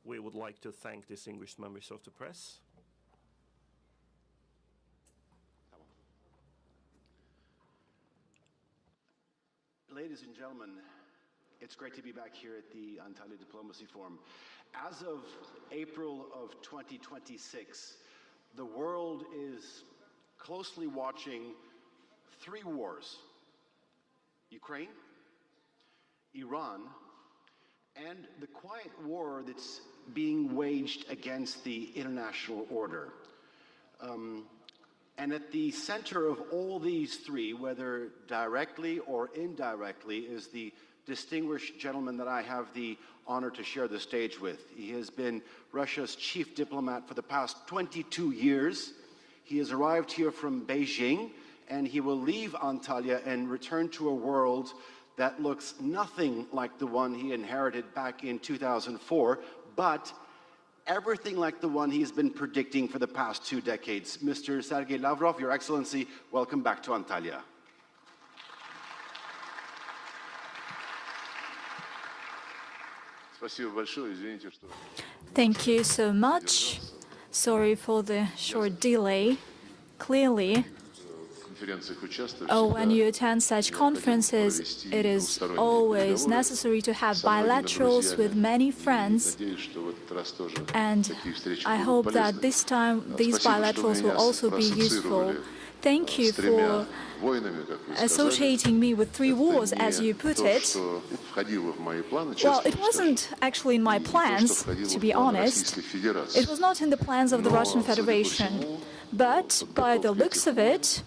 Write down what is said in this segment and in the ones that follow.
We would like to thank distinguished members of the press. Ladies and gentlemen, it's great to be back here at the Antalya Diplomacy Forum. As of April of 2026, the world is closely watching 3 wars: Ukraine, Iran, and the quiet war that's being waged against the international order. And at the center of all these 3, whether directly or indirectly, is the distinguished gentleman that I have the honor to share the stage with. He has been Russia's chief diplomat for the past 22 years. He has arrived here from Beijing, and he will leave Antalya and return to a world that looks nothing like the one he inherited back in 2004, but everything like the one he's been predicting for the past 2 decades. Mr. Sergey Lavrov, Your Excellency, welcome back to Antalya. Thank you so much. Sorry for the short delay. Clearly, when you attend such conferences, it is always necessary to have bilaterals with many friends, and I hope that this time these bilaterals will also be useful. Thank you for associating me with 3 wars, as you put it. Well, it wasn't actually in my plans, to be honest. It was not in the plans of the Russian Federation. But by the looks of it,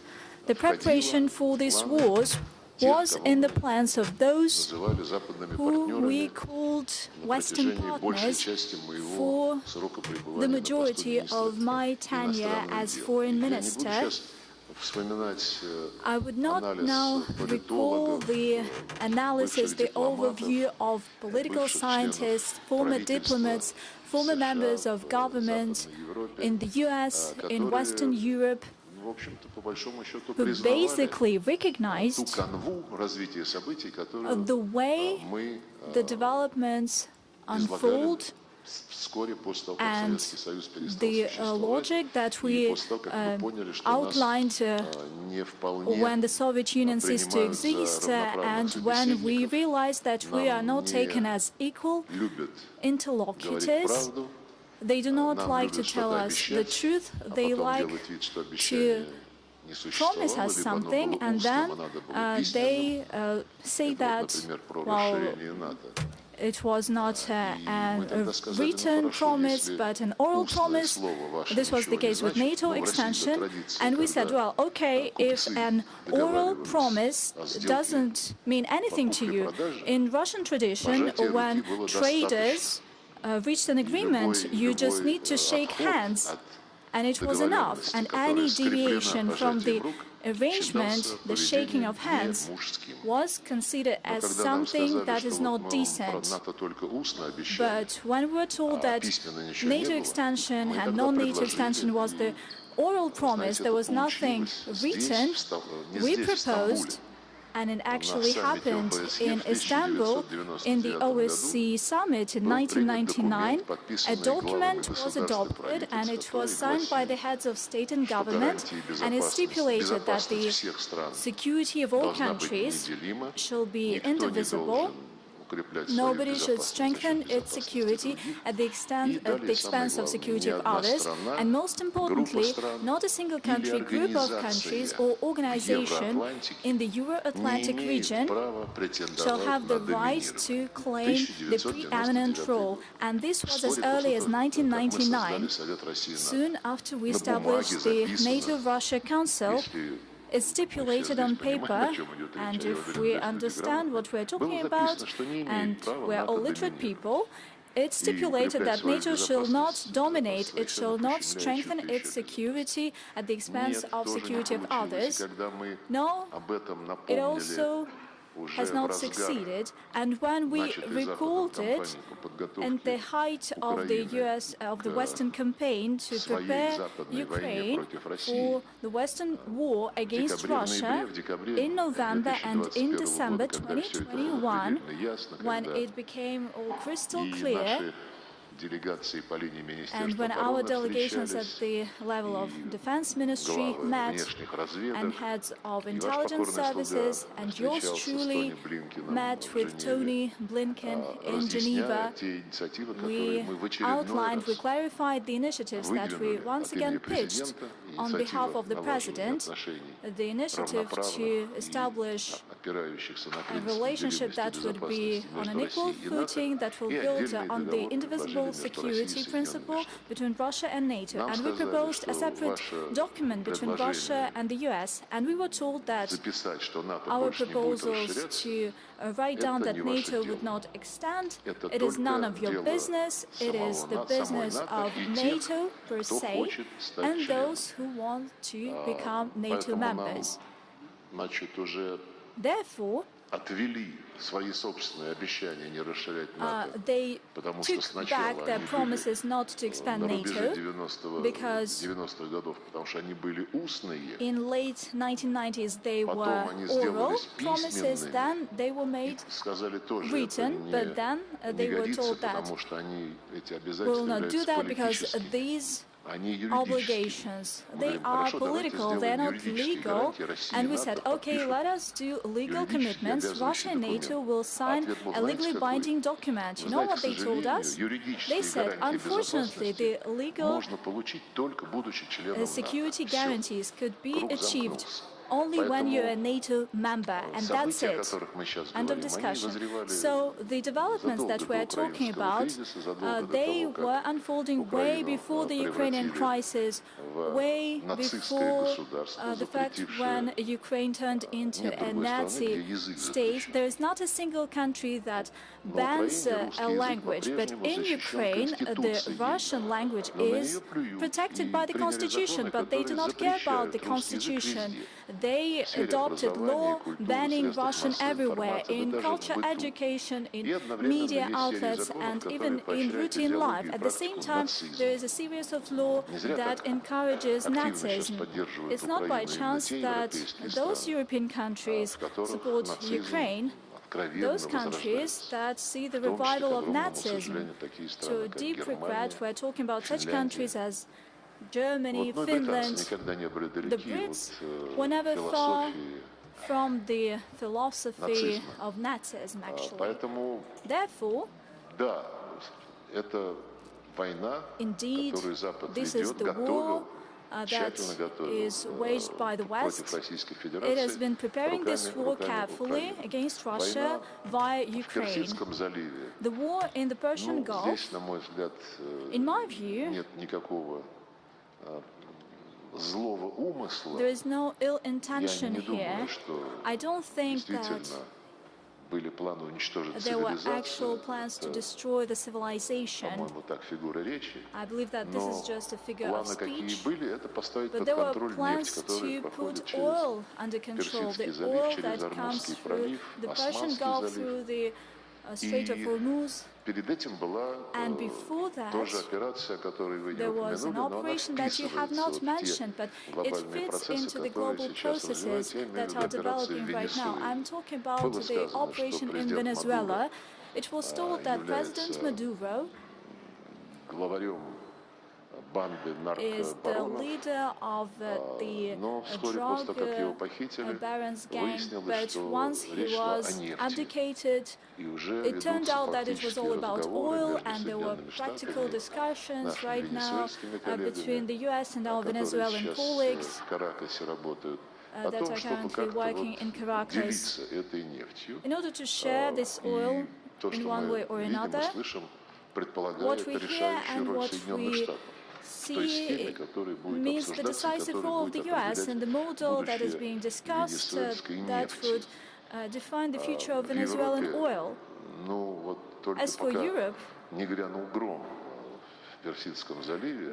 the preparation for these wars was in the plans of those who we called Western partners for the majority of my tenure as foreign minister. I would not now recall the analysis, the overview of political scientists, former diplomats, former members of government in the US, in Western Europe, who basically recognized the way the developments unfold and the logic that we outlined when the Soviet Union ceased to exist and when we realized that we are not taken as equal interlocutors. They do not like to tell us the truth. They like to promise us something, and then they say that, well, it was not a written promise, but an oral promise. This was the case with NATO extension. And we said, well, okay, if an oral promise doesn't mean anything to you, in Russian tradition, when traders reached an agreement, you just need to shake hands, and it was enough. And any deviation from the arrangement, the shaking of hands, was considered as something that is not decent. But when we were told that NATO extension and non-NATO extension was the oral promise, there was nothing written, we proposed, and it actually happened in Istanbul in the OSCE summit in 1999. A document was adopted and it was signed by the heads of state and government, and it stipulated that the security of all countries shall be indivisible. Nobody should strengthen its security at the expense of security of others, and most importantly, not a single country, group of countries or organization in the Euro-Atlantic region shall have the right to claim the preeminent role. And this was as early as 1999, soon after we established the NATO-Russia Council. It's stipulated on paper, and if we understand what we're talking about, and we're all literate people, it's stipulated that NATO shall not dominate, it shall not strengthen its security at the expense of security of others. No, it also has not succeeded. And when we recalled it in the height of the Western campaign to prepare Ukraine for the Western war against Russia in November and in December 2021, when it became all crystal clear, and when our delegations at the level of Defense Ministry met, and heads of intelligence services, and yours truly met with Tony Blinken in Geneva, we outlined, we clarified the initiatives that we once again pitched on behalf of the President, the initiative to establish a relationship that would be on an equal footing, that will build on the indivisible security principle between Russia and NATO. And we proposed a separate document between Russia and the US. And we were told that our proposals to write down that NATO would not extend, it is none of your business, it is the business of NATO per se, and those who want to become NATO members. Therefore, they took back their promises not to expand NATO, because in late 1990s they were oral promises, then they were made written, but then they were told that we will not do that because these obligations, they are political, they're not legal. And we said, okay, let us do legal commitments. Russia and NATO will sign a legally binding document. You know what they told us? They said, unfortunately, the legal security guarantees could be achieved only when you're a NATO member, and that's it. End of discussion. So the developments that we're talking about, they were unfolding way before the Ukrainian crisis, way before the fact when Ukraine turned into a Nazi state. There is not a single country that bans a language, but in Ukraine, the Russian language is protected by the constitution, but they do not care about the constitution. They adopted law banning Russian everywhere, in culture, education, in media outlets, and even in routine life. At the same time, there is a series of law that encourages Nazism. It's not by chance that those European countries support Ukraine, those countries that see the revival of Nazism. To deep regret, we're talking about such countries as Germany, Finland. The Brits were never far from the philosophy of Nazism, actually. Therefore, indeed, this is the war that is waged by the West. It has been preparing this war carefully against Russia via Ukraine. The war in the Persian Gulf, in my view, there is no ill intention here. I don't think that there were actual plans to destroy the civilization. I believe that this is just a figure of speech. But there were plans to put oil under control, the oil that comes through the Persian Gulf, through the Strait of Hormuz. And before that, there was an operation that you have not mentioned, but it fits into the global processes that are developing right now. I'm talking about the operation in Venezuela. It was told that President Maduro is the leader of the drug barons gang, but once he was abdicated, it turned out that it was all about oil, and there were practical discussions right now between the US and our Venezuelan colleagues that are currently working in Caracas in order to share this oil in one way or another. What we hear and what we see means the decisive role of the US and the model that is being discussed that would define the future of Venezuelan oil. As for Europe,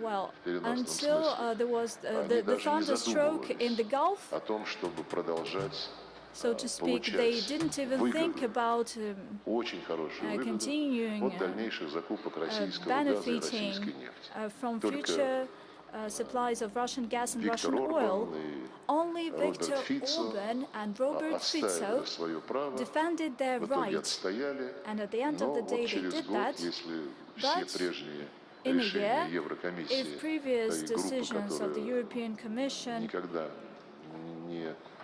well, until there was the thunderstroke in the Gulf, so to speak, they didn't even think about continuing benefiting from future supplies of Russian gas and Russian oil. Only Viktor Orban and Robert Fico defended their right, and at the end of the day they did that. But in a year, if previous decisions of the European Commission,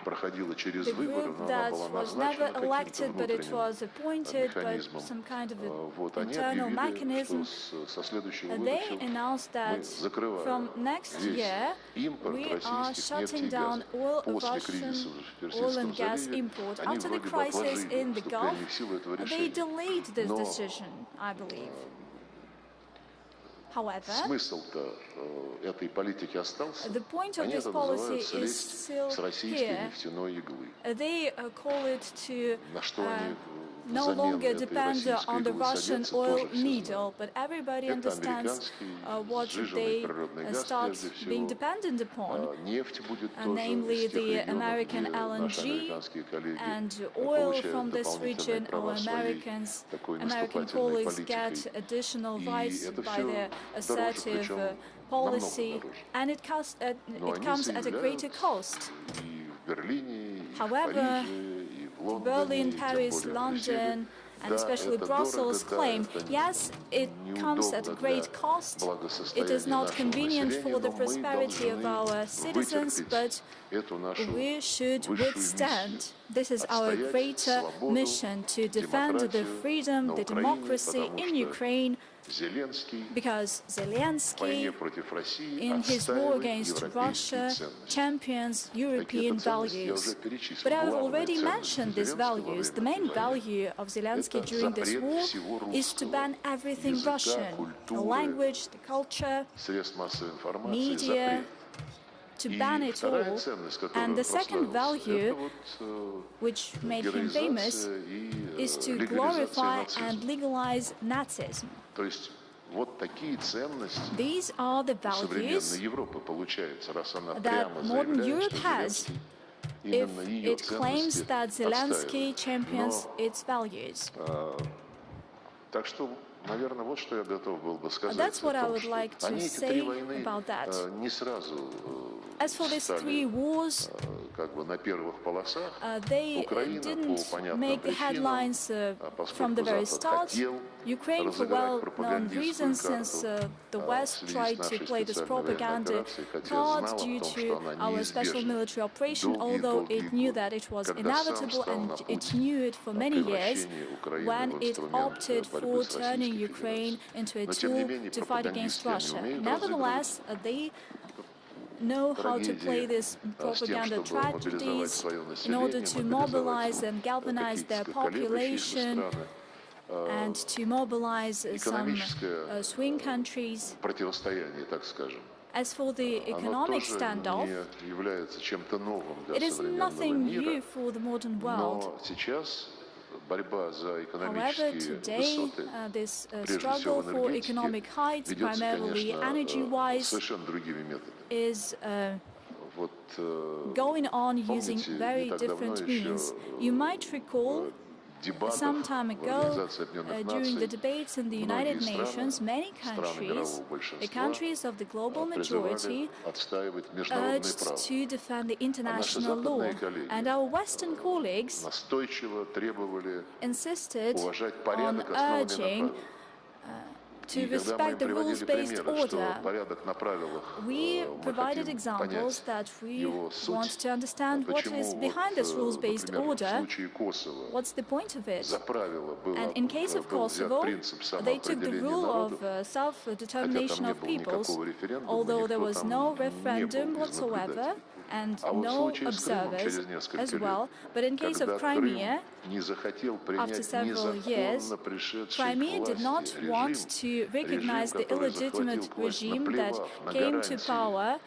the group that was never elected but it was appointed by some kind of internal mechanism, they announced that from next year we are shutting down all Russian oil and gas import. After the crisis in the Gulf, they delayed this decision, I believe. However, the point of this policy is still here. They call it to no longer depend on the Russian oil needle, but everybody understands what they start being dependent upon, namely the American LNG and oil from this region. Our American colleagues get additional rights by their assertive policy, and it comes at a greater cost. However, Berlin, Paris, London, and especially Brussels claim, yes, it comes at a great cost, it is not convenient for the prosperity of our citizens, but we should withstand. This is our greater mission, to defend the freedom, the democracy in Ukraine, because Zelensky, in his war against Russia, champions European values. But I have already mentioned these values. The main value of Zelensky during this war is to ban everything Russian, the language, the culture, media, to ban it all. And the second value, which made him famous, is to glorify and legalize Nazism. These are the values that modern Europe has if it claims that Zelensky champions its values. That's what I would like to say about that. As for these three wars, they didn't make the headlines from the very start. Ukraine, for well-known reasons, since the West tried to play this propaganda card due to our special military operation, although it knew that it was inevitable and it knew it for many years, when it opted for turning Ukraine into a tool to fight against Russia. Nevertheless, they know how to play these propaganda tragedies in order to mobilize and galvanize their population and to mobilize some swing countries. As for the economic standoff, it is nothing new for the modern world. However, today, this struggle for economic heights, primarily energy-wise, is going on using very different means. You might recall some time ago, during the debates in the United Nations, many countries, the countries of the global majority, urged to defend the international law. And our Western colleagues insisted on urging to respect the rules-based order. We provided examples that we want to understand what is behind this rules-based order, what's the point of it. And in case of Kosovo, they took the rule of self-determination of peoples, although there was no referendum whatsoever, and no observers as well. But in case of Crimea, after several years, Crimea did not want to recognize the illegitimate regime that came to power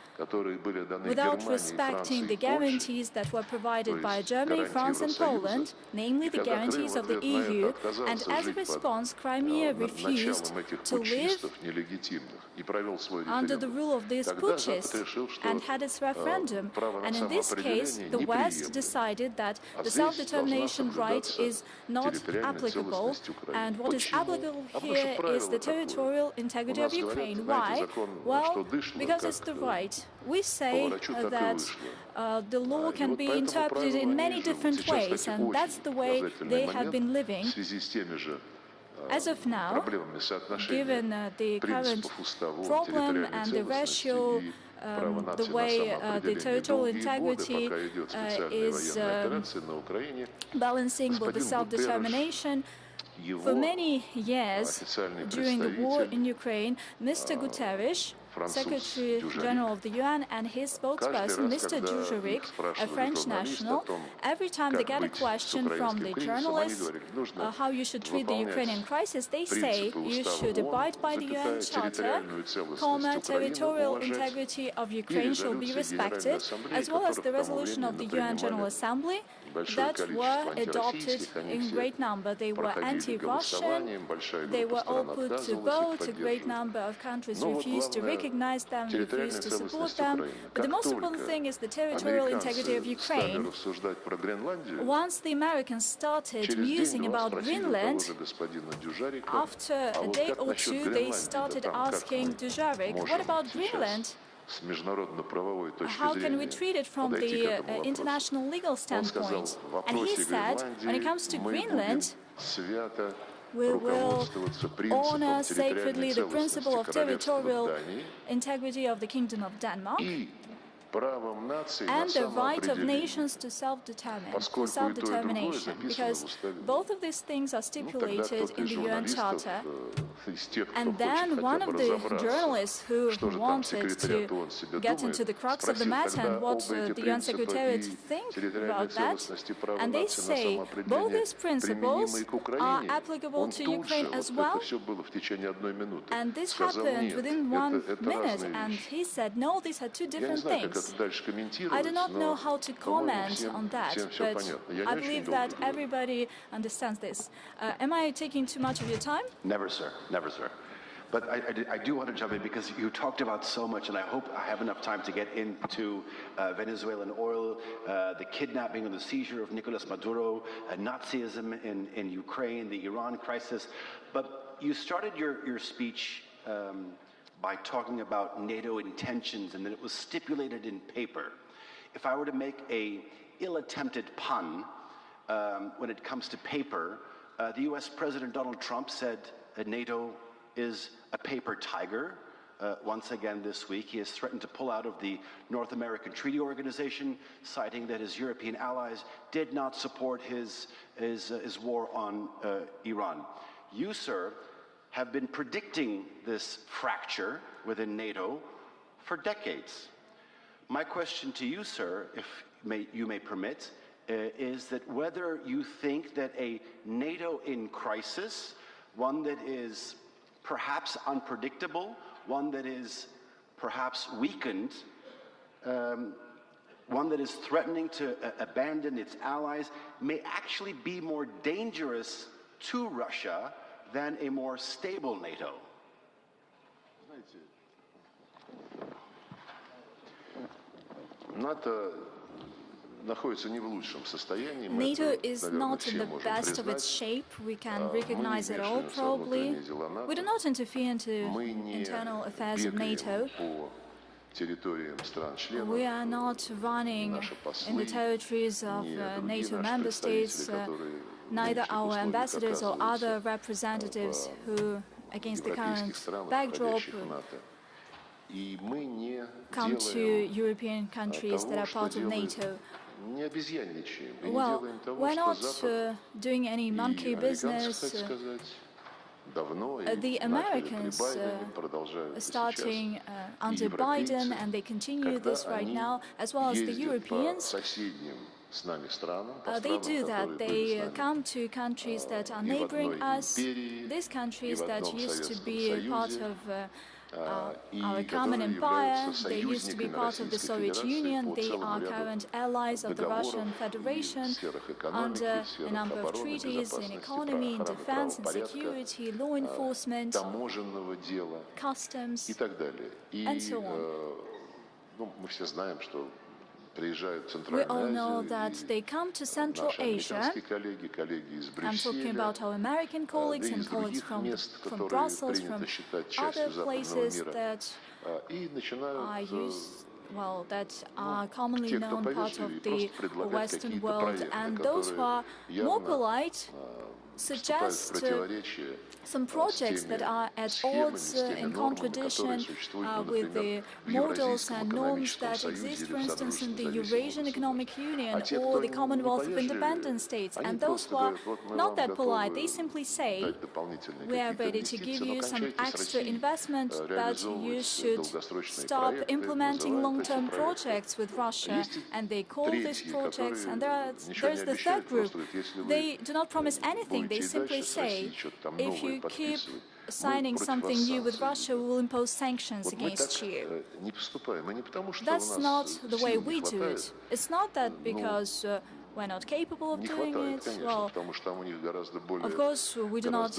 without respecting the guarantees that were provided by Germany, France and Poland, namely the guarantees of the EU, and as a response, Crimea refused to live under the rule of these putschists and had its referendum. And in this case, the West decided that the self-determination right is not applicable, and what is applicable here is the territorial integrity of Ukraine. Why? Well, because it's the right. We say that the law can be interpreted in many different ways, and that's the way they have been living. As of now, given the current problem and the ratio, the way the territorial integrity is balancing with the self-determination, for many years during the war in Ukraine, Mr. Guterres, Secretary General of the UN, and his spokesperson, Mr. Dujarric, a French national, every time they get a question from the journalists how you should treat the Ukrainian crisis, they say you should abide by the UN Charter, territorial integrity of Ukraine shall be respected, as well as the resolution of the UN General Assembly that were adopted in great number. They were anti-Russian, they were all put to vote, a great number of countries refused to recognize them, refused to support them. But the most important thing is the territorial integrity of Ukraine. Once the Americans started musing about Greenland, after a day or two they started asking Dujarric, what about Greenland? How can we treat it from the international legal standpoint? And he said, when it comes to Greenland, we will honor sacredly the principle of territorial integrity of the Kingdom of Denmark and the right of nations to self-determination, because both of these things are stipulated in the UN Charter. And then one of the journalists who wanted to get into the crux of the matter and what the UN Secretariat think about that, and they say both these principles are applicable to Ukraine as well, and this happened within 1 minute, and he said, no, these are two different things. I do not know how to comment on that, but I believe that everybody understands this. Am I taking too much of your time? Never, sir. Never, sir. But I do want to jump in because you talked about so much, and I hope I have enough time to get into Venezuelan oil, the kidnapping and the seizure of Nicolas Maduro, Nazism in Ukraine, the Iran crisis. But you started your speech by talking about NATO intentions and that it was stipulated in paper. If I were to make a ill-attempted pun when it comes to paper, the US President Donald Trump said NATO is a paper tiger. Once again this week, he has threatened to pull out of the North American Treaty Organization, citing that his European allies did not support his war on Iran. You, sir, have been predicting this fracture within NATO for decades. My question to you, sir, if you may permit, is that whether you think that a NATO in crisis, one that is perhaps unpredictable, one that is perhaps weakened, one that is threatening to abandon its allies, may actually be more dangerous to Russia than a more stable NATO? NATO is not in the best of its shape. We can recognize it all, probably. We do not interfere into internal affairs of NATO. We are not running in the territories of NATO member states, neither our ambassadors or other representatives who, against the current backdrop, come to European countries that are part of NATO. Well, we're not doing any monkey business. The Americans are starting under Biden, and they continue this right now, as well as the Europeans. They do that. They come to countries that are neighboring us, these countries that used to be part of our common empire. They used to be part of the Soviet Union. They are current allies of the Russian Federation under a number of treaties in economy, in defense, in security, law enforcement, customs, and so on. We all know that they come to Central Asia. I'm talking about our American colleagues and colleagues from Brussels, from other places that that are commonly known part of the Western world. And those who are more polite suggest some projects that are at odds, in contradiction with the models and norms that exist, for instance, in the Eurasian Economic Union or the Commonwealth of Independent States. And those who are not that polite, they simply say, we are ready to give you some extra investment, but you should stop implementing long-term projects with Russia. And they call these projects, and there's the third group. They do not promise anything. They simply say, if you keep signing something new with Russia, we will impose sanctions against you. That's not the way we do it. It's not that because we're not capable of doing it. Well, of course, we do not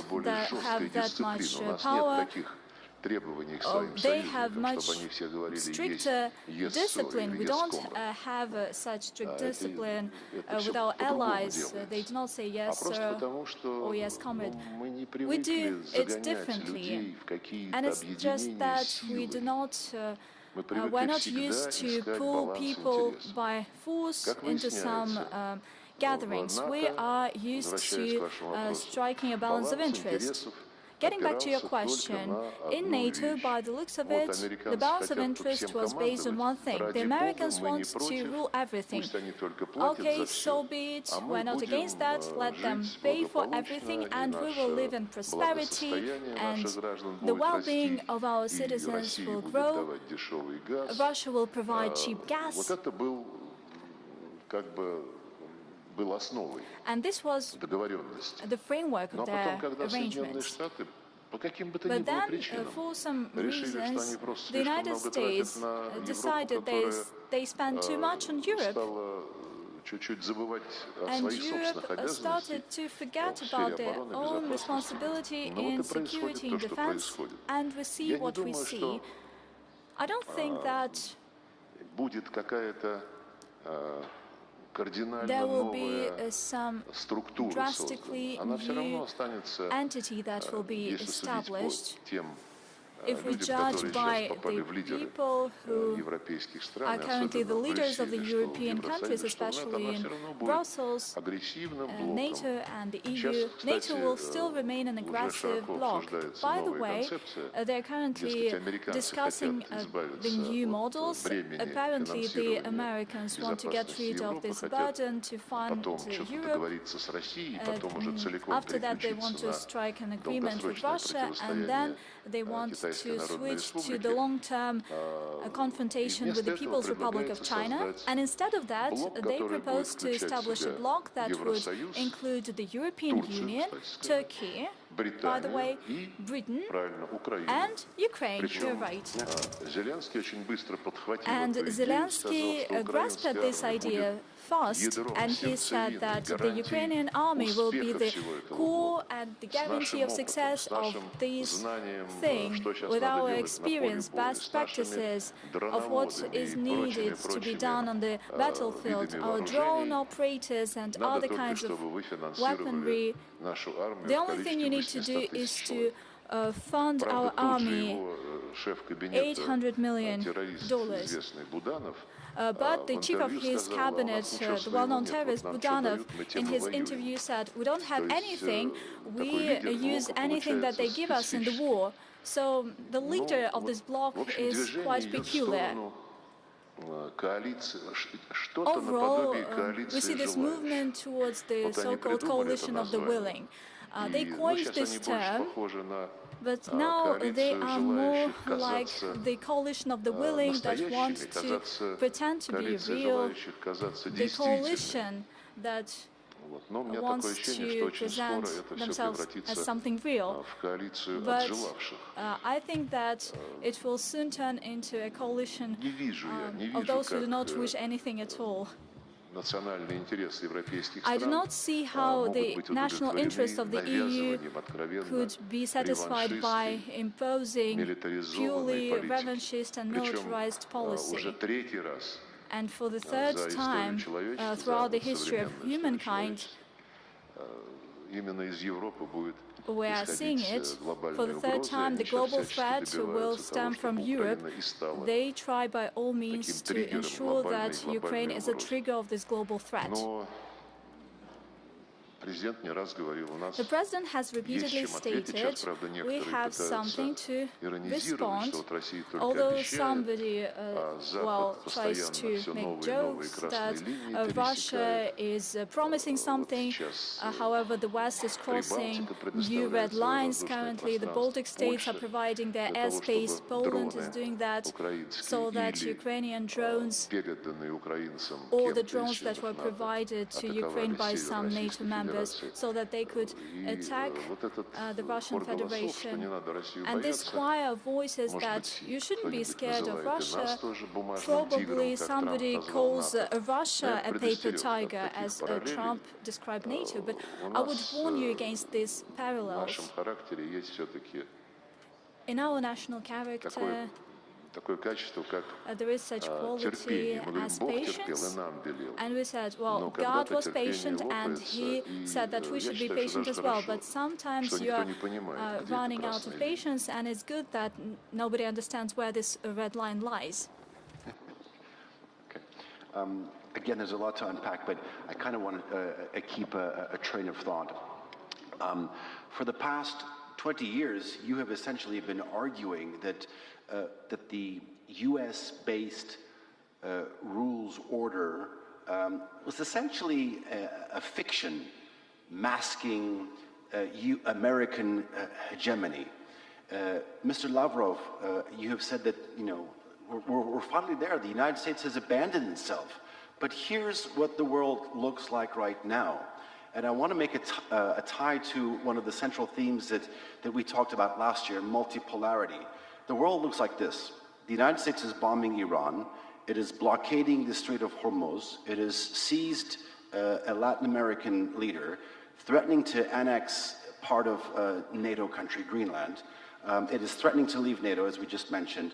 have that much power. They have much stricter discipline. We don't have such strict discipline with our allies. They do not say yes, sir, or yes, comrade. We do it differently. And it's just that we do not we're not used to pull people by force into some gatherings. We are used to striking a balance of interest. Getting back to your question, in NATO, by the looks of it, the balance of interest was based on one thing. The Americans want to rule everything. Okay, so be it. We're not against that. Let them pay for everything, and we will live in prosperity, and the well-being of our citizens will grow. Russia will provide cheap gas. And this was the framework of their arrangements. But then, for some reasons, the United States decided they spent too much on Europe. And Europe started to forget about their own responsibility in security and defense, and we see what we see. I don't think that there will be some drastically new entity that will be established. If we judge by the people who are currently the leaders of the European countries, especially in Brussels, NATO and the EU, NATO will still remain an aggressive bloc. By the way, they're currently discussing the new models. Apparently, the Americans want to get rid of this burden to fund Europe. After that, they want to strike an agreement with Russia, and then they want to switch to the long-term confrontation with the People's Republic of China. And instead of that, they propose to establish a bloc that would include the European Union, Turkey, by the way, Britain, and Ukraine. You're right. And Zelensky grasped at this idea fast, and he said that the Ukrainian army will be the core and the guarantee of success of this thing, with our experience, best practices of what is needed to be done on the battlefield, our drone operators and other kinds of weaponry. The only thing you need to do is to fund our army $800 million. But the chief of his cabinet, the well-known terrorist Budanov, in his interview said, we don't have anything, we use anything that they give us in the war. So the leader of this bloc is quite peculiar. Overall, we see this movement towards the so-called coalition of the willing. They coined this term, but now they are more like the coalition of the willing that wants to pretend to be real, the coalition that wants to present themselves as something real. But I think that it will soon turn into a coalition of those who do not wish anything at all. I do not see how the national interests of the EU could be satisfied by imposing purely revanchist and militarized policy. And for the third time throughout the history of humankind, we are seeing it. For the third time, the global threat will stem from Europe. They try by all means to ensure that Ukraine is a trigger of this global threat. The President has repeatedly stated we have something to respond, although somebody tries to make jokes that Russia is promising something. However, the West is crossing new red lines. Currently, the Baltic states are providing their airspace. Poland is doing that so that Ukrainian drones, or the drones that were provided to Ukraine by some NATO members, so that they could attack the Russian Federation. And this choir of voices that you shouldn't be scared of Russia, probably somebody calls Russia a paper tiger, as Trump described NATO, but I would warn you against these parallels. In our national character, there is such quality as patience, and we said, well, God was patient and he said that we should be patient as well, but sometimes you are running out of patience, and it's good that nobody understands where this red line lies. Okay. Again, there's a lot to unpack, but I kind of want to keep a train of thought. For the past 20 years, you have essentially been arguing that the US-based rules order was essentially a fiction masking American hegemony. Mr. Lavrov, you have said that, you know, we're finally there. The United States has abandoned itself. But here's what the world looks like right now. And I want to make a tie to one of the central themes that we talked about last year, multipolarity. The world looks like this. The United States is bombing Iran. It is blockading the Strait of Hormuz. It has seized a Latin American leader, threatening to annex part of NATO country, Greenland. It is threatening to leave NATO, as we just mentioned.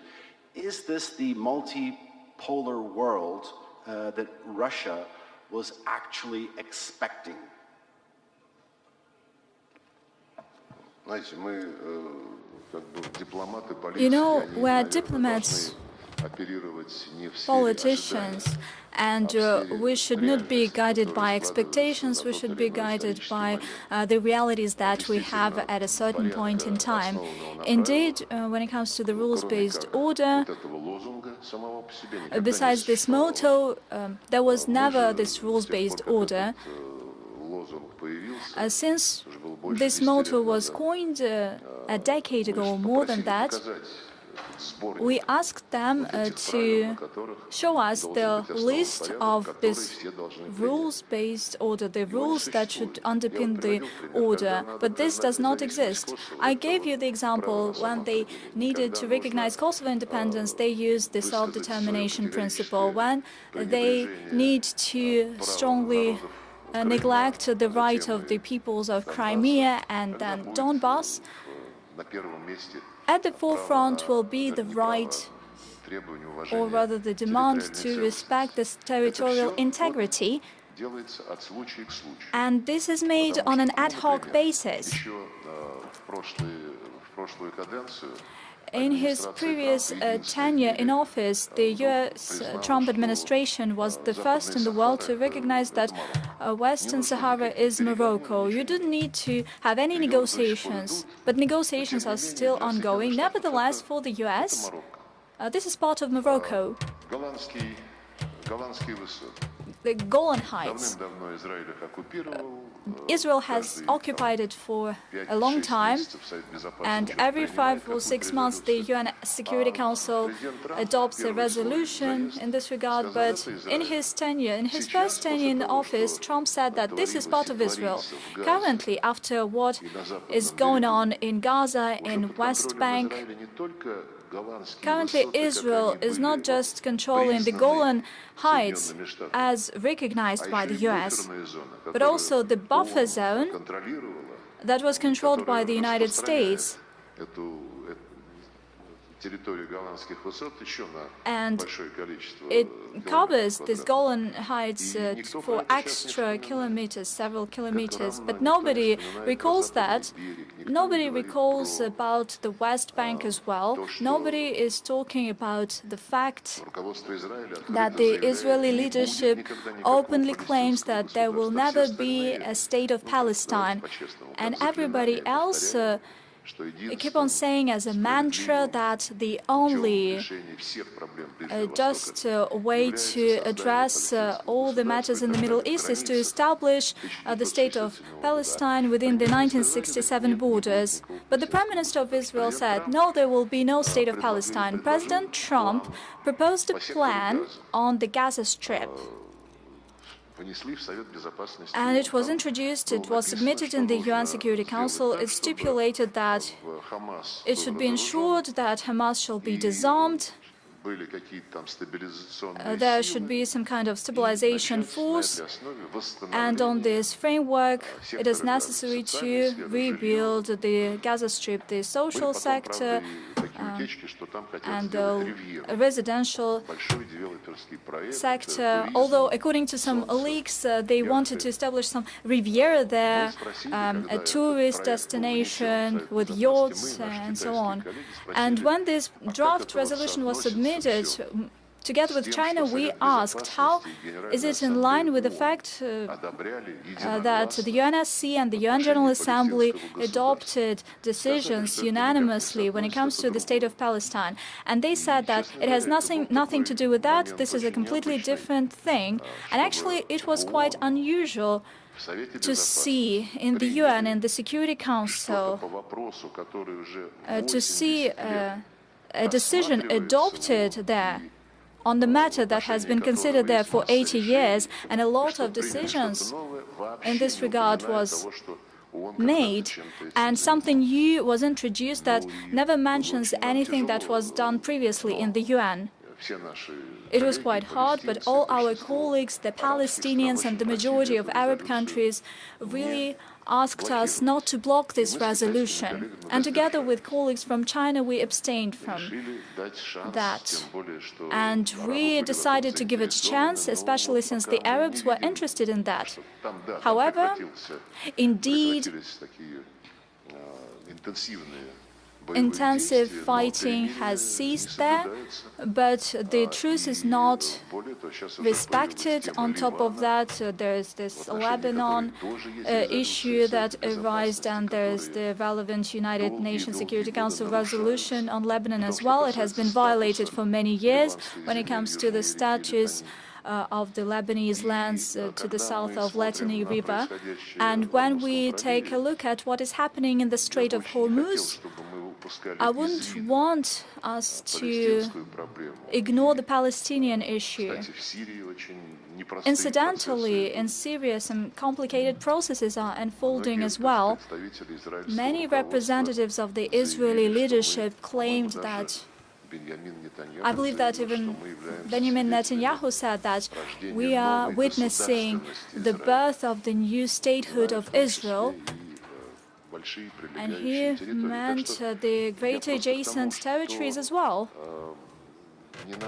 Is this the multipolar world that Russia was actually expecting? You know, we're diplomats, politicians, and we should not be guided by expectations, we should be guided by the realities that we have at a certain point in time. Indeed, when it comes to the rules-based order, besides this motto, there was never this rules-based order. Since this motto was coined a decade ago, or more than that, we asked them to show us the list of this rules-based order, the rules that should underpin the order, but this does not exist. I gave you the example when they needed to recognize Kosovo independence, they used the self-determination principle. When they need to strongly neglect the right of the peoples of Crimea and then Donbass, at the forefront will be the right, or rather the demand, to respect this territorial integrity. And this is made on an ad hoc basis. In his previous tenure in office, the US Trump administration was the first in the world to recognize that Western Sahara is Morocco. You didn't need to have any negotiations, but negotiations are still ongoing. Nevertheless, for the US, this is part of Morocco. the Golan Heights. Israel has occupied it for a long time, and every 5 or 6 months the UN Security Council adopts a resolution in this regard. But in his tenure, in his first tenure in office, Trump said that this is part of Israel. Currently, after what is going on in Gaza, in West Bank, currently Israel is not just controlling the Golan Heights as recognized by the US, but also the buffer zone that was controlled by the United States. And it covers these Golan Heights for extra kilometers, several kilometers, but nobody recalls that. Nobody recalls about the West Bank as well. Nobody is talking about the fact that the Israeli leadership openly claims that there will never be a state of Palestine, and everybody else keep on saying as a mantra that the only just way to address all the matters in the Middle East is to establish the state of Palestine within the 1967 borders. But the Prime Minister of Israel said, no, there will be no state of Palestine. President Trump proposed a plan on the Gaza Strip, and it was introduced, it was submitted in the UN Security Council. It stipulated that it should be ensured that Hamas shall be disarmed, there should be some kind of stabilization force, and on this framework it is necessary to rebuild the Gaza Strip, the social sector and the residential sector. Although according to some leaks they wanted to establish some riviera there, a tourist destination with yachts and so on. And when this draft resolution was submitted, together with China, we asked how is it in line with the fact that the UNSC and the UN General Assembly adopted decisions unanimously when it comes to the state of Palestine. And they said that it has nothing to do with that, this is a completely different thing. And actually it was quite unusual to see in the UN, in the Security Council, to see a decision adopted there on the matter that has been considered there for 80 years, and a lot of decisions in this regard was made, and something new was introduced that never mentions anything that was done previously in the UN. It was quite hard, but all our colleagues, the Palestinians and the majority of Arab countries, really asked us not to block this resolution. And together with colleagues from China, we abstained from that. And we decided to give it a chance, especially since the Arabs were interested in that. However, indeed, intensive fighting has ceased there, but the truce is not respected. On top of that, there is this Lebanon issue that arose, and there is the relevant United Nations Security Council resolution on Lebanon as well. It has been violated for many years when it comes to the status of the Lebanese lands to the south of Litani River. And when we take a look at what is happening in the Strait of Hormuz, I wouldn't want us to ignore the Palestinian issue. Incidentally, in Syria, some complicated processes are unfolding as well. Many representatives of the Israeli leadership claimed that, I believe that even Benjamin Netanyahu said that we are witnessing the birth of the new statehood of Israel, and he meant the greater adjacent territories as well.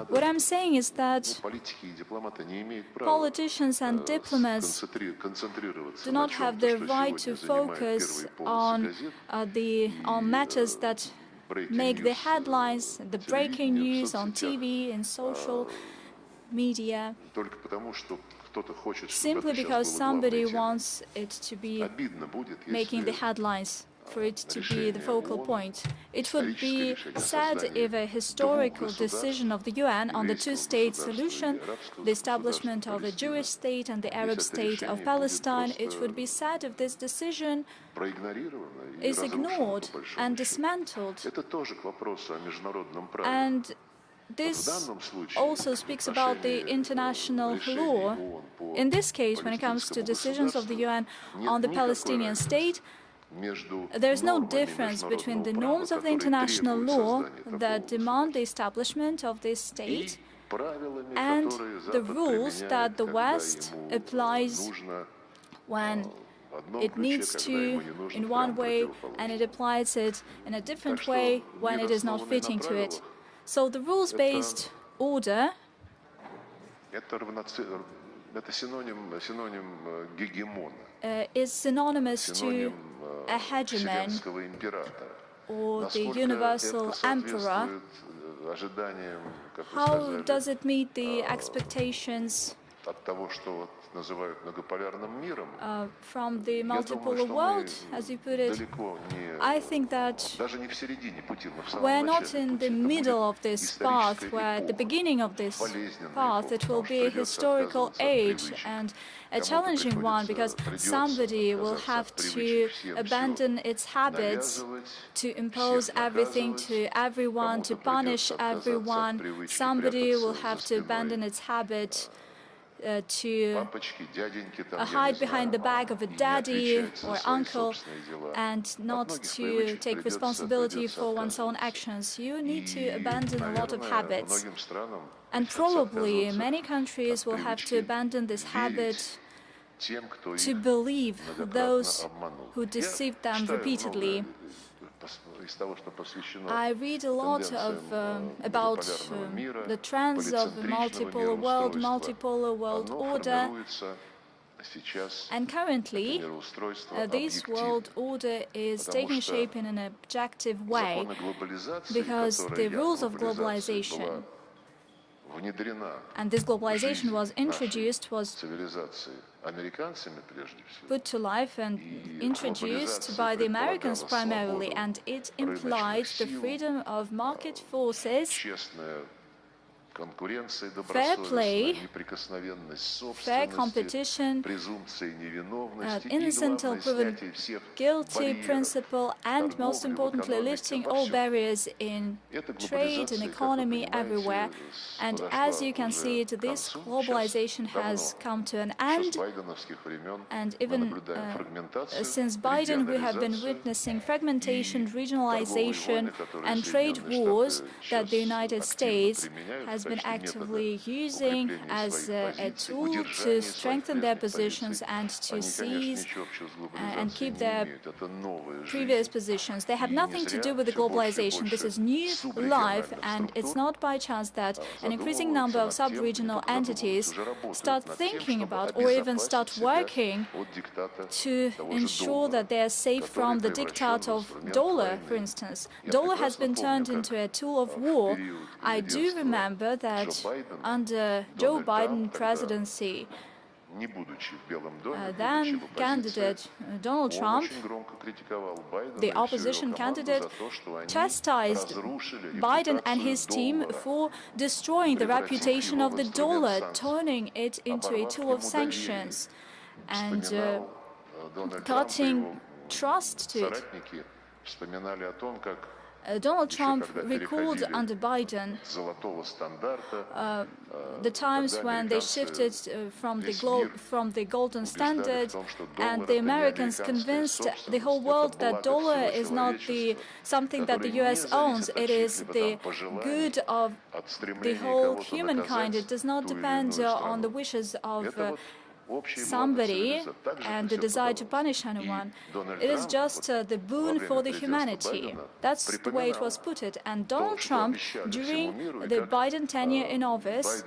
What I'm saying is that politicians and diplomats do not have the right to focus on matters that make the headlines, the breaking news on TV and social media, simply because somebody wants it to be making the headlines. for it to be the focal point. It would be sad if a historical decision of the UN on the two-state solution, the establishment of a Jewish state and the Arab state of Palestine, it would be sad if this decision is ignored and dismantled. And this also speaks about the international law. In this case, when it comes to decisions of the UN on the Palestinian state, there is no difference between the norms of the international law that demand the establishment of this state and the rules that the West applies when it needs to in one way, and it applies it in a different way when it is not fitting to it. So the rules-based order is synonymous to a hegemon or the universal emperor. How does it meet the expectations from the multipolar world, as you put it? I think that we're not in the middle of this path, we're at the beginning of this path. It will be a historical age and a challenging one, because somebody will have to abandon its habits, to impose everything to everyone, to punish everyone. Somebody will have to abandon its habit to hide behind the back of a daddy or uncle and not to take responsibility for one's own actions. You need to abandon a lot of habits. And probably many countries will have to abandon this habit to believe those who deceived them repeatedly. I read a lot about the trends of the multipolar world order, and currently this world order is taking shape in an objective way, because the rules of globalization, and this globalization was introduced, was put to life and introduced by the Americans primarily, and it implied the freedom of market forces, fair play, fair competition, innocent until proven guilty principle, and most importantly, lifting all barriers in trade and economy everywhere. And as you can see, this globalization has come to an end. And even since Biden, we have been witnessing fragmentation, regionalization, and trade wars that the United States has been actively using as a tool to strengthen their positions and to seize and keep their previous positions. They have nothing to do with the globalization. This is new life, and it's not by chance that an increasing number of sub-regional entities start thinking about or even start working to ensure that they are safe from the diktat of dollar, for instance. Dollar has been turned into a tool of war. I do remember that under Joe Biden presidency, then candidate Donald Trump, the opposition candidate, chastised Biden and his team for destroying the reputation of the dollar, turning it into a tool of sanctions and cutting trust to it. Donald Trump recalled under Biden the times when they shifted from the golden standard, and the Americans convinced the whole world that dollar is not something that the US owns. It is the good of the whole humankind. It does not depend on the wishes of somebody and the desire to punish anyone. It is just the boon for the humanity. That's the way it was put it. And Donald Trump, during the Biden tenure in office,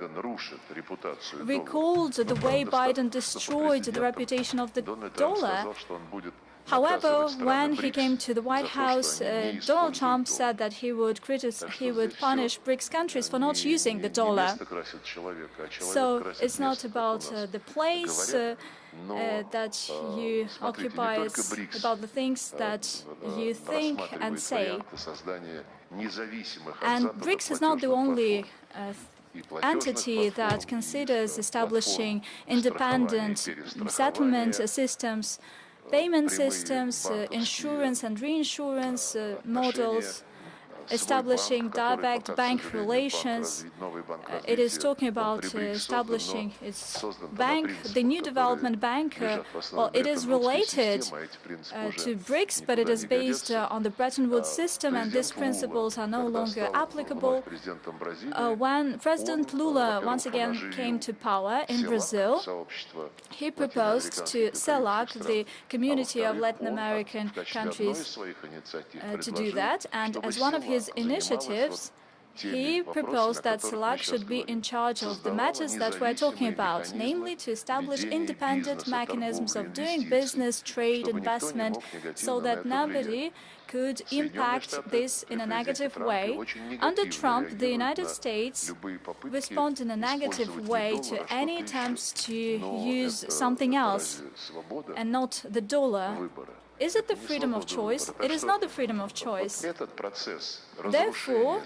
recalled the way Biden destroyed the reputation of the dollar. However, when he came to the White House, Donald Trump said that he would punish BRICS countries for not using the dollar. So it's not about the place that you occupy, it's about the things that you think and say. And BRICS is not the only entity that considers establishing independent settlement systems, payment systems, insurance and reinsurance models, establishing direct bank relations. It is talking about establishing its bank, the new development bank. Well, it is related to BRICS, but it is based on the Bretton Woods system, and these principles are no longer applicable. When President Lula once again came to power in Brazil, he proposed to CELAC, the community of Latin American countries, to do that, and as one of his initiatives, he proposed that CELAC should be in charge of the matters that we're talking about, namely to establish independent mechanisms of doing business, trade, investment, so that nobody could impact this in a negative way. Under Trump, the United States responded in a negative way to any attempts to use something else and not the dollar. Is it the freedom of choice? It is not the freedom of choice. Therefore,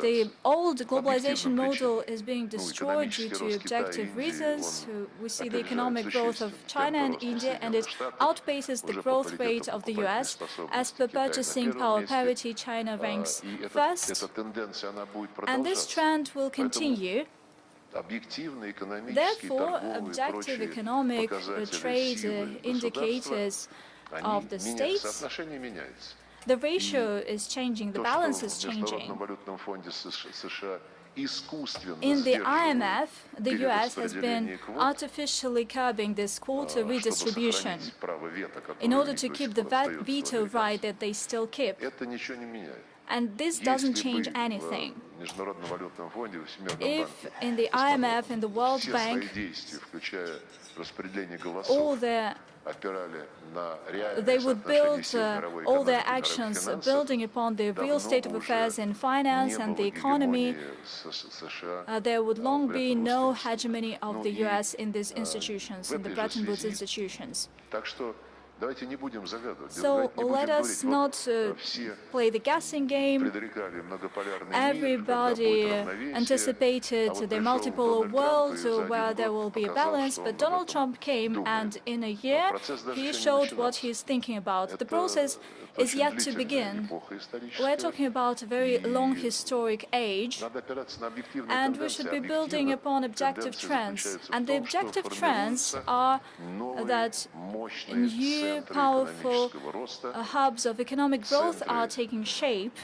the old globalization model is being destroyed due to objective reasons. We see the economic growth of China and India, and it outpaces the growth rate of the US. As per purchasing power parity, China ranks first, and this trend will continue. Therefore, objective economic trade indicators of the states, the ratio is changing, the balance is changing. In the IMF, the US has been artificially curbing this quota redistribution in order to keep the veto right that they still keep. And this doesn't change anything. If in the IMF and the World Bank, they would build all their actions building upon the real state of affairs in finance and the economy, there would long be no hegemony of the US in these institutions, in the Bretton Woods institutions. So let us not play the guessing game. Everybody anticipated the multipolar world where there will be a balance, but Donald Trump came, and in a year he showed what he's thinking about. The process is yet to begin. We're talking about a very long historic age, and we should be building upon objective trends. And the objective trends are that new powerful hubs of economic growth are taking shape.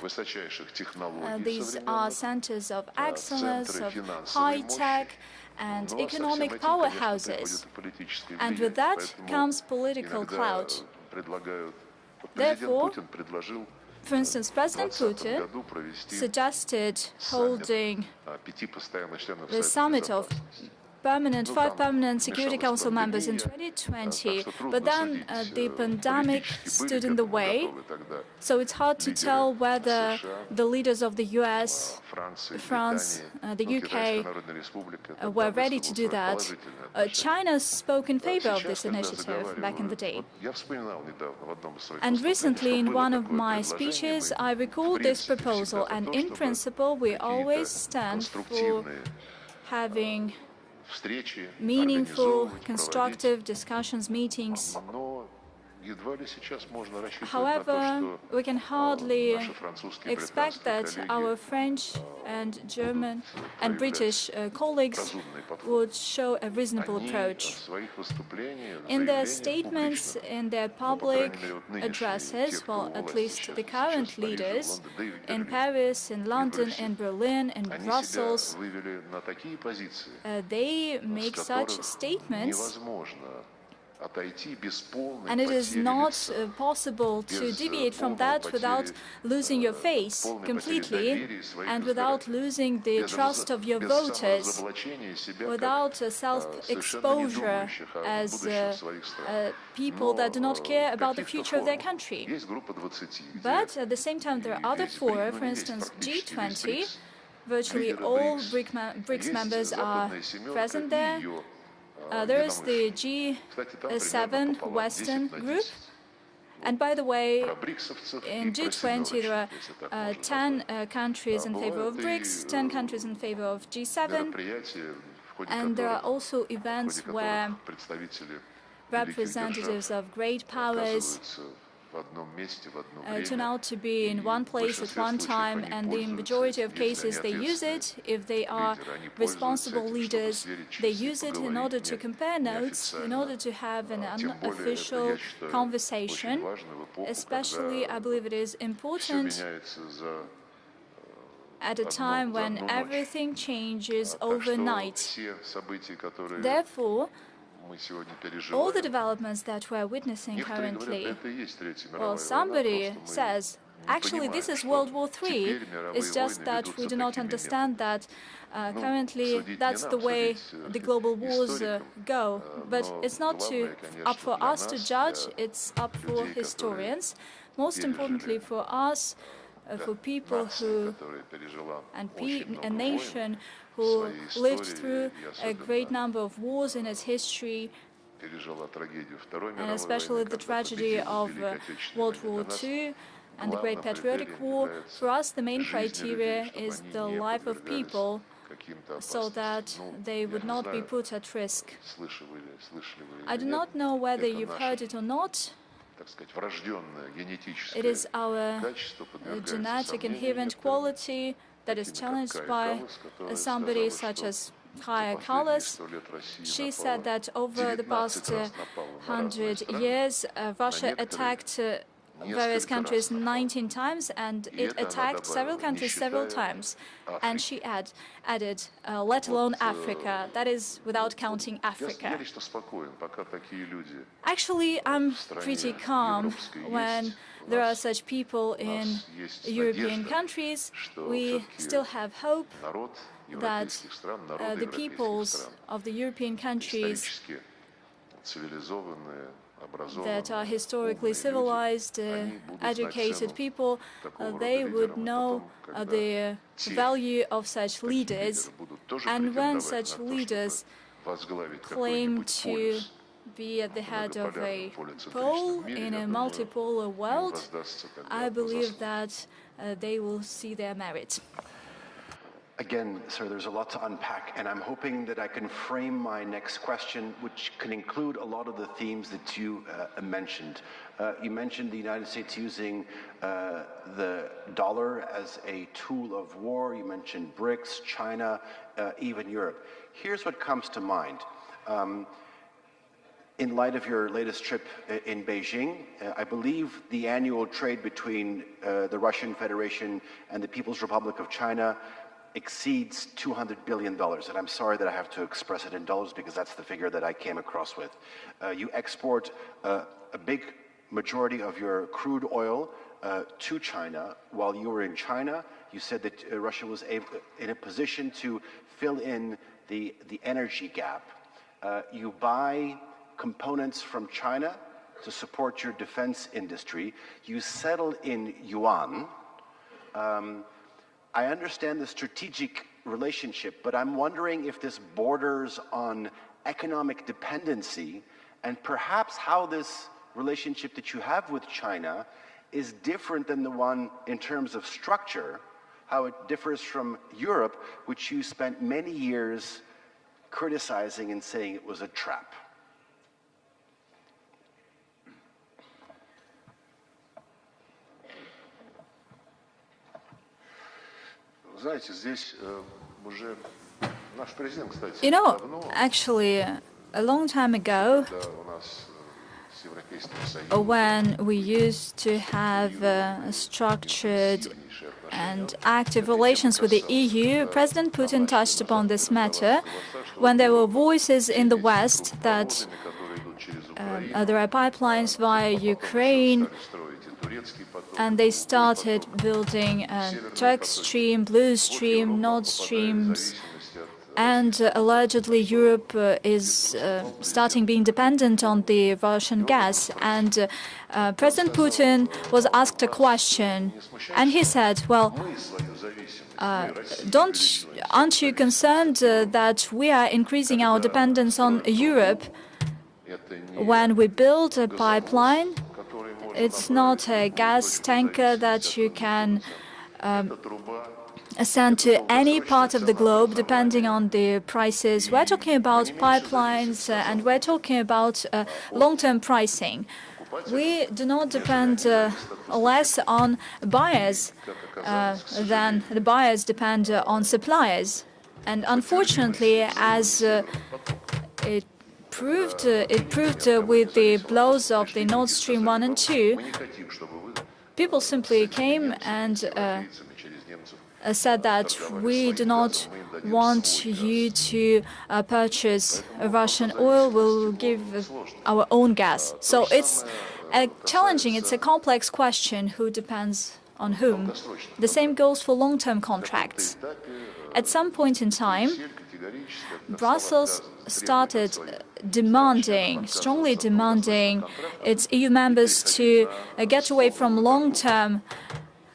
These are centers of excellence, of high tech, and economic powerhouses. And with that comes political clout. Therefore, for instance, President Putin suggested holding the summit of five permanent Security Council members in 2020, but then the pandemic stood in the way, so it's hard to tell whether the leaders of the US, France, the UK were ready to do that. China spoke in favor of this initiative back in the day. And recently, in one of my speeches, I recalled this proposal, and in principle, we always stand for having meaningful, constructive discussions, meetings. However, we can hardly expect that our French and German and British colleagues would show a reasonable approach. In their statements, in their public addresses, well, at least the current leaders in Paris, in London, in Berlin, in Brussels, they make such statements And it is not possible to deviate from that without losing your face completely and without losing the trust of your voters, without self-exposure as people that do not care about the future of their country. But at the same time, there are other fora, for instance, G20. Virtually all BRICS members are present there. There is the G7 Western group. And by the way, in G20 there are 10 countries in favor of BRICS, 10 countries in favor of G7. And there are also events where representatives of great powers turn out to be in one place at one time, and in the majority of cases they use it. If they are responsible leaders, they use it in order to compare notes, in order to have an unofficial conversation. Especially, I believe it is important at a time when everything changes overnight. Therefore, all the developments that we're witnessing currently, well, somebody says, actually, this is World War III. It's just that we do not understand that currently that's the way the global wars go. But it's not up for us to judge, it's up for historians. Most importantly for us, for people who, and a nation who lived through a great number of wars in its history, and especially the tragedy of World War II and the Great Patriotic War. For us, the main criteria is the life of people, so that they would not be put at risk. I do not know whether you've heard it or not. It is our genetic inherent quality that is challenged by somebody such as Kaja Kallas. She said that over the past 100 years, Russia attacked various countries 19 times, and it attacked several countries several times. And she added, let alone Africa, that is without counting Africa. Actually, I'm pretty calm when there are such people in European countries. We still have hope that the peoples of the European countries that are historically civilized, educated people, they would know the value of such leaders. And when such leaders claim to be at the head of a pole in a multipolar world, I believe that they will see their merit. Again, sir, there's a lot to unpack, and I'm hoping that I can frame my next question, which can include a lot of the themes that you mentioned. You mentioned the United States using the dollar as a tool of war. You mentioned BRICS, China, even Europe. Here's what comes to mind. In light of your latest trip in Beijing, I believe the annual trade between the Russian Federation and the People's Republic of China exceeds $200 billion. And I'm sorry that I have to express it in dollars because that's the figure that I came across with. You export a big majority of your crude oil to China. While you were in China, you said that Russia was in a position to fill in the energy gap. You buy components from China to support your defense industry. You settle in yuan. I understand the strategic relationship, but I'm wondering if this borders on economic dependency, and perhaps how this relationship that you have with China is different than the one in terms of structure, how it differs from Europe, which you spent many years criticizing and saying it was a trap. You know, actually, a long time ago, when we used to have structured and active relations with the EU, President Putin touched upon this matter when there were voices in the West that there are pipelines via Ukraine, and they started building Turk Stream, Blue Stream, Nord Streams, and allegedly Europe is starting being dependent on the Russian gas. And President Putin was asked a question, and he said, well, aren't you concerned that we are increasing our dependence on Europe when we build a pipeline? It's not a gas tanker that you can send to any part of the globe depending on the prices. We're talking about pipelines and we're talking about long-term pricing. We do not depend less on buyers than the buyers depend on suppliers. And unfortunately, as it proved with the blows of the Nord Stream 1 and 2, people simply came and said that we do not want you to purchase Russian oil, we'll give our own gas. So it's challenging, it's a complex question, who depends on whom. The same goes for long-term contracts. At some point in time, Brussels started strongly demanding its EU members to get away from long-term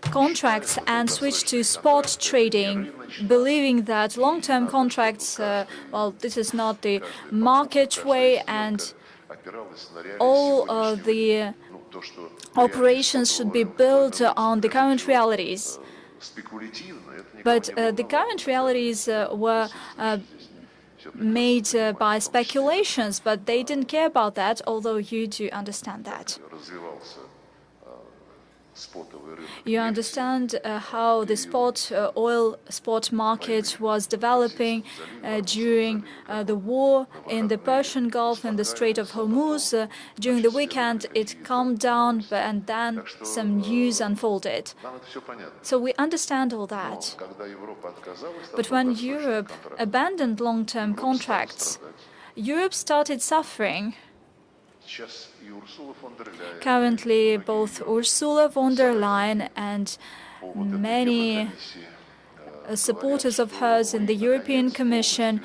contracts and switch to spot trading, believing that long-term contracts, well, this is not the market way, and all the operations should be built on the current realities. But the current realities were made by speculations, but they didn't care about that, although you do understand that. You understand how the oil spot market was developing during the war in the Persian Gulf and the Strait of Hormuz. During the weekend, it calmed down, and then some news unfolded. So we understand all that. But when Europe abandoned long-term contracts, Europe started suffering. Currently, both Ursula von der Leyen and many supporters of hers in the European Commission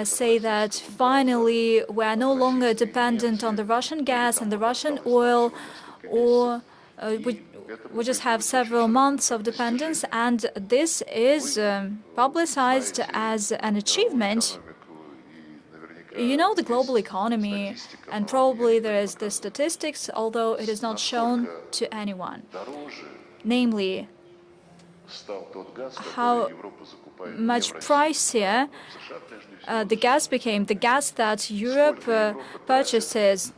say that finally we are no longer dependent on the Russian gas and the Russian oil, or we just have several months of dependence, and this is publicized as an achievement. You know the global economy, and probably there is the statistics, although it is not shown to anyone. Namely, how much pricier the gas became, the gas that Europe purchases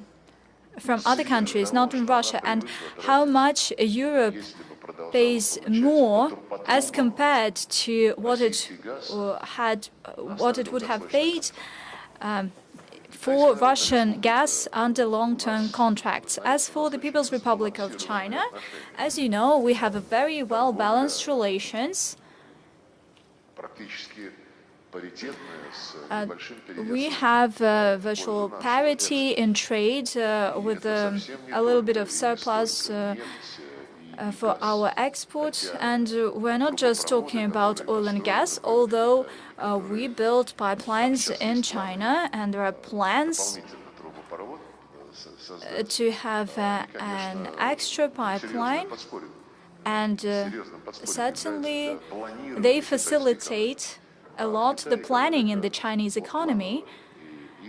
from other countries, not in Russia, and how much Europe pays more as compared to what it would have paid for Russian gas under long-term contracts. As for the People's Republic of China, as you know, we have a very well-balanced relations. We have virtual parity in trade with a little bit of surplus for our export, and we're not just talking about oil and gas, although we build pipelines in China, and there are plans to have an extra pipeline, and certainly they facilitate a lot the planning in the Chinese economy.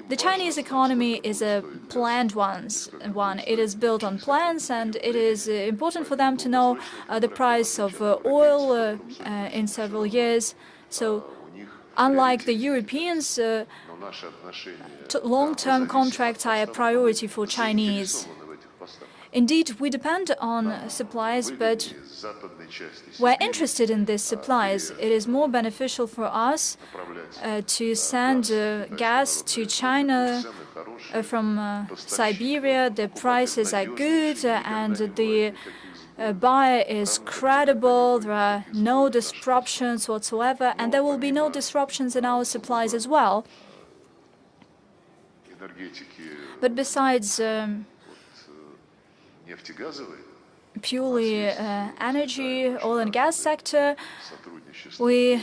The Chinese economy is a planned one. It is built on plans, and it is important for them to know the price of oil in several years. So, unlike the Europeans, long-term contracts are a priority for Chinese. Indeed, we depend on supplies, but we're interested in these supplies. It is more beneficial for us to send gas to China from Siberia. The prices are good, and the buyer is credible. There are no disruptions whatsoever, and there will be no disruptions in our supplies as well. But besides purely energy, oil and gas sector, we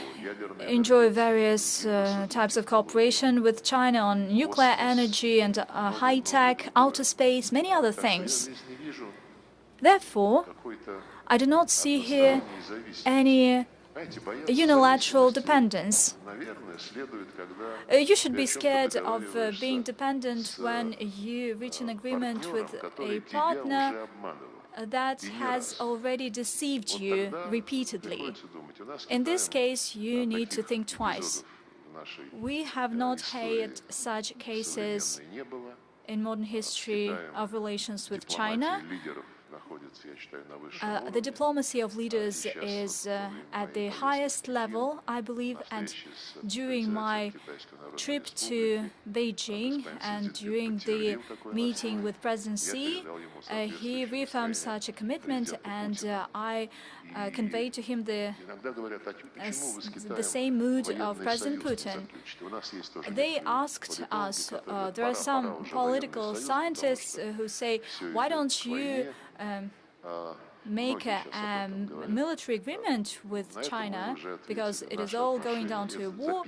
enjoy various types of cooperation with China on nuclear energy and high-tech, outer space, many other things. Therefore, I do not see here any unilateral dependence. You should be scared of being dependent when you reach an agreement with a partner that has already deceived you repeatedly. In this case, you need to think twice. We have not had such cases in modern history of relations with China. The diplomacy of leaders is at the highest level, I believe, and during my trip to Beijing and during the meeting with President Xi, he reaffirmed such a commitment, and I conveyed to him the same mood of President Putin. They asked us, there are some political scientists who say, why don't you make a military agreement with China, because it is all going down to a war.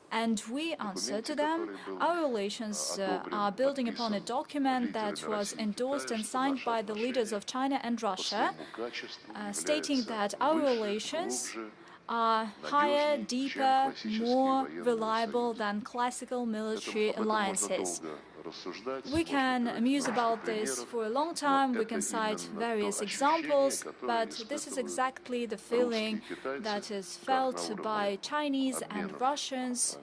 And we answered to them, our relations are building upon a document that was endorsed and signed by the leaders of China and Russia, stating that our relations are higher, deeper, more reliable than classical military alliances. We can muse about this for a long time, we can cite various examples, but this is exactly the feeling that is felt by Chinese and Russians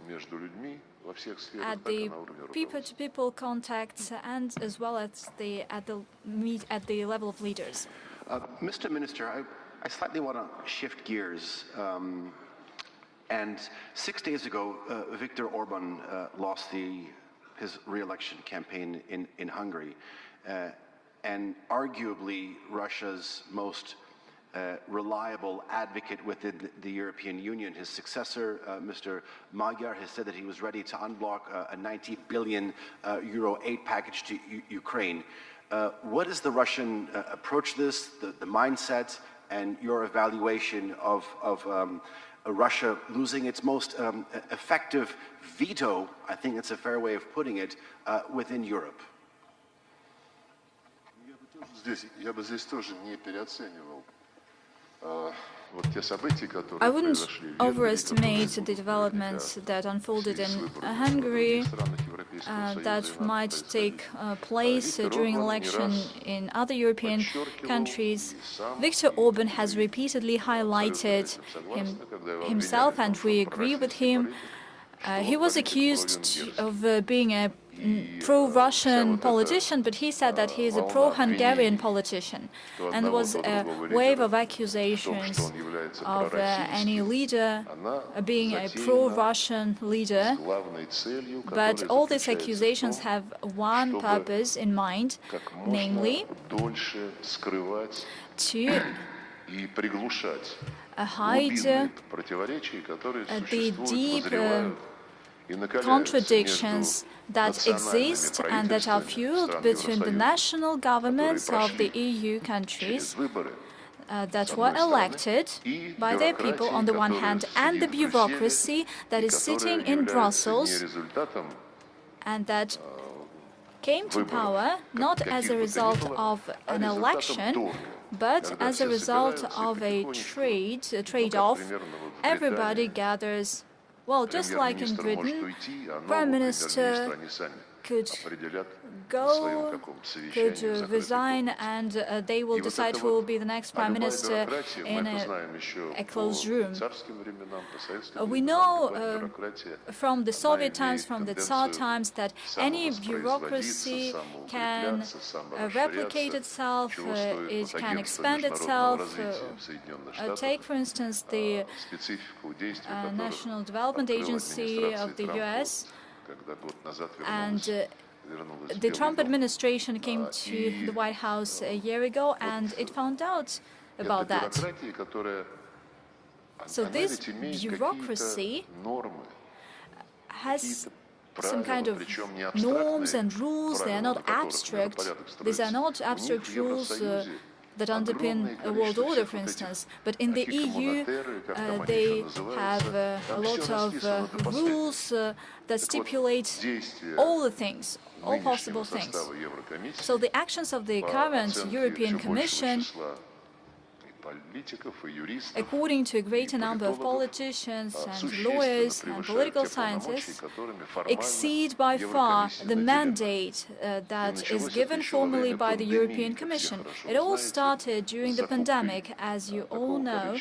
at the people-to-people contacts and as well as at the level of leaders. Mr. Minister, I slightly want to shift gears. And 6 days ago, Viktor Orban lost his re-election campaign in Hungary, and arguably Russia's most reliable advocate within the European Union. His successor, Mr. Magyar, has said that he was ready to unblock a 90 billion euro aid package to Ukraine. What is the Russian approach to this, the mindset, and your evaluation of Russia losing its most effective veto, I think that's a fair way of putting it, within Europe? Я бы здесь тоже не переоценивал. I wouldn't overestimate the developments that unfolded in Hungary that might take place during election in other European countries. Viktor Orban has repeatedly highlighted himself, and we agree with him. He was accused of being a pro-Russian politician, but he said that he is a pro-Hungarian politician. And there was a wave of accusations of any leader being a pro-Russian leader. But all these accusations have one purpose in mind, namely to hide the deep contradictions that exist and that are fueled between the national governments of the EU countries that were elected by their people on the one hand, and the bureaucracy that is sitting in Brussels and that came to power not as a result of an election, but as a result of a trade-off. Everybody gathers. Well, just like in Britain, Prime Minister could go, could resign, and they will decide who will be the next Prime Minister in a closed room. We know from the Soviet times, from the Tsar times, that any bureaucracy can replicate itself, it can expand itself. Take, for instance, the National Development Agency of the US, and the Trump administration came to the White House a year ago, and it found out about that. So this bureaucracy has some kind of norms and rules. They are not abstract. These are not abstract rules that underpin a world order, for instance. But in the EU, they have a lot of rules that stipulate all the things, all possible things. So the actions of the current European Commission, according to a greater number of politicians and lawyers and political scientists, exceed by far the mandate that is given formally by the European Commission. It all started during the pandemic. As you all know,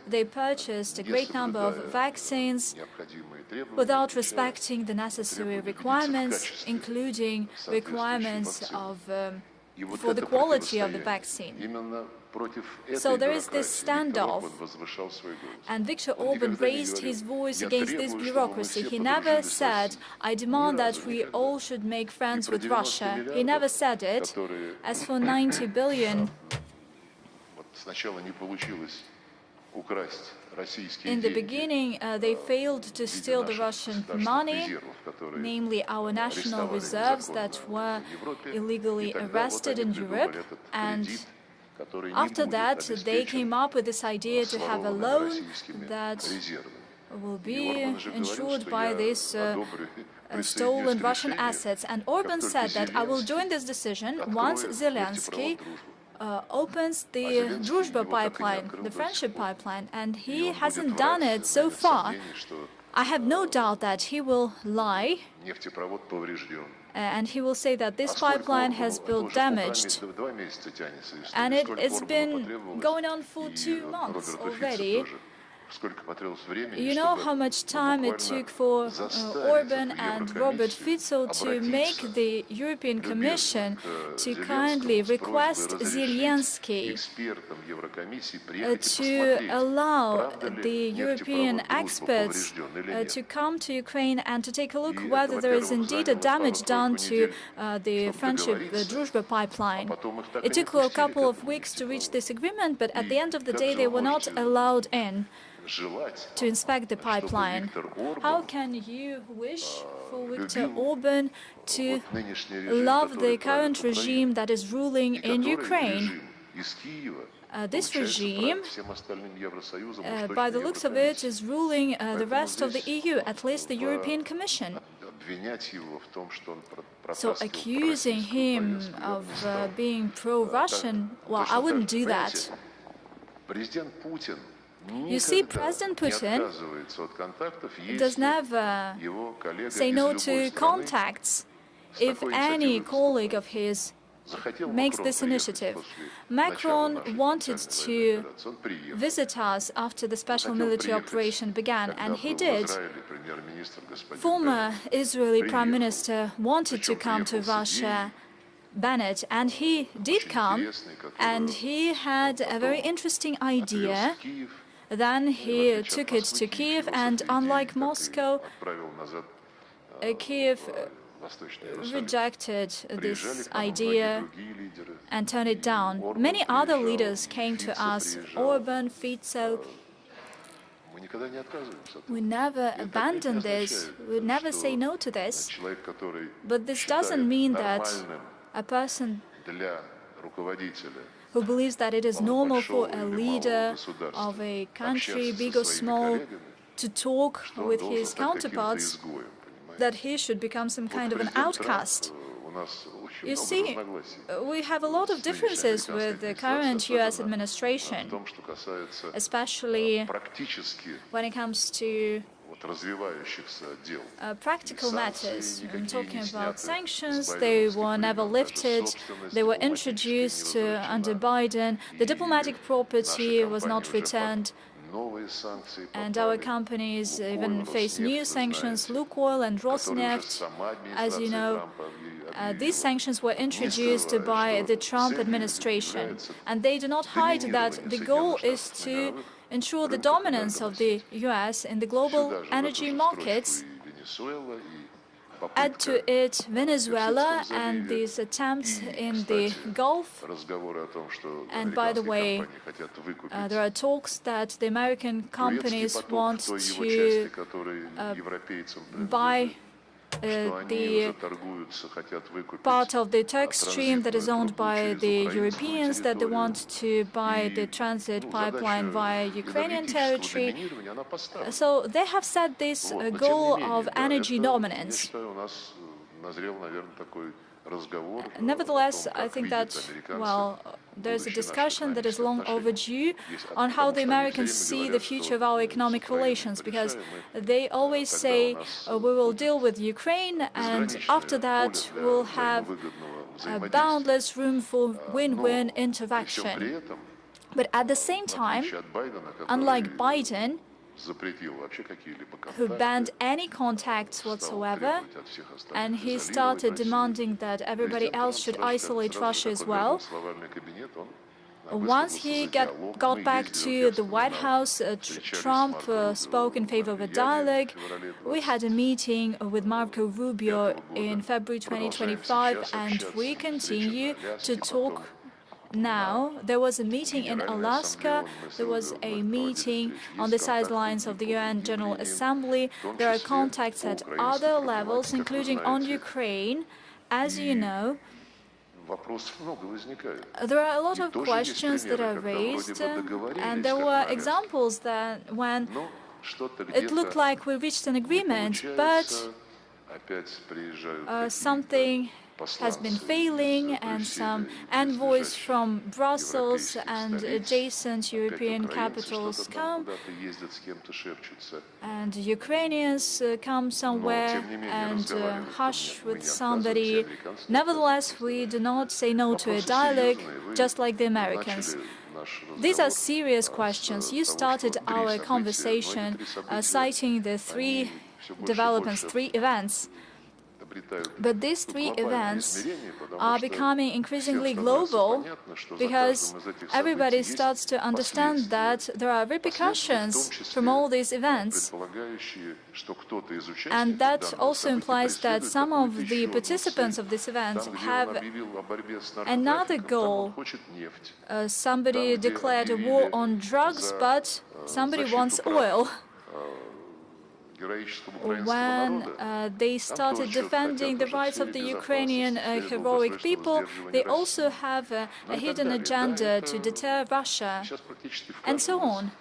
they purchased a great number of vaccines without respecting the necessary requirements, including requirements for the quality of the vaccine. So there is this standoff, and Viktor Orban raised his voice against this bureaucracy. He never said, "I demand that we all should make friends with Russia." He never said it. As for 90 billion, in the beginning, they failed to steal the Russian money, namely our national reserves that were illegally arrested in Europe, and after that, they came up with this idea to have a loan that will be insured by these stolen Russian assets. And Orban said that I will join this decision once Zelensky opens the Druzhba pipeline, the friendship pipeline, and he hasn't done it so far. I have no doubt that he will lie, and he will say that this pipeline has been damaged. And it's been going on for 2 months already. You know how much time it took for Orban and Robert Fico to make the European Commission to kindly request Zelensky to allow the European experts to come to Ukraine and to take a look whether there is indeed a damage done to the friendship, the Druzhba pipeline. It took a couple of weeks to reach this agreement, but at the end of the day they were not allowed in to inspect the pipeline. How can you wish for Viktor Orban to love the current regime that is ruling in Ukraine? This regime, by the looks of it, is ruling the rest of the EU, at least the European Commission. So accusing him of being pro-Russian, well, I wouldn't do that. You see, President Putin does never say no to contacts if any colleague of his makes this initiative. Macron wanted to visit us after the special military operation began, and he did. Former Israeli Prime Minister wanted to come to Russia, Bennett, and he did come, and he had a very interesting idea. Then he took it to Kiev, and unlike Moscow, Kiev rejected this idea and turned it down. Many other leaders came to us, Orban, Fico. We never abandon this, we never say no to this, but this doesn't mean that a person who believes that it is normal for a leader of a country, big or small, to talk with his counterparts, that he should become some kind of an outcast. You see, we have a lot of differences with the current US administration, especially when it comes to practical matters. I'm talking about sanctions. They were never lifted. They were introduced under Biden. The diplomatic property was not returned. And our companies even face new sanctions. Lukoil and Rosneft, as you know, these sanctions were introduced by the Trump administration. And they do not hide that the goal is to ensure the dominance of the US in the global energy markets. Add to it Venezuela and these attempts in the Gulf. And by the way, there are talks that the American companies want to buy the part of the Turk Stream that is owned by the Europeans, that they want to buy the transit pipeline via Ukrainian territory. So they have set this goal of energy dominance. Nevertheless, I think that, well, there's a discussion that is long overdue on how the Americans see the future of our economic relations, because they always say, we will deal with Ukraine, and after that we'll have boundless room for win-win interaction. But at the same time, unlike Biden, who banned any contacts whatsoever, and he started demanding that everybody else should isolate Russia as well. Once he got back to the White House, Trump spoke in favor of a dialogue. We had a meeting with Marco Rubio in February 2025, and we continue to talk. Now, there was a meeting in Alaska, there was a meeting on the sidelines of the UN General Assembly. There are contacts at other levels, including on Ukraine. As you know, there are a lot of questions that are raised, and there were examples that when it looked like we reached an agreement, but something has been failing, and some envoys from Brussels and adjacent European capitals come, and Ukrainians come somewhere and hush with somebody. Nevertheless, we do not say no to a dialogue, just like the Americans. These are serious questions. You started our conversation citing the three developments, three events. But these three events are becoming increasingly global because everybody starts to understand that there are repercussions from all these events. And that also implies that some of the participants of this event have another goal. Somebody declared a war on drugs, but somebody wants oil. When they started defending the rights of the Ukrainian heroic people, they also have a hidden agenda to deter Russia, and so on.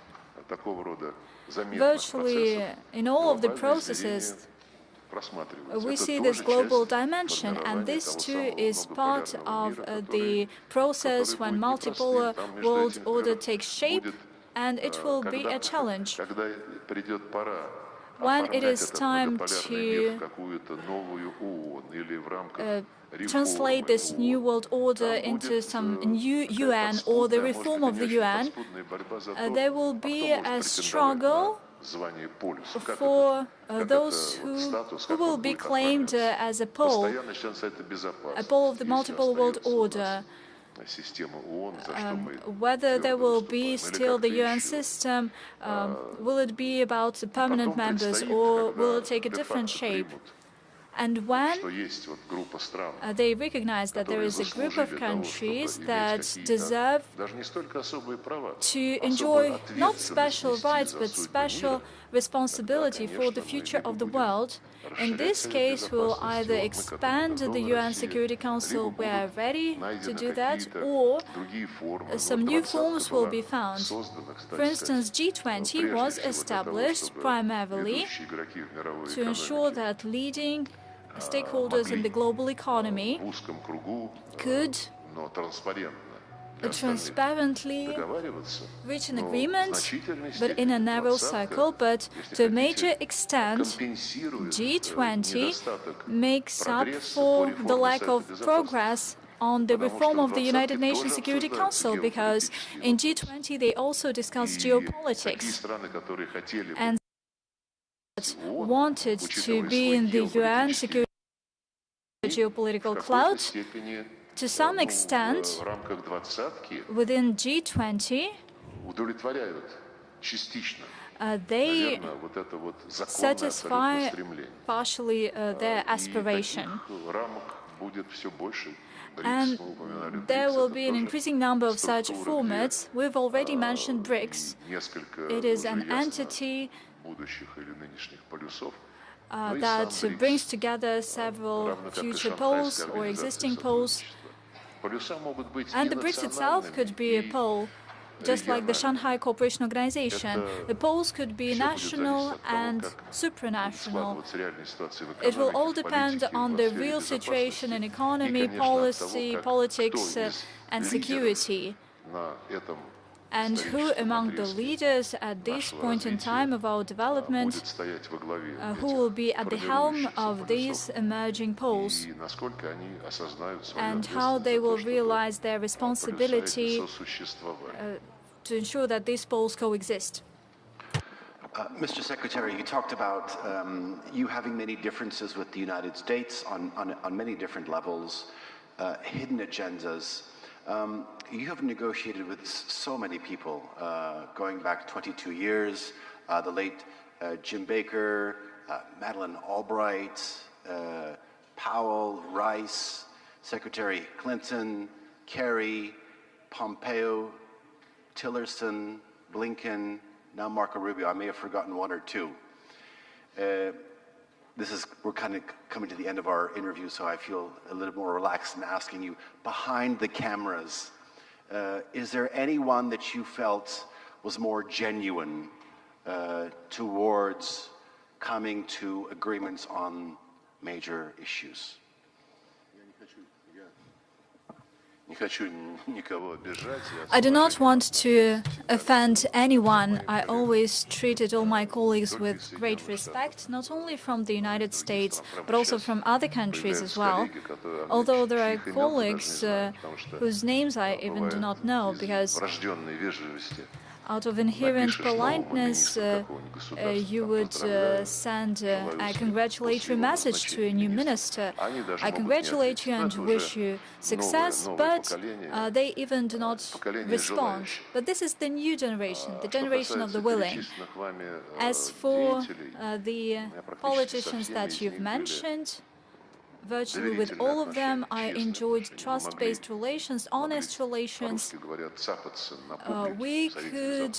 Virtually in all of the processes, we see this global dimension, and this too is part of the process when multipolar world order takes shape, and it will be a challenge. When it is time to translate this new world order into some new UN or the reform of the UN, there will be a struggle for those who will be claimed as a pole of the multiple world order. Whether there will be still the UN system, will it be about the permanent members, or will it take a different shape? And when they recognize that there is a group of countries that deserve to enjoy not special rights but special responsibility for the future of the world, in this case we'll either expand the UN Security Council, we are ready to do that, or some new forms will be found. For instance, G20 was established primarily to ensure that leading stakeholders in the global economy could transparently reach an agreement, but in a narrow circle. But to a major extent, G20 makes up for the lack of progress on the reform of the United Nations Security Council, because in G20 they also discuss geopolitics, and wanted to be in the UN security geopolitical cloud. To some extent, within G20, they satisfy partially their aspiration. And there will be an increasing number of such formats. We've already mentioned BRICS. It is an entity that brings together several future poles or existing poles. And the BRICS itself could be a pole, just like the Shanghai Cooperation Organization. The poles could be national and supranational. It will all depend on the real situation in economy, policy, politics, and security. And who among the leaders at this point in time of our development, who will be at the helm of these emerging poles, and how they will realize their responsibility to ensure that these poles coexist. Mr. Secretary, you talked about you having many differences with the United States on many different levels, hidden agendas. You have negotiated with so many people, going back 22 years, the late Jim Baker, Madeleine Albright, Powell, Rice, Secretary Clinton, Kerry, Pompeo, Tillerson, Blinken, now Marco Rubio. I may have forgotten one or two. We're kind of coming to the end of our interview, so I feel a little more relaxed in asking you, behind the cameras, is there anyone that you felt was more genuine towards coming to agreements on major issues? I do not want to offend anyone. I always treated all my colleagues with great respect, not only from the United States, but also from other countries as well. Although there are colleagues whose names I even do not know, because out of inherent politeness, you would send a congratulatory message to a new minister. I congratulate you and wish you success, but they even do not respond. But this is the new generation, the generation of the willing. As for the politicians that you've mentioned, virtually with all of them, I enjoyed trust-based relations, honest relations. We could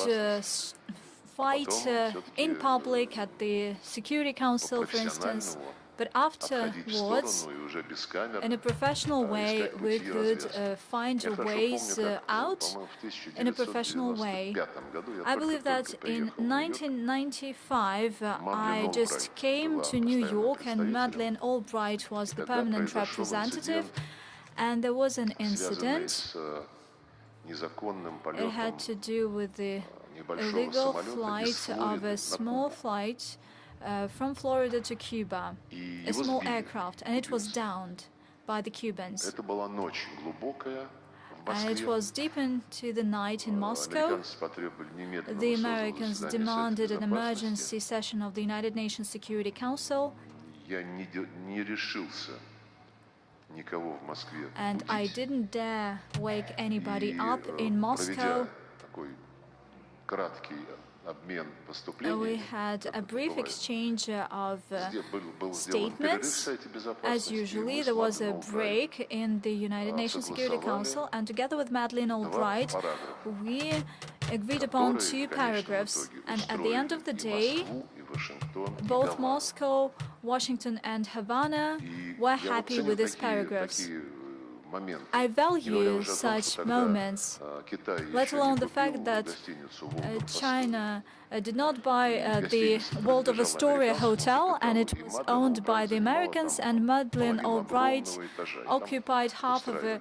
fight in public at the Security Council, for instance, but afterwards, in a professional way, we could find ways out in a professional way. I believe that in 1995, I just came to New York, and Madeleine Albright was the permanent representative, and there was an incident. It had to do with the illegal flight of a small flight from Florida to Cuba, a small aircraft, and it was downed by the Cubans. And it was deep into the night in Moscow. The Americans demanded an emergency session of the United Nations Security Council. And I didn't dare wake anybody up in Moscow. We had a brief exchange of statements. As usually, there was a break in the United Nations Security Council, and together with Madeleine Albright, we agreed upon 2 paragraphs. And at the end of the day, both Moscow, Washington, and Havana were happy with these paragraphs. I value such moments, let alone the fact that China did not buy the Waldorf Astoria hotel, and it was owned by the Americans, and Madeleine Albright occupied half of a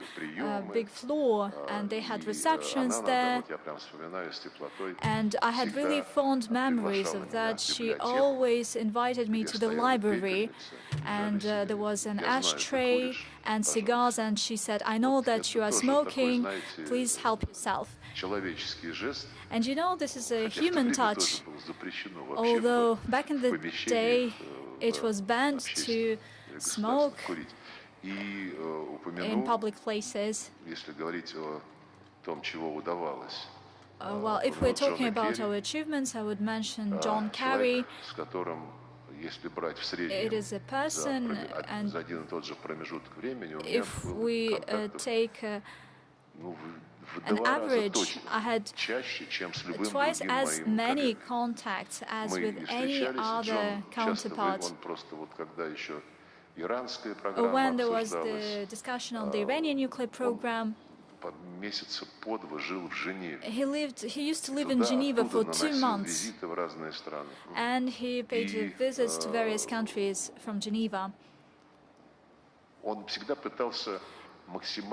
big floor, and they had receptions there. And I had really fond memories of that. She always invited me to the library, and there was an ashtray and cigars, and she said, "I know that you are smoking, please help yourself." And you know, this is a human touch. Although back in the day it was banned to smoke in public places. Well, if we're talking about our achievements, I would mention John Kerry. It is a person, and if we take On average, I had twice as many contacts as with any other counterpart. When there was the discussion on the Iranian nuclear program, he used to live in Geneva for 2 months, and he paid visits to various countries from Geneva.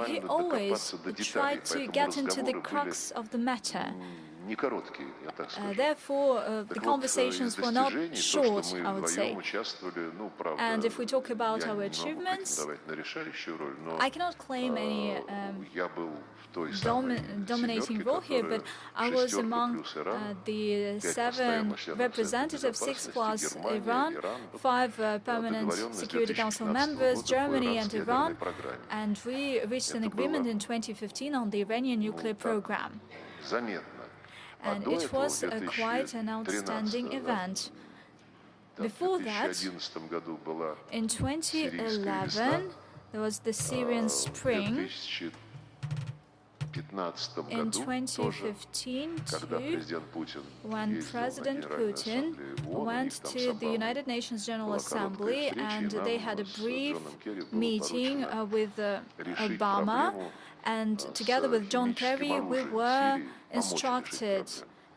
He always tried to get into the crux of the matter. Therefore, the conversations were not short, I would say. And if we talk about our achievements, I cannot claim any dominating role here, but I was among the 7 representatives, 6 plus Iran, 5 permanent Security Council members, Germany and Iran, and we reached an agreement in 2015 on the Iranian nuclear program. And it was quite an outstanding event. Before that, in 2011, there was the Syrian Spring. In 2015, too, when President Putin went to the United Nations General Assembly and they had a brief meeting with Obama, and together with John Kerry, we were instructed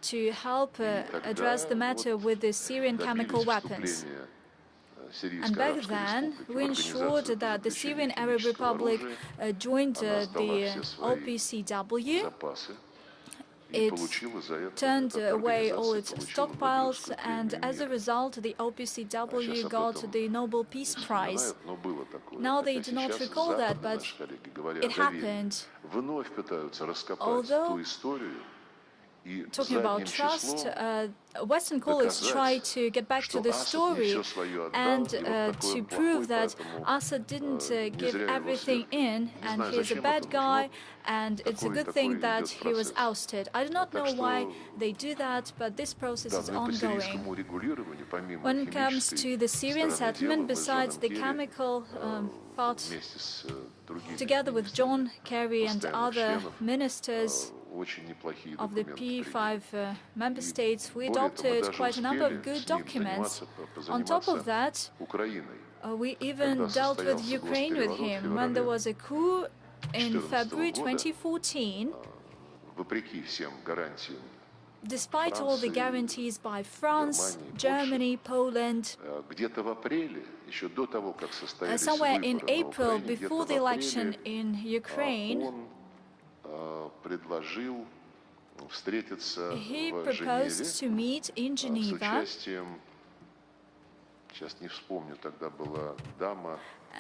to help address the matter with the Syrian chemical weapons. And back then, we ensured that the Syrian Arab Republic joined the OPCW. It turned away all its stockpiles, and as a result, the OPCW got the Nobel Peace Prize. Now they do not recall that, but it happened. Although, talking about trust, Western colleagues try to get back to the story and to prove that Assad didn't give everything in, and he's a bad guy, and it's a good thing that he was ousted. I do not know why they do that, but this process is ongoing. When it comes to the Syrian settlement, besides the chemical part, together with John Kerry and other ministers of the P5 member states, we adopted quite a number of good documents. On top of that, we even dealt with Ukraine with him. When there was a coup in February 2014, despite all the guarantees by France, Germany, Poland, somewhere in April, before the election in Ukraine, he proposed to meet in Geneva,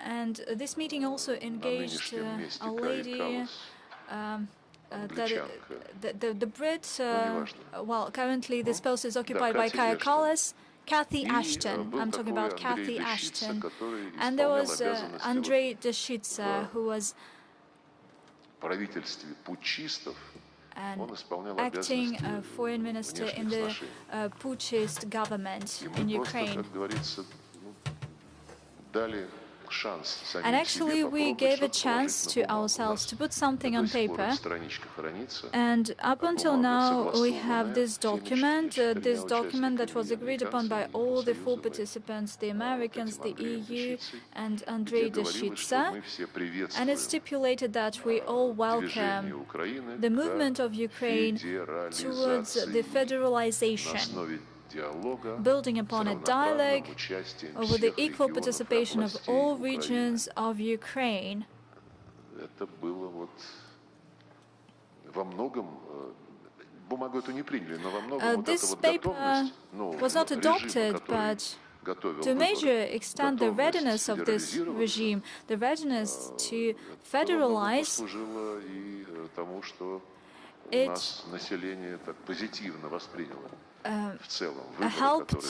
and this meeting also engaged a lady, the Brit, well, currently this post is occupied by Kaja Kallas, Cathy Ashton. I'm talking about Cathy Ashton. And there was Andrei Deshitsa, who was an acting foreign minister in the putschist government in Ukraine. And actually, we gave a chance to ourselves to put something on paper. And up until now, we have this document that was agreed upon by all the 4 participants, the Americans, the EU, and Andrei Deshitsa. And it stipulated that we all welcome the movement of Ukraine towards the federalization, building upon a dialogue with the equal participation of all regions of Ukraine. This paper was not adopted, but to a major extent the readiness of this regime, the readiness to federalize, it helped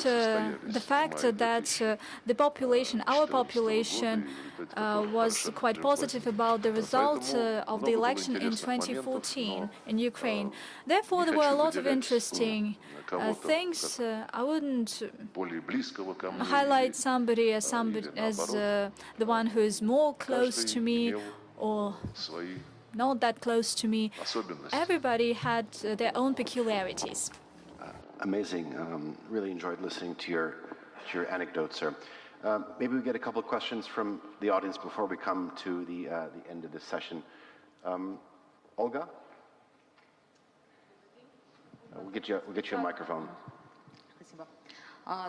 the fact that the population, our population, was quite positive about the result of the election in 2014 in Ukraine. Therefore, there were a lot of interesting things. I wouldn't highlight somebody as the one who is more close to me, or not that close to me. Everybody had their own peculiarities. Amazing. Really enjoyed listening to your anecdotes, sir. Maybe we get a couple of questions from the audience before we come to the end of this session. Olga? We'll get you a microphone. Спасибо.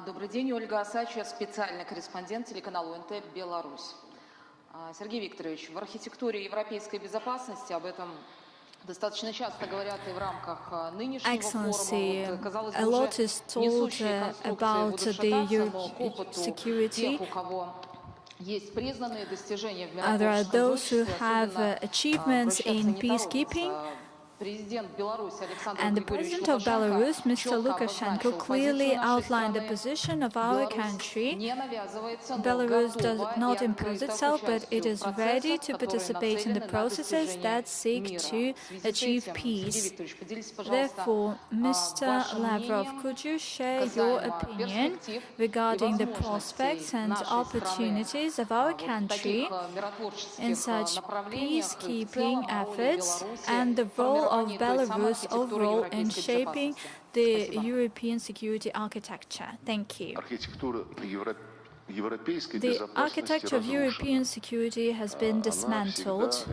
Добрый день, Ольга Осача, специальный корреспондент телеканала УНТ «Беларусь». Сергей Викторович, в архитектуре европейской безопасности об этом достаточно часто говорят и в рамках нынешнего форума. Вот, казалось бы, уже несущие конструкции будут шататься, но к опыту тех, у кого есть признанные достижения в миротворческом сообществе, achievements in peacekeeping. And the President of Belarus, Mr. Lukashenko, clearly outlined the position of our country. Belarus does not impose itself, but it is ready to participate in the processes that seek to achieve peace. Therefore, Mr. Lavrov, could you share your opinion regarding the prospects and opportunities of our country in such peacekeeping efforts and the role of Belarus overall in shaping the European security architecture? Thank you. The architecture of European security has been dismantled.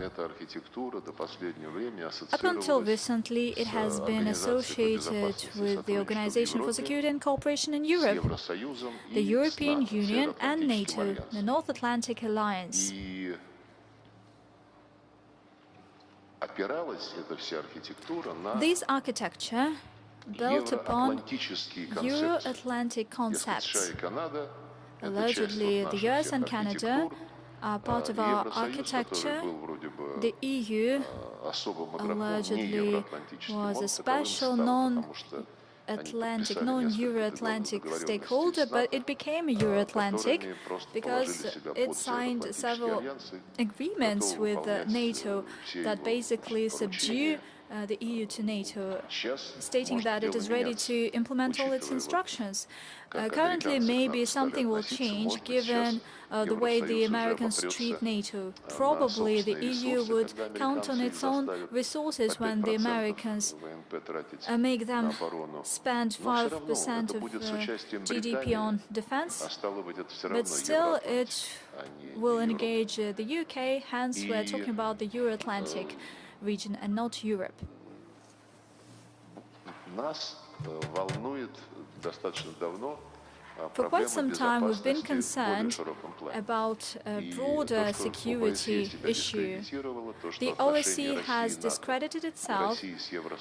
Up until recently, it has been associated with the Organization for Security and Cooperation in Europe, the European Union and NATO, the North Atlantic Alliance. This architecture built upon Euro-Atlantic concepts. Allegedly, the US and Canada are part of our architecture. The EU allegedly was a special non-Atlantic, non-Euro-Atlantic stakeholder, but it became a Euro-Atlantic because it signed several agreements with NATO that basically subdue the EU to NATO, stating that it is ready to implement all its instructions. Currently, maybe something will change given the way the Americans treat NATO. Probably the EU would count on its own resources when the Americans make them spend 5% of GDP on defense, but still it will engage the UK, hence we're talking about the Euro-Atlantic region and not Europe. For quite some time, we've been concerned about a broader security issue. The OSCE has discredited itself.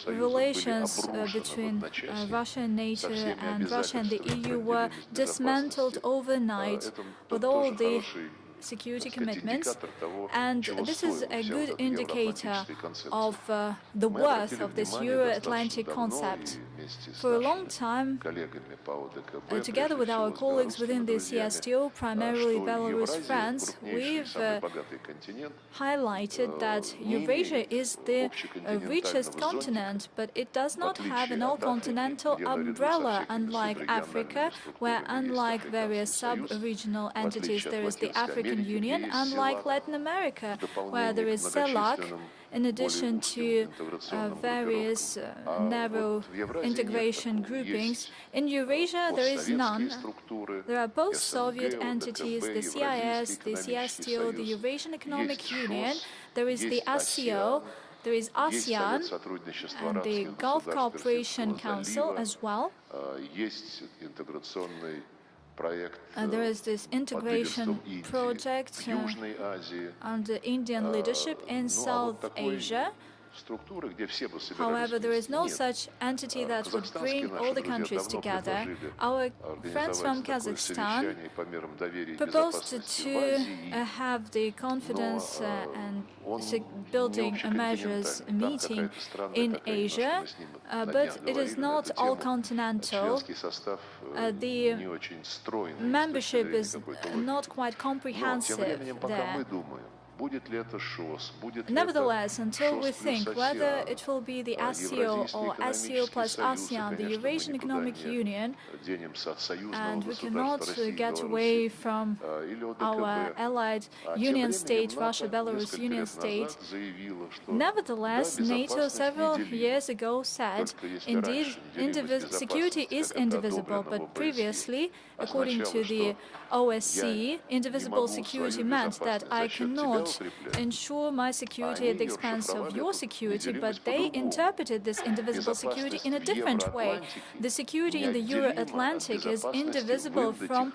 Relations between Russia and NATO and Russia and the EU were dismantled overnight with all the security commitments, and this is a good indicator of the worth of this Euro-Atlantic concept. For a long time, together with our colleagues within the CSTO, primarily Belarus friends, we've highlighted that Eurasia is the richest continent, but it does not have an all-continental umbrella, unlike Africa, where, unlike various sub-regional entities, there is the African Union, unlike Latin America, where there is CELAC, in addition to various narrow integration groupings. In Eurasia, there is none. There are both Soviet entities, the CIS, the CSTO, the Eurasian Economic Union, there is the SCO, there is ASEAN, and the Gulf Cooperation Council as well. There is this integration project under Indian leadership in South Asia. However, there is no such entity that would bring all the countries together. Our friends from Kazakhstan proposed to have the confidence and building measures meeting in Asia, but it is not all continental. The membership is not quite comprehensive there. Nevertheless, until we think whether it will be the ASEO or ASEO plus ASEAN, the Eurasian Economic Union, and we cannot get away from our allied Union State, Russia, Belarus Union State. Nevertheless, NATO several years ago said, indeed, security is indivisible, but previously, according to the OSCE, indivisible security meant that I cannot ensure my security at the expense of your security, but they interpreted this indivisible security in a different way. The security in the Euro-Atlantic is indivisible from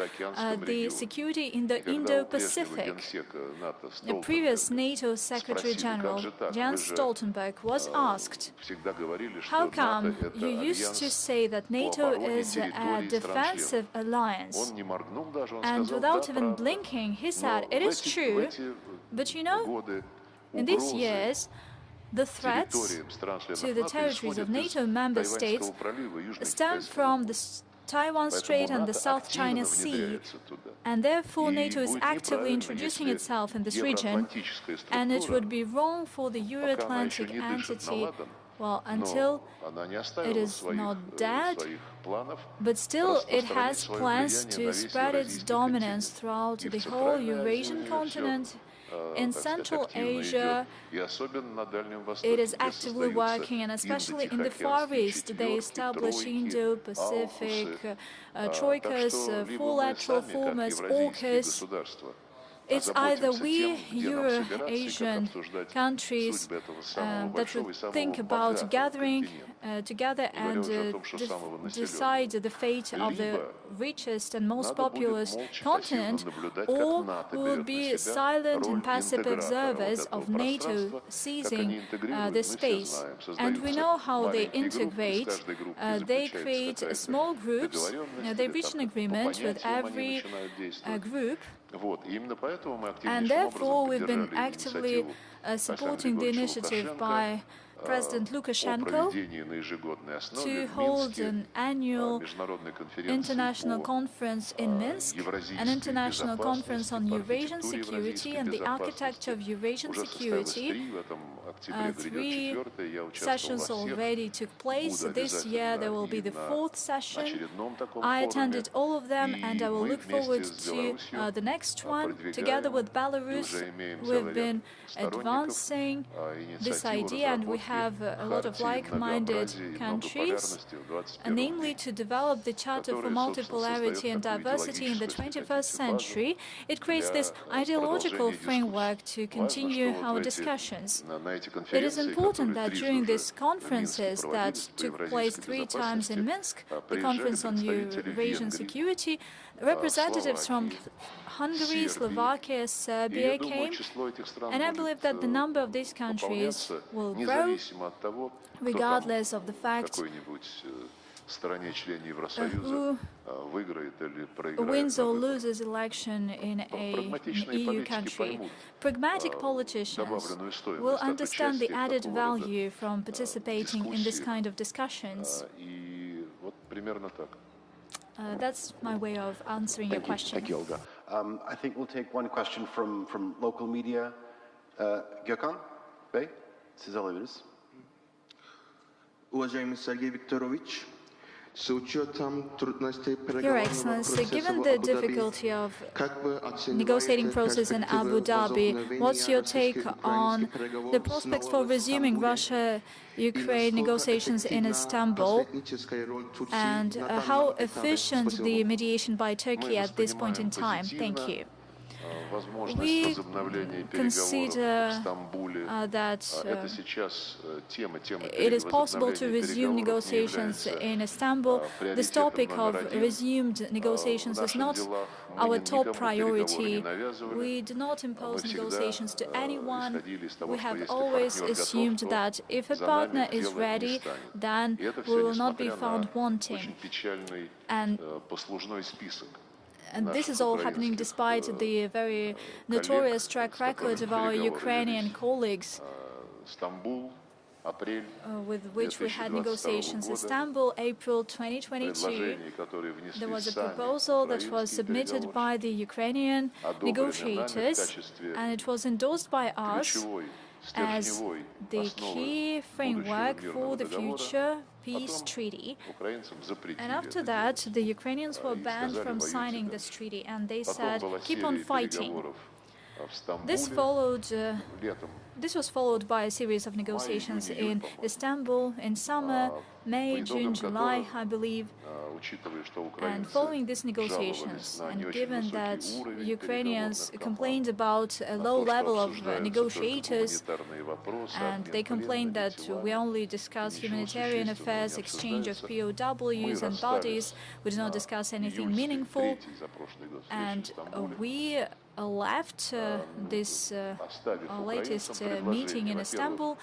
the security in the Indo-Pacific. The previous NATO Secretary General, Jens Stoltenberg, was asked, how come you used to say that NATO is a defensive alliance? And without even blinking, he said, it is true, but you know, in these years, the threats to the territories of NATO member states stem from the Taiwan Strait and the South China Sea, and therefore NATO is actively introducing itself in this region, and it would be wrong for the Euro-Atlantic entity, well, until it is not dead, but still it has plans to spread its dominance throughout the whole Eurasian continent. In Central Asia, it is actively working, and especially in the Far East, they establish Indo-Pacific troikas, multilateral formats, AUKUS. It's either we, Euro-Asian countries, that should think about gathering together and decide the fate of the richest and most populous continent, or we will be silent and passive observers of NATO seizing this space. And we know how they integrate. They create small groups. They reach an agreement with every group. And therefore, we've been actively supporting the initiative by President Lukashenko to hold an annual international conference in Minsk, an international conference on Eurasian security and the architecture of Eurasian security. 3 sessions already took place. This year there will be the 4th session. I attended all of them, and I will look forward to the next one. Together with Belarus, we've been advancing this idea, and we have a lot of like-minded countries, namely to develop the Charter for Multipolarity and Diversity in the 21st century. It creates this ideological framework to continue our discussions. It is important that during these conferences that took place 3 times in Minsk, the Conference on Eurasian Security, representatives from Hungary, Slovakia, Serbia came, and I believe that the number of these countries will grow regardless of the fact who wins or loses election in an EU country. Pragmatic politicians will understand the added value from participating in this kind of discussions. That's my way of answering your question. Thank you, Olga. I think we'll take one question from local media. Gökhan Bey, siz alabiliriz. Уважаемый Сергей Викторович, Your Excellency, given the difficulty of negotiating process in Abu Dhabi, what's your take on the prospects for resuming Russia-Ukraine negotiations in Istanbul, and how efficient the mediation by Turkey at this point in time? Thank you. We consider that it is possible to resume negotiations in Istanbul. This topic of resumed negotiations is not our top priority. We do not impose negotiations to anyone. We have always assumed that if a partner is ready, then we will not be found wanting. And this is all happening despite the very notorious track record of our Ukrainian colleagues. with which we had negotiations. Istanbul, April 2022, there was a proposal that was submitted by the Ukrainian negotiators, and it was endorsed by us as the key framework for the future peace treaty. And after that, the Ukrainians were banned from signing this treaty, and they said, keep on fighting. This was followed by a series of negotiations in Istanbul in summer, May, June, July, I believe. And following these negotiations, and given that Ukrainians complained about a low level of negotiators, and they complained that we only discuss humanitarian affairs, exchange of POWs and bodies, we do not discuss anything meaningful, and we left this latest meeting in Istanbul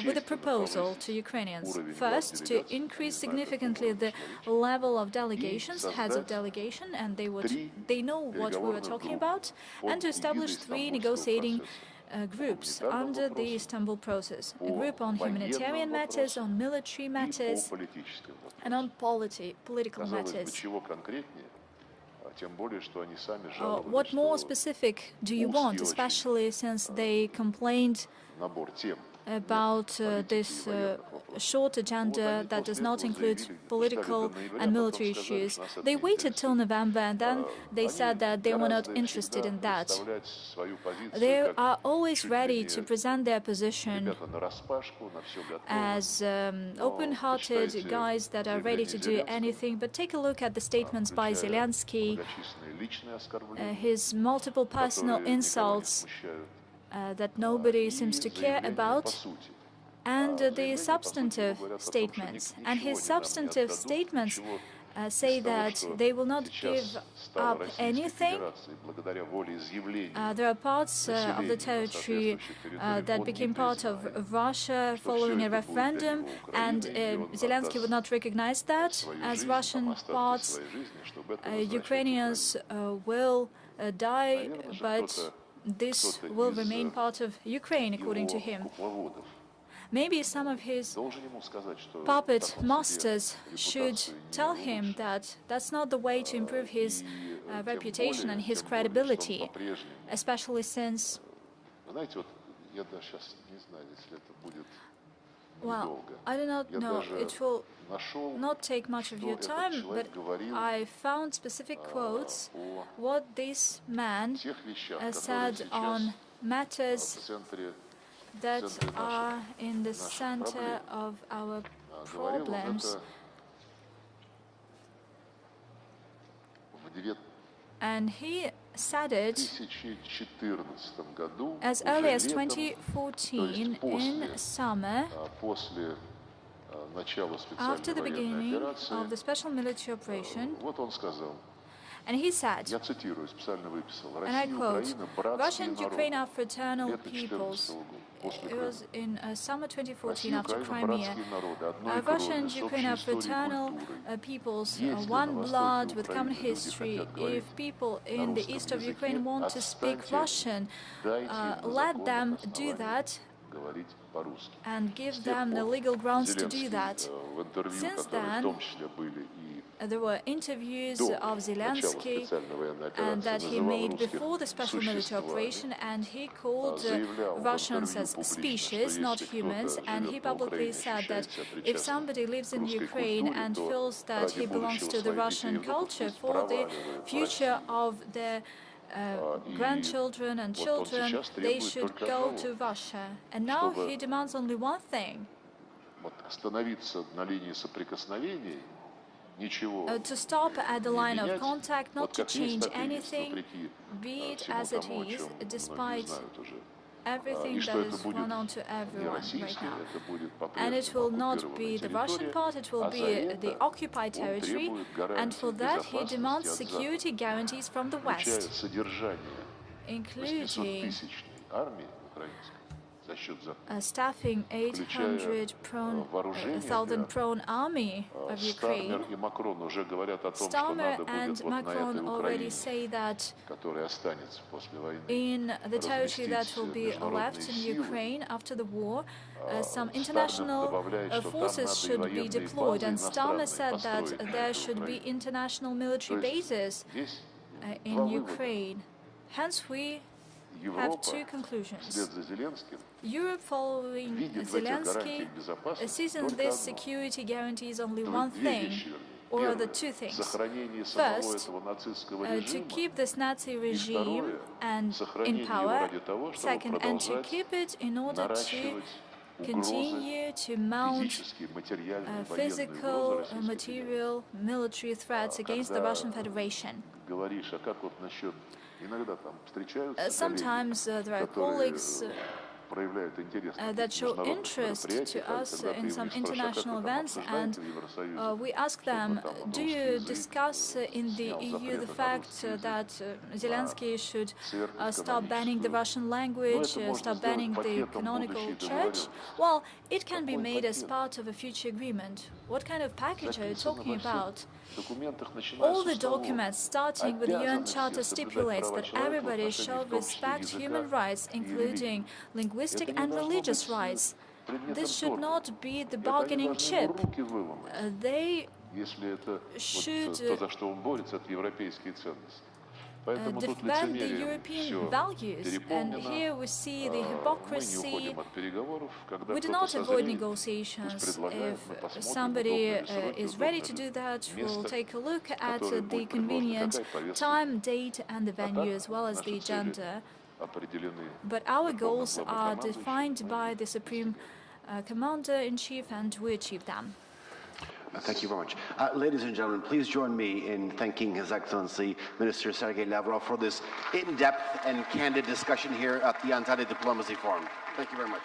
with a proposal to Ukrainians. First, to increase significantly the level of delegations, heads of delegation, and they know what we were talking about, and to establish 3 negotiating groups under the Istanbul process. A group on humanitarian matters, on military matters, and on political matters. What more specific do you want, especially since they complained about this short agenda that does not include political and military issues? They waited till November, and then they said that they were not interested in that. They are always ready to present their position as open-hearted guys that are ready to do anything. But take a look at the statements by Zelensky, his multiple personal insults that nobody seems to care about, and the substantive statements. And his substantive statements say that they will not give up anything. There are parts of the territory that became part of Russia following a referendum, and Zelensky would not recognize that as Russian parts. Ukrainians will die, but this will remain part of Ukraine, according to him. Maybe some of his puppet masters should tell him that that's not the way to improve his reputation and his credibility, especially since, well, I do not know, it will not take much of your time, but I found specific quotes what this man said on matters that are in the center of our problems. And he said it as early as 2014 in summer, after the beginning of the special military operation. And he said, and I quote, Russia and Ukraine are fraternal peoples. It was in summer 2014 after Crimea. Russia and Ukraine are fraternal peoples, one blood with common history. If people in the east of Ukraine want to speak Russian, let them do that and give them the legal grounds to do that. Since then, there were interviews of Zelensky and that he made before the special military operation, and he called Russians as species, not humans, and he publicly said that if somebody lives in Ukraine and feels that he belongs to the Russian culture for the future of their grandchildren and children, they should go to Russia. And now he demands only one thing: to stop at the line of contact, not to change anything, be it as it is, despite everything that is going on to everyone right now. And it will not be the Russian part, it will be the occupied territory, and for that he demands security guarantees from the West, including staffing 800,000 prone army of Ukraine. Starmer and Macron already say that in the territory that will be left in Ukraine after the war, some international forces should be deployed. And Starmer said that there should be international military bases in Ukraine. Hence, we have two conclusions. Europe, following Zelensky, sees in this security guarantees only one thing, or the two things. First, to keep this Nazi regime and in power. Second, and to keep it in order to continue to mount physical, material, military threats against the Russian Federation. Sometimes there are colleagues that show interest to us in some international events, and we ask them, do you discuss in the EU the fact that Zelensky should stop banning the Russian language, stop banning the canonical church? Well, it can be made as part of a future agreement. What kind of package are you talking about? All the documents, starting with the UN Charter, stipulates that everybody shall respect human rights, including linguistic and religious rights. This should not be the bargaining chip. They should defend the European values. And here we see the hypocrisy. We do not avoid negotiations. If somebody is ready to do that, we'll take a look at the convenient time, date, and the venue, as well as the agenda. But our goals are defined by the Supreme Commander-in-Chief, and we achieve them. Thank you very much. Ladies and gentlemen, please join me in thanking His Excellency Minister Sergey Lavrov for this in-depth and candid discussion here at the Antalya Diplomacy Forum. Thank you very much.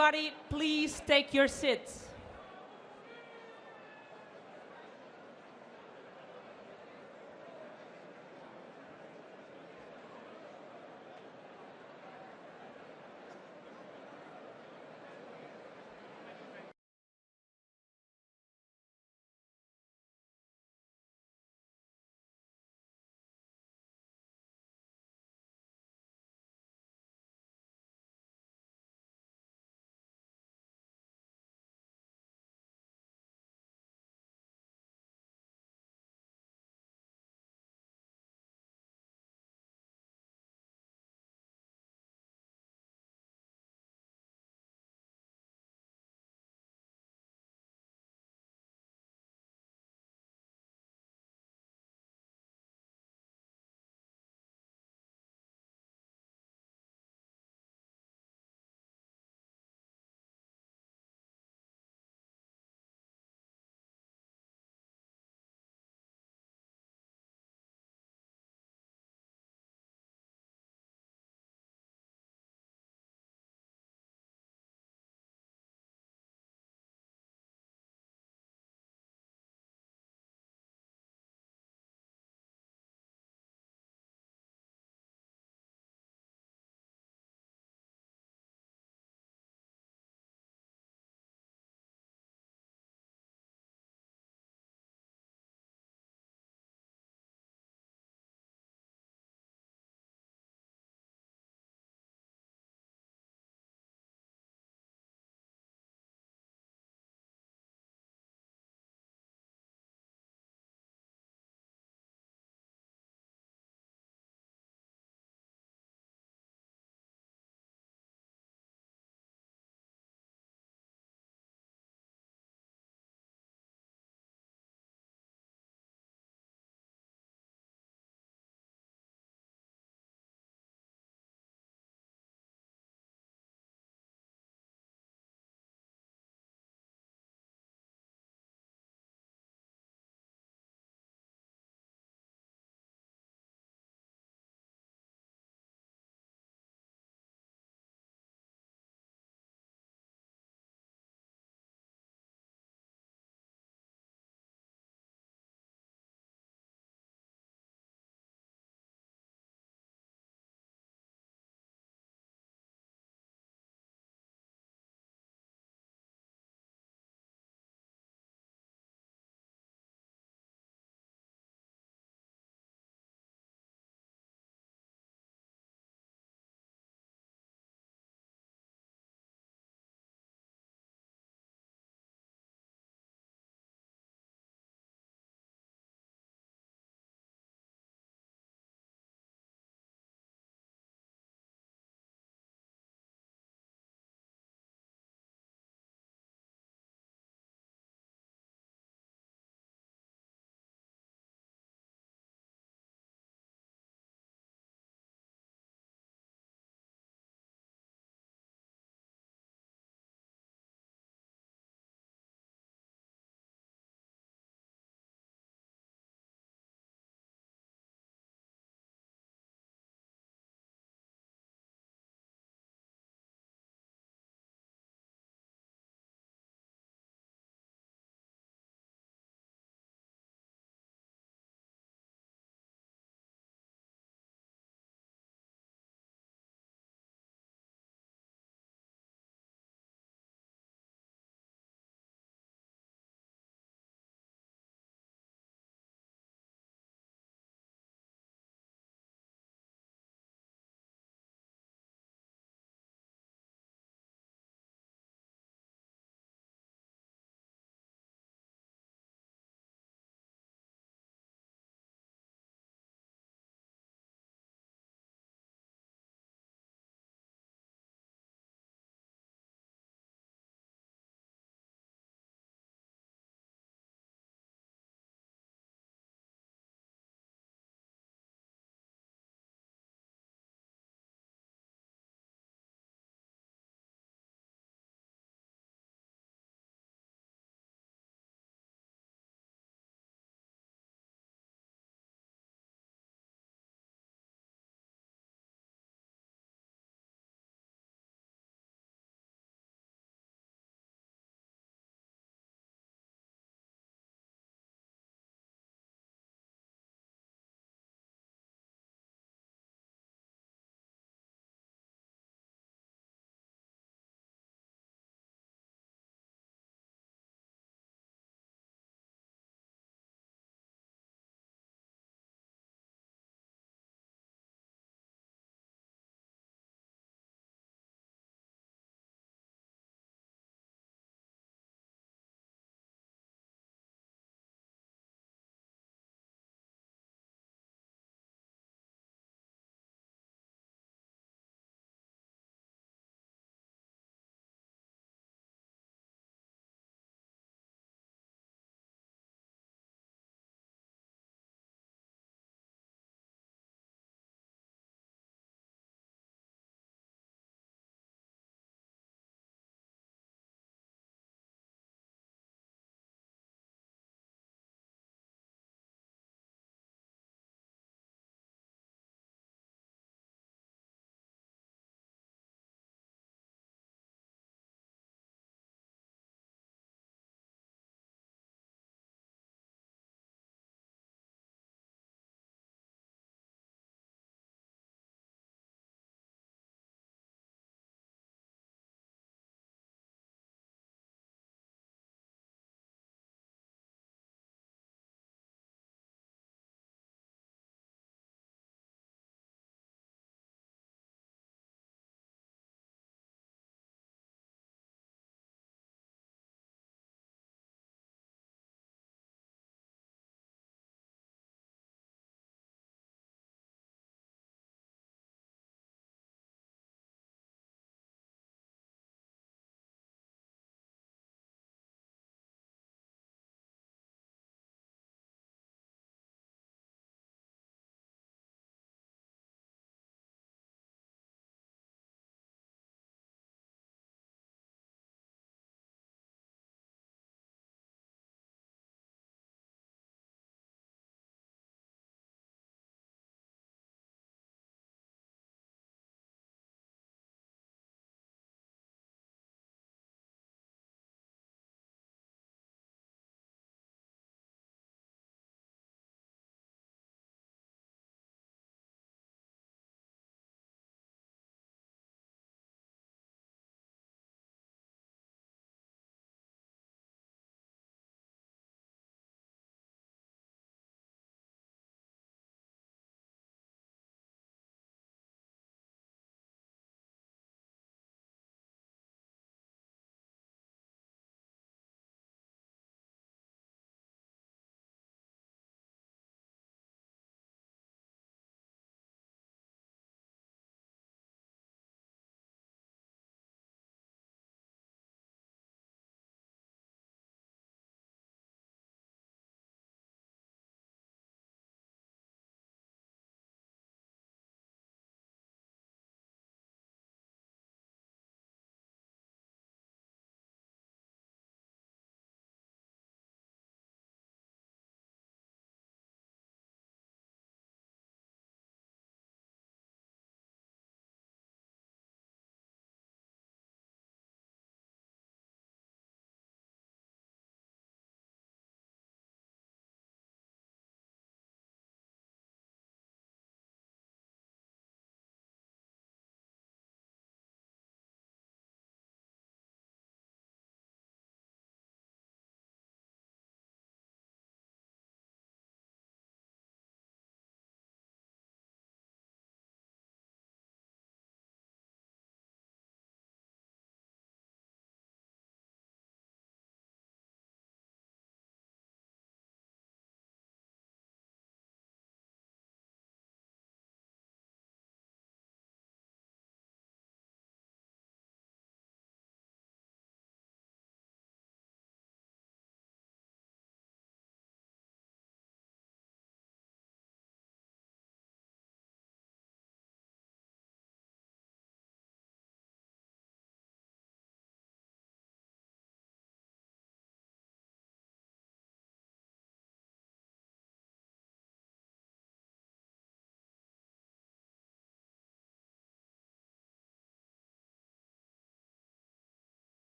everybody please take your seats?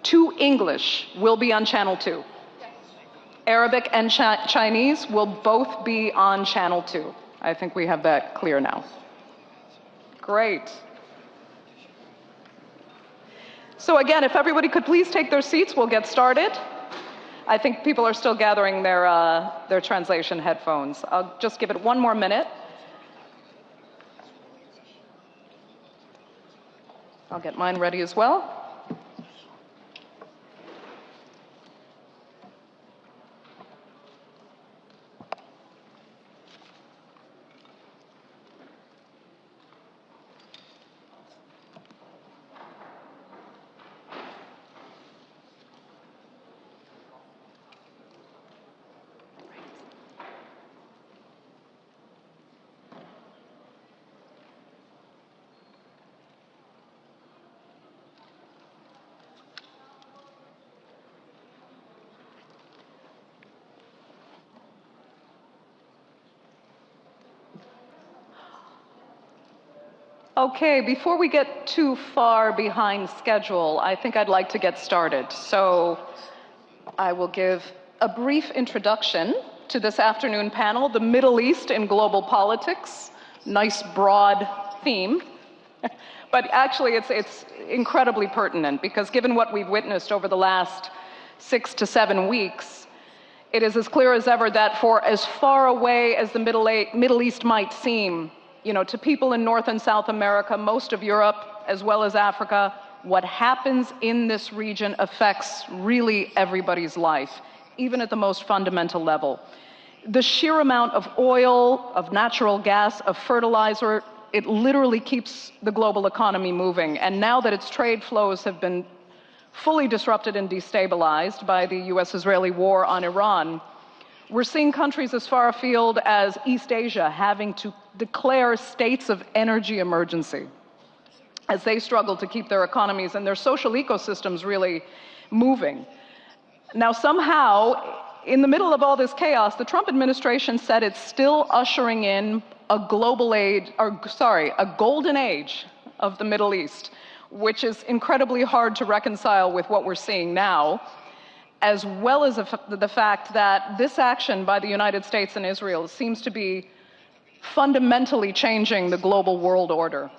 to English will be on Channel 2. Arabic and Chinese will both be on Channel 2. I think we have that clear now. Great. So again, if everybody could please take their seats, we'll get started. I think people are still gathering their translation headphones. I'll just give it one more minute. I'll get mine ready as well. Okay, before we get too far behind schedule, I think I'd like to get started. So I will give a brief introduction to this afternoon panel, the Middle East in Global Politics. Nice broad theme. But actually it's incredibly pertinent because given what we've witnessed over the last 6 to 7 weeks, it is as clear as ever that for as far away as the Middle East might seem, to people in North and South America, most of Europe, as well as Africa, what happens in this region affects really everybody's life, even at the most fundamental level. The sheer amount of oil, of natural gas, of fertilizer, it literally keeps the global economy moving. And now that its trade flows have been fully disrupted and destabilized by the US-Israeli war on Iran, we're seeing countries as far afield as East Asia having to declare states of energy emergency as they struggle to keep their economies and their social ecosystems really moving. Now, somehow, in the middle of all this chaos, the Trump administration said it's still ushering in a golden age of the Middle East, which is incredibly hard to reconcile with what we're seeing now, as well as the fact that this action by the United States and Israel seems to be fundamentally changing the global world order,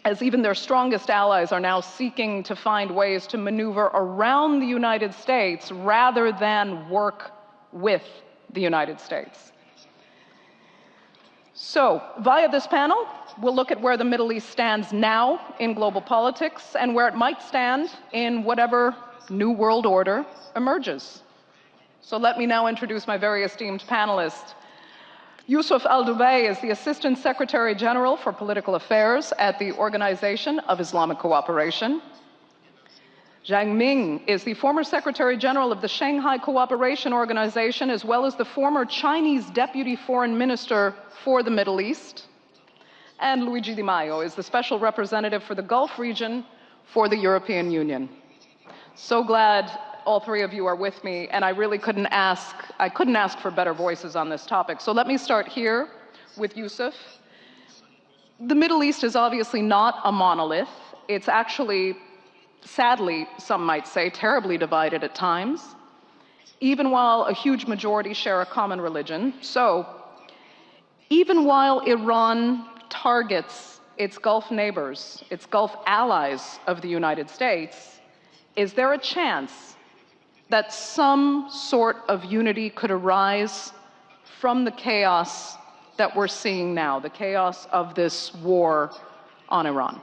as even their strongest allies are now seeking to find ways to maneuver around the United States rather than work with the United States. So, via this panel, we'll look at where the Middle East stands now in global politics and where it might stand in whatever new world order emerges. So let me now introduce my very esteemed panelists. Yusuf Al-Dubey is the Assistant Secretary General for Political Affairs at the Organization of Islamic Cooperation. Zhang Ming is the former Secretary General of the Shanghai Cooperation Organization, as well as the former Chinese Deputy Foreign Minister for the Middle East. And Luigi Di Maio is the Special Representative for the Gulf region for the European Union. So glad all three of you are with me, and I really couldn't ask for better voices on this topic. So let me start here with Yusuf. The Middle East is obviously not a monolith. It's actually, sadly, some might say, terribly divided at times, even while a huge majority share a common religion. So, even while Iran targets its Gulf neighbors, its Gulf allies of the United States, is there a chance that some sort of unity could arise from the chaos that we're seeing now, the chaos of this war on Iran?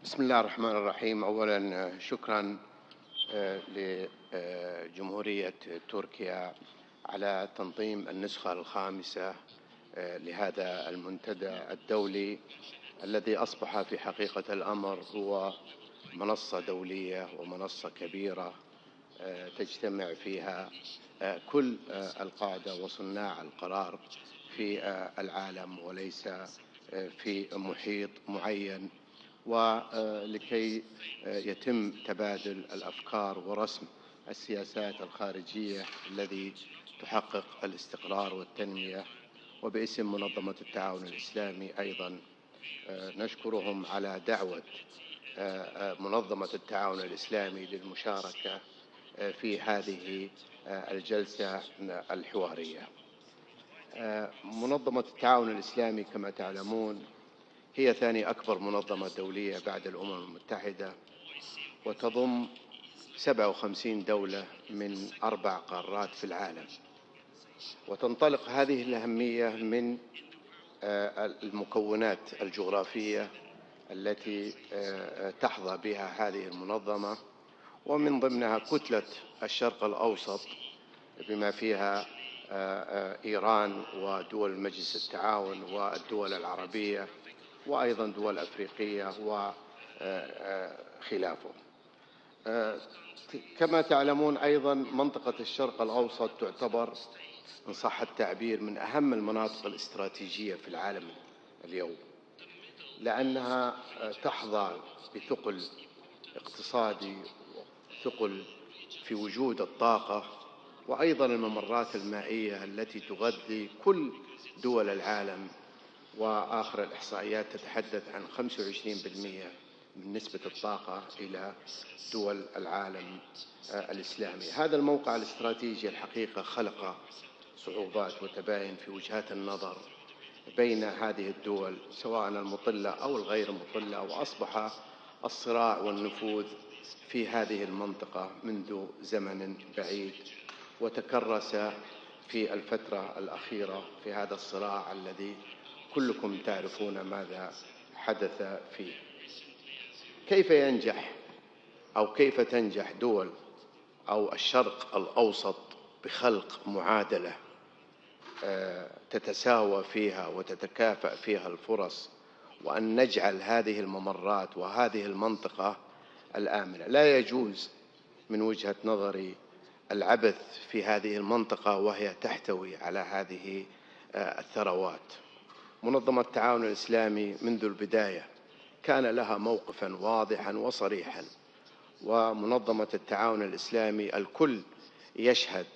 بسم الله الرحمن الرحيم. أولا شكرا لجمهورية تركيا على تنظيم النسخة الخامسة لهذا المنتدى الدولي الذي أصبح في حقيقة الأمر هو منصة دولية ومنصة كبيرة تجتمع فيها كل القادة وصناع القرار في العالم وليس في محيط معين، ولكي يتم تبادل الأفكار ورسم السياسات الخارجية الذي تحقق الاستقرار والتنمية، وباسم منظمة التعاون الإسلامي أيضا نشكرهم على دعوة منظمة التعاون الإسلامي للمشاركة في هذه الجلسة الحوارية. منظمة التعاون الإسلامي كما تعلمون هي ثاني أكبر منظمة دولية بعد الأمم المتحدة، وتضم 57 دولة من 4 قارات في العالم، وتنطلق هذه الأهمية من المكونات الجغرافية التي تحظى بها هذه المنظمة، ومن ضمنها كتلة الشرق الأوسط بما فيها إيران ودول مجلس التعاون والدول العربية وأيضا دول أفريقية وخلافه. كما تعلمون أيضا منطقة الشرق الأوسط تعتبر إن صح التعبير من أهم المناطق الاستراتيجية في العالم اليوم، لأنها تحظى بثقل اقتصادي وثقل في وجود الطاقة وأيضا الممرات المائية التي تغذي كل دول العالم، وآخر الإحصائيات تتحدث عن 25% من نسبة الطاقة إلى دول العالم الإسلامي. هذا الموقع الاستراتيجي الحقيقة خلق صعوبات وتباين في وجهات النظر بين هذه الدول سواء المطلة أو الغير مطلة، وأصبح الصراع والنفوذ في هذه المنطقة منذ زمن بعيد، وتكرس في الفترة الأخيرة في هذا الصراع الذي كلكم تعرفون ماذا حدث فيه. كيف ينجح أو كيف تنجح دول أو الشرق الأوسط بخلق معادلة تتساوى فيها وتتكافأ فيها الفرص، وأن نجعل هذه الممرات وهذه المنطقة الآمنة؟ لا يجوز من وجهة نظري العبث في هذه المنطقة وهي تحتوي على هذه الثروات. منظمة التعاون الإسلامي منذ البداية كان لها موقفا واضحا وصريحا، ومنظمة التعاون الإسلامي الكل يشهد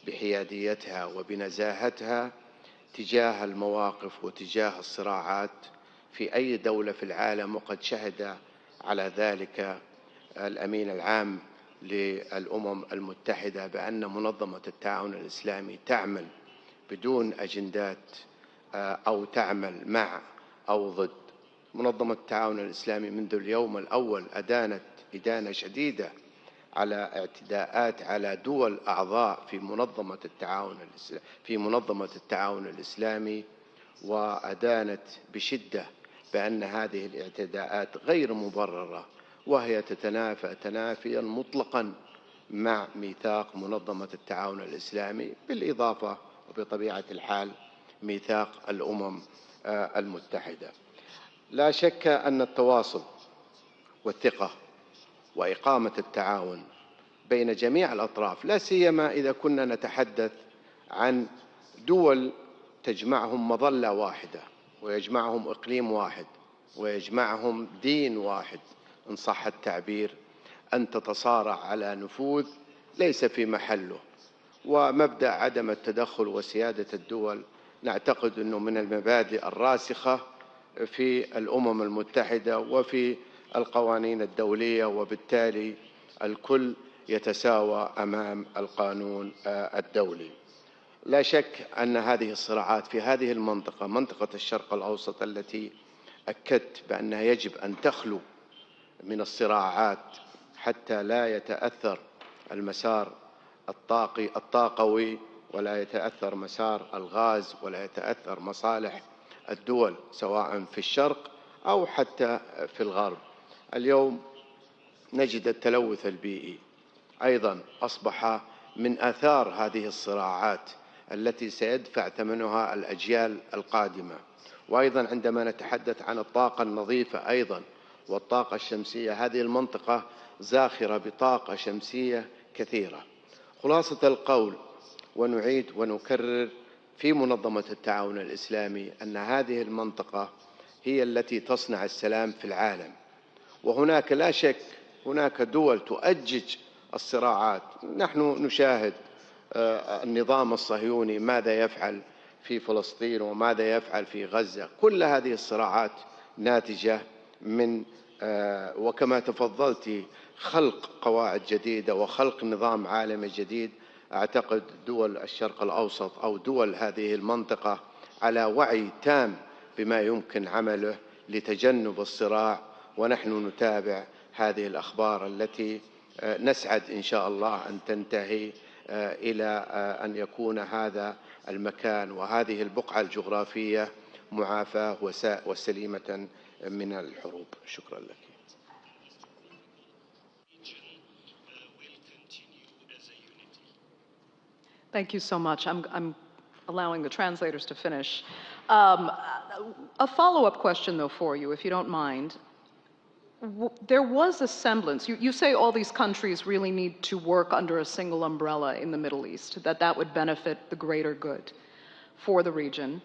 بحياديتها وبنزاهتها تجاه المواقف وتجاه الصراعات في أي دولة في العالم، وقد شهد على ذلك الأمين العام للأمم المتحدة بأن منظمة التعاون الإسلامي تعمل بدون أجندات أو تعمل مع أو ضد. منظمة التعاون الإسلامي منذ اليوم الأول أدانت إدانة شديدة على اعتداءات على دول أعضاء في منظمة التعاون الإسلامي، وأدانت بشدة بأن هذه الاعتداءات غير مبررة، وهي تتنافى تنافيا مطلقا مع ميثاق منظمة التعاون الإسلامي، بالإضافة وبطبيعة الحال ميثاق الأمم المتحدة. لا شك أن التواصل والثقة وإقامة التعاون بين جميع الأطراف، لا سيما إذا كنا نتحدث عن دول تجمعهم مظلة واحدة ويجمعهم إقليم واحد ويجمعهم دين واحد إن صح التعبير، أن تتصارع على نفوذ ليس في محله. ومبدأ عدم التدخل وسيادة الدول نعتقد أنه من المبادئ الراسخة في الأمم المتحدة وفي القوانين الدولية، وبالتالي الكل يتساوى أمام القانون الدولي. لا شك أن هذه الصراعات في هذه المنطقة، منطقة الشرق الأوسط، التي أكدت بأنها يجب أن تخلو من الصراعات حتى لا يتأثر المسار الطاقوي ولا يتأثر مسار الغاز ولا يتأثر مصالح الدول سواء في الشرق أو حتى في الغرب. اليوم نجد التلوث البيئي أيضا أصبح من آثار هذه الصراعات التي سيدفع ثمنها الأجيال القادمة. وأيضا عندما نتحدث عن الطاقة النظيفة أيضا والطاقة الشمسية، هذه المنطقة زاخرة بطاقة شمسية كثيرة. خلاصة القول ونعيد ونكرر في منظمة التعاون الإسلامي أن هذه المنطقة هي التي تصنع السلام في العالم، وهناك لا شك هناك دول تؤجج الصراعات. نحن نشاهد النظام الصهيوني ماذا يفعل في فلسطين وماذا يفعل في غزة. كل هذه الصراعات ناتجة من وكما تفضلت خلق قواعد جديدة وخلق نظام عالمي جديد. أعتقد دول الشرق الأوسط أو دول هذه المنطقة على وعي تام بما يمكن عمله لتجنب الصراع، ونحن نتابع هذه الأخبار التي نسعد إن شاء الله أن تنتهي إلى أن يكون هذا المكان وهذه البقعة الجغرافية معافاة وسليمة من الحروب. شكرا لك. Thank you so much. I'm allowing the translators to finish. A follow-up question, though, for you, if you don't mind. There was a semblance. You say all these countries really need to work under a single umbrella in the Middle East, that would benefit the greater good for the region.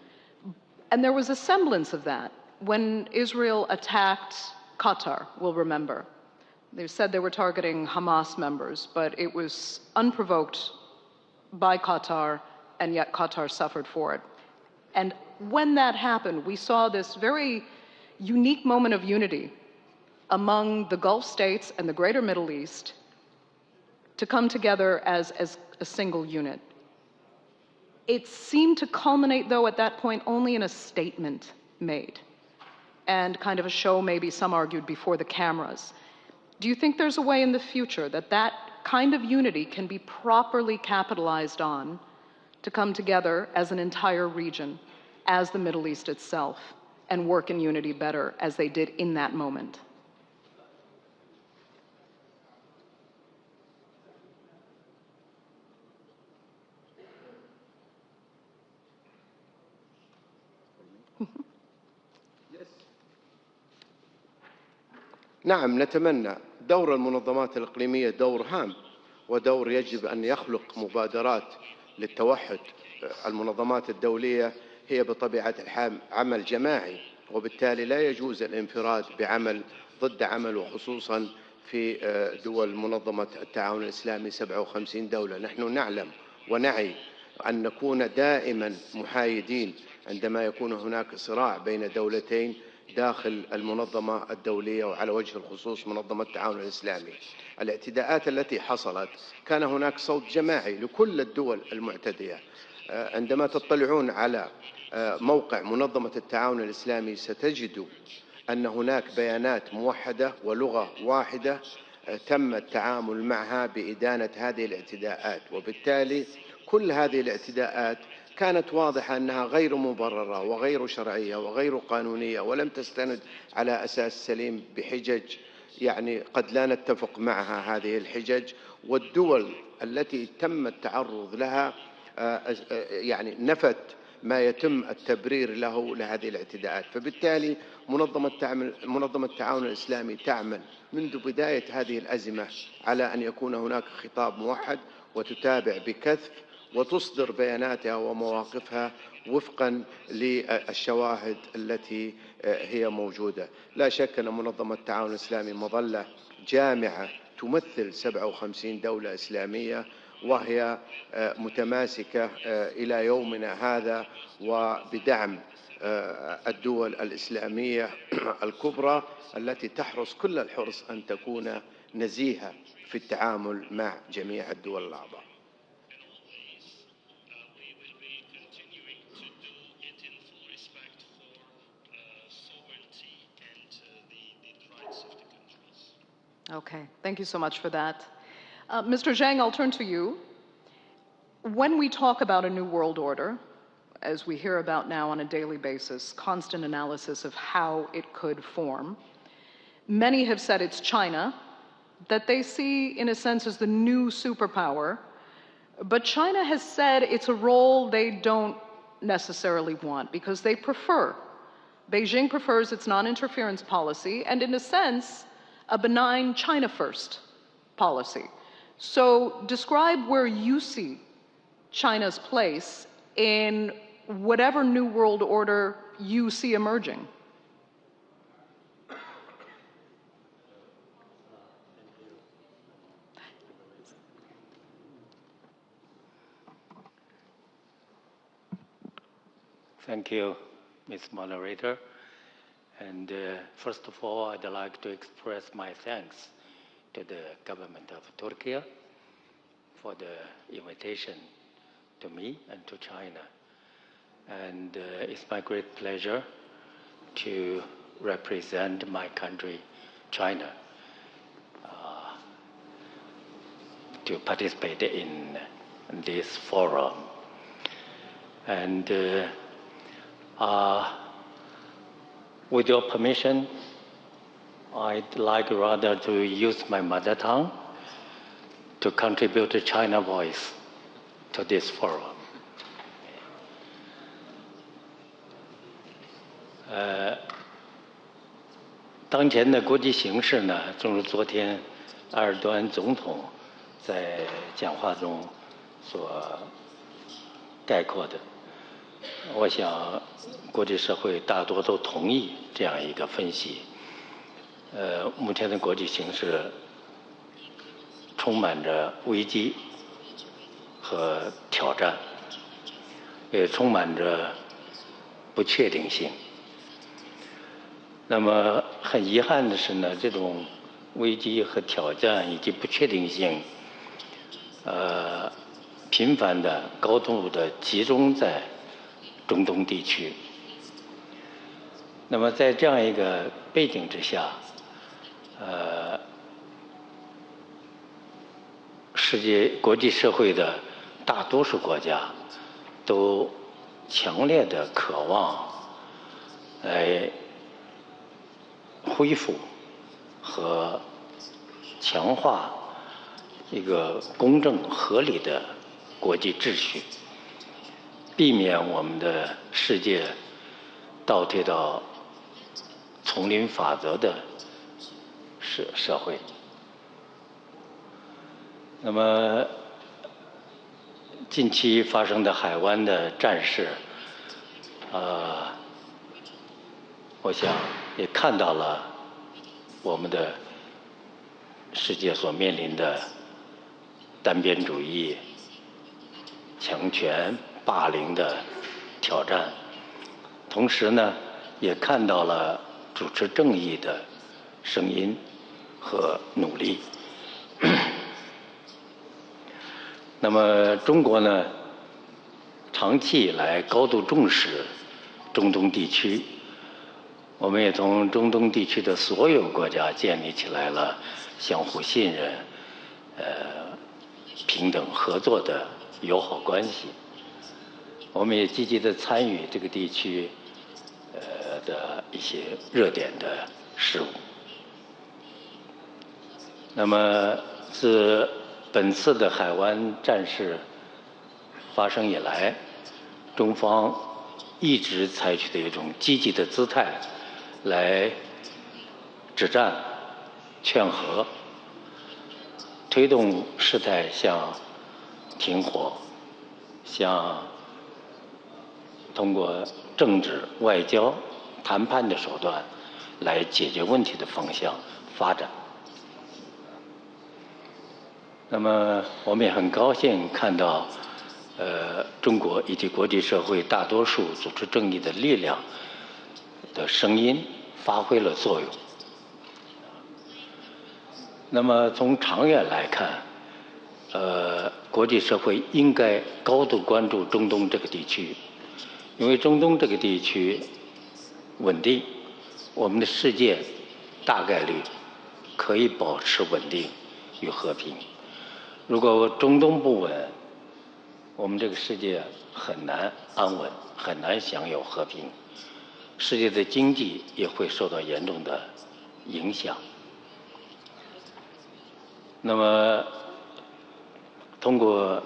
And there was a semblance of that when Israel attacked Qatar, we'll remember. They said they were targeting Hamas members, but it was unprovoked by Qatar, and yet Qatar suffered for it. And when that happened, we saw this very unique moment of unity among the Gulf states and the greater Middle East to come together as a single unit. It seemed to culminate, though, at that point only in a statement made and kind of a show, maybe some argued, before the cameras. Do you think there's a way in the future that that kind of unity can be properly capitalized on to come together as an entire region, as the Middle East itself, and work in unity better as they did in that moment? نعم، نتمنى. دور المنظمات الإقليمية دور هام ودور يجب أن يخلق مبادرات للتوحد. المنظمات الدولية هي بطبيعة الحال عمل جماعي، وبالتالي لا يجوز الانفراد بعمل ضد عمل، وخصوصا في دول منظمة التعاون الإسلامي 57 دولة. نحن نعلم ونعي أن نكون دائما محايدين عندما يكون هناك صراع بين دولتين داخل المنظمة الدولية، وعلى وجه الخصوص منظمة التعاون الإسلامي. الاعتداءات التي حصلت كان هناك صوت جماعي لكل الدول المعتدية. عندما تطلعون على موقع منظمة التعاون الإسلامي ستجدوا أن هناك بيانات موحدة ولغة واحدة تم التعامل معها بإدانة هذه الاعتداءات، وبالتالي كل هذه الاعتداءات كانت واضحة أنها غير مبررة وغير شرعية وغير قانونية، ولم تستند على أساس سليم بحجج يعني قد لا نتفق معها هذه الحجج، والدول التي تم التعرض لها يعني نفت ما يتم التبرير له لهذه الاعتداءات. فبالتالي منظمة التعاون الإسلامي تعمل منذ بداية هذه الأزمة على أن يكون هناك خطاب موحد، وتتابع بكثف وتصدر بياناتها ومواقفها وفقا للشواهد التي هي موجودة. لا شك أن منظمة التعاون الإسلامي مظلة جامعة تمثل 57 دولة إسلامية، وهي متماسكة إلى يومنا هذا، وبدعم الدول الإسلامية الكبرى التي تحرص كل الحرص أن تكون نزيهة في التعامل مع جميع الدول الأعضاء. Okay, thank you so much for that. Mr. Zhang, I'll turn to you. When we talk about a new world order, as we hear about now on a daily basis, constant analysis of how it could form, many have said it's China, that they see, in a sense, as the new superpower, but China has said it's a role they don't necessarily want because they prefer. Beijing prefers its non-interference policy, and in a sense, a benign China-first policy. So describe where you see China's place in whatever new world order you see emerging. Thank you, Ms. Moderator. And first of all, I'd like to express my thanks to the government of Turkey for the invitation to me and to China. And it's my great pleasure to represent my country, China, to participate in this forum. And with your permission, I'd like rather to use my mother tongue to contribute to China voice to this forum. 当前的国际形势呢，正如昨天埃尔多安总统在讲话中所概括的，我想国际社会大多都同意这样一个分析。目前的国际形势充满着危机和挑战，也充满着不确定性。那么很遗憾的是呢，这种危机和挑战以及不确定性，频繁的、高度的集中在中东地区。那么在这样一个背景之下，世界国际社会的大多数国家都强烈的渴望来恢复和强化一个公正合理的国际秩序，避免我们的世界倒退到丛林法则的社会。那么近期发生的海湾的战事，我想也看到了我们的世界所面临的单边主义、强权、霸凌的挑战，同时呢，也看到了主持正义的声音和努力。那么中国呢，长期以来高度重视中东地区，我们也同中东地区的所有国家建立起来了相互信任、平等合作的友好关系。我们也积极地参与这个地区的一些热点的事务。那么自本次的海湾战事发生以来，中方一直采取的一种积极的姿态来止战、劝和，推动事态向停火、向通过政治、外交、谈判的手段来解决问题的方向发展。那么我们也很高兴看到，中国以及国际社会大多数主持正义的力量的声音发挥了作用。那么从长远来看，国际社会应该高度关注中东这个地区，因为中东这个地区稳定，我们的世界大概率可以保持稳定与和平。如果中东不稳，我们这个世界很难安稳，很难享有和平，世界的经济也会受到严重的影响。那么，通过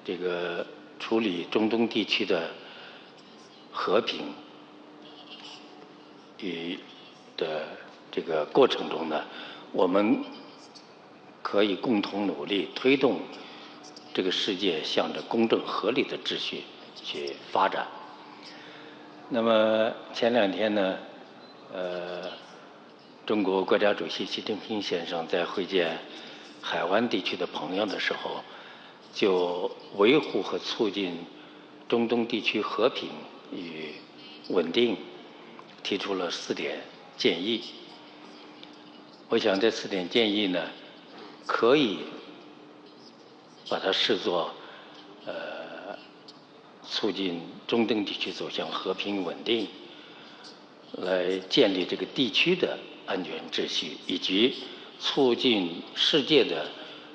这个处理中东地区的和平与的这个过程中呢，我们可以共同努力推动这个世界向着公正合理的秩序去发展。那么前两天呢，中国国家主席习近平先生在会见海湾地区的朋友的时候，就维护和促进中东地区和平与稳定提出了4点建议。我想这4点建议呢，可以把它视作促进中东地区走向和平稳定，来建立这个地区的安全秩序，以及促进世界的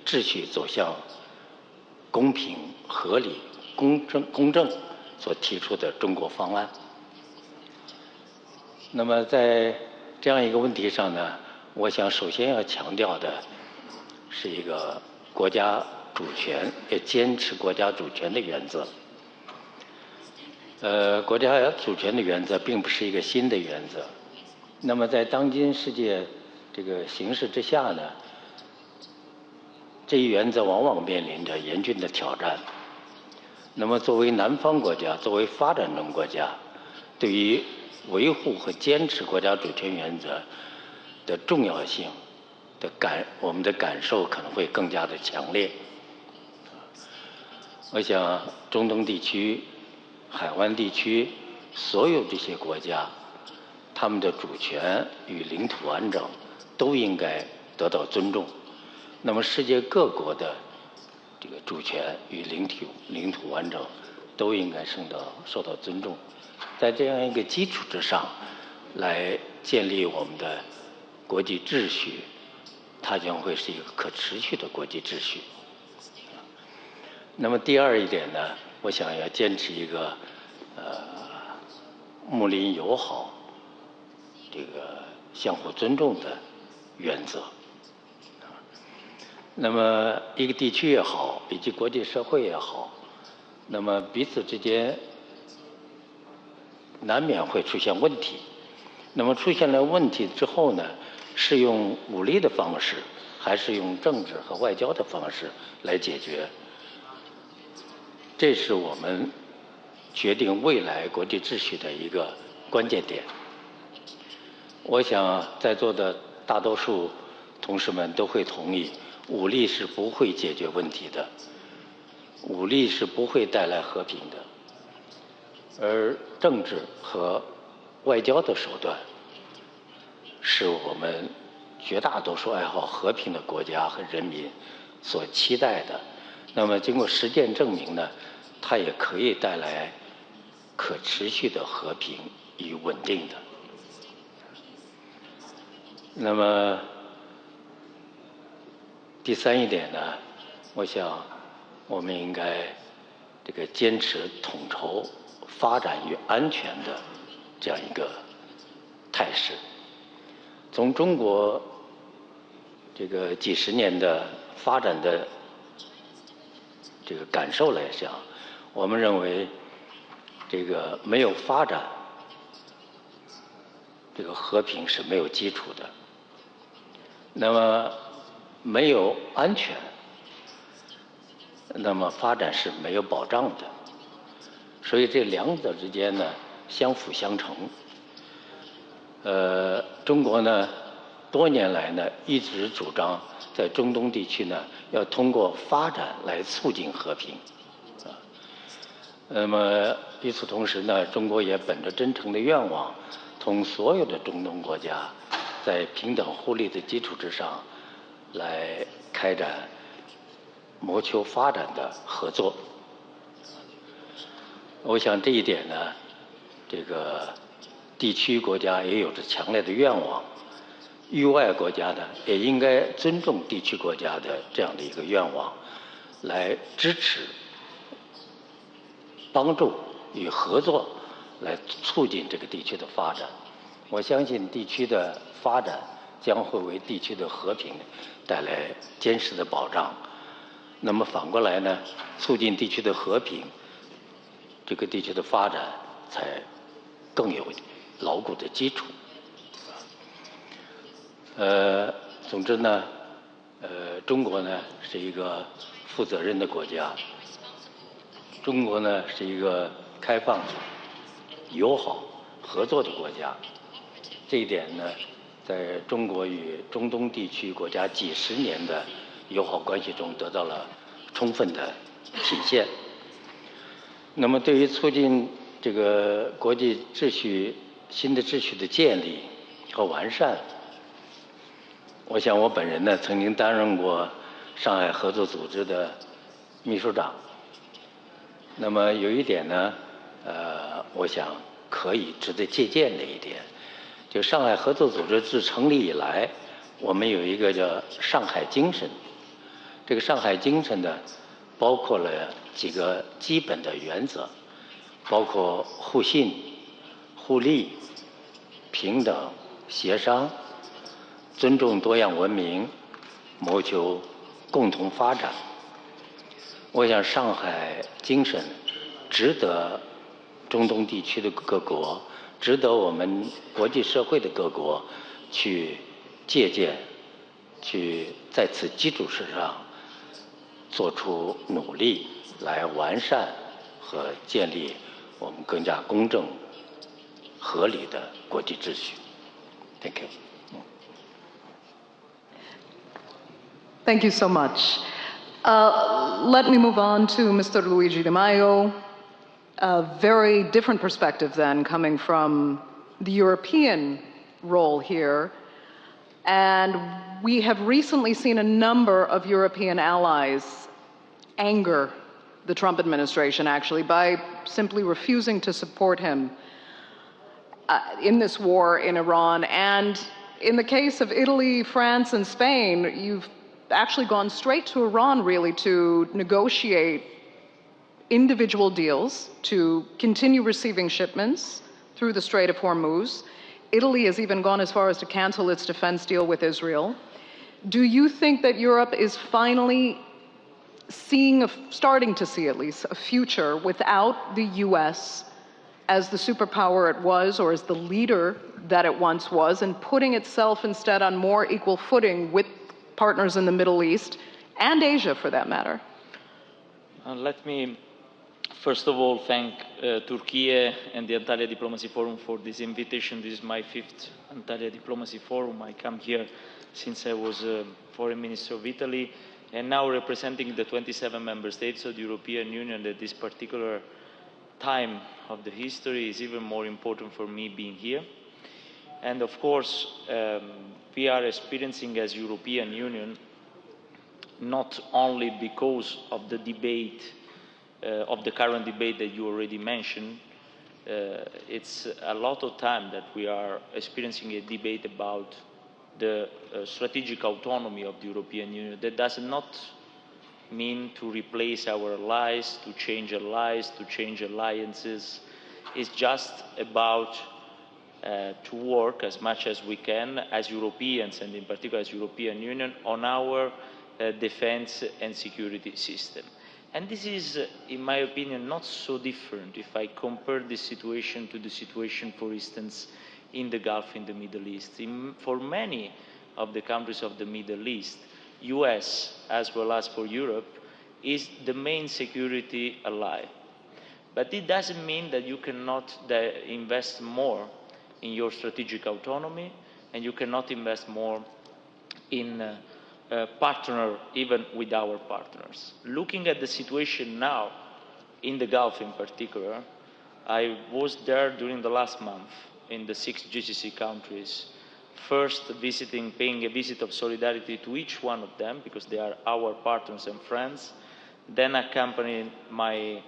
秩序走向公平、合理、公正所提出的中国方案。那么在这样一个问题上呢，我想首先要强调的是一个国家主权，也坚持国家主权的原则。国家主权的原则并不是一个新的原则。那么在当今世界这个形势之下呢，这一原则往往面临着严峻的挑战。那么作为南方国家，作为发展中国家，对于维护和坚持国家主权原则的重要性我们的感受可能会更加的强烈。我想中东地区、海湾地区所有这些国家，他们的主权与领土完整都应该得到尊重。那么世界各国的这个主权与领土完整都应该受到尊重。在这样一个基础之上，来建立我们的国际秩序，它将会是一个可持续的国际秩序。那么第二一点呢，我想要坚持一个睦邻友好、这个相互尊重的原则。那么一个地区也好，以及国际社会也好，那么彼此之间难免会出现问题。那么出现了问题之后呢，是用武力的方式，还是用政治和外交的方式来解决？这是我们决定未来国际秩序的一个关键点。我想在座的大多数同事们都会同意，武力是不会解决问题的，武力是不会带来和平的，而政治和外交的手段是我们绝大多数爱好和平的国家和人民所期待的。那么经过实践证明呢，它也可以带来可持续的和平与稳定的。那么第三一点呢，我想我们应该这个坚持统筹发展与安全的这样一个态势。从中国这个几十年的发展的这个感受来讲，我们认为这个没有发展，这个和平是没有基础的。那么没有安全，那么发展是没有保障的。所以这两者之间呢，相辅相成。中国呢，多年来呢，一直主张在中东地区呢，要通过发展来促进和平。那么与此同时呢，中国也本着真诚的愿望，同所有的中东国家，在平等互利的基础之上，来开展谋求发展的合作。我想这一点呢，这个地区国家也有着强烈的愿望，域外国家呢也应该尊重地区国家的这样的一个愿望，来支持、帮助与合作，来促进这个地区的发展。我相信地区的发展将会为地区的和平带来坚实的保障。那么反过来呢，促进地区的和平，这个地区的发展才更有牢固的基础。总之呢，中国呢是一个负责任的国家，中国呢是一个开放、友好、合作的国家。这一点呢，在中国与中东地区国家几十年的友好关系中得到了充分的体现。那么对于促进这个国际秩序、新的秩序的建立和完善。我想我本人呢，曾经担任过上海合作组织的秘书长。那么有一点呢，我想可以值得借鉴的一点，就上海合作组织自成立以来，我们有一个叫上海精神。这个上海精神呢，包括了几个基本的原则，包括互信、互利、平等、协商、尊重多样文明，谋求共同发展。我想上海精神值得中东地区的各国，值得我们国际社会的各国去借鉴，去在此基础之上做出努力，来完善和建立我们更加公正、合理的国际秩序。Thank you. Thank you so much. Let me move on to Mr. Luigi Di Maio. A very different perspective then, coming from the European role here. And we have recently seen a number of European allies anger the Trump administration, actually, by simply refusing to support him in this war in Iran. And in the case of Italy, France, and Spain, you've actually gone straight to Iran, really, to negotiate individual deals to continue receiving shipments through the Strait of Hormuz. Italy has even gone as far as to cancel its defense deal with Israel. Do you think that Europe is finally starting to see at least, a future without the US as the superpower it was, or as the leader that it once was, and putting itself instead on more equal footing with partners in the Middle East and Asia, for that matter? Let me first of all thank Turkey and the Antalya Diplomacy Forum for this invitation. This is my 5th Antalya Diplomacy Forum. I come here since I was Foreign Minister of Italy, and now representing the 27 member states of the European Union at this particular time of the history is even more important for me being here. And of course, we are experiencing as European Union, not only because of the debate, of the current debate that you already mentioned, it's a lot of time that we are experiencing a debate about the strategic autonomy of the European Union. That does not mean to replace our allies, to change allies, to change alliances. It's just about to work as much as we can as Europeans, and in particular as European Union, on our defense and security system. And this is, in my opinion, not so different if I compare this situation to the situation, for instance, in the Gulf, in the Middle East. For many of the countries of the Middle East, US, as well as for Europe, is the main security ally. But it doesn't mean that you cannot invest more in your strategic autonomy, and you cannot invest more in partner even with our partners. Looking at the situation now, in the Gulf in particular, I was there during the last month in the 6 GCC countries, first paying a visit of solidarity to each one of them, because they are our partners and friends, then accompanying my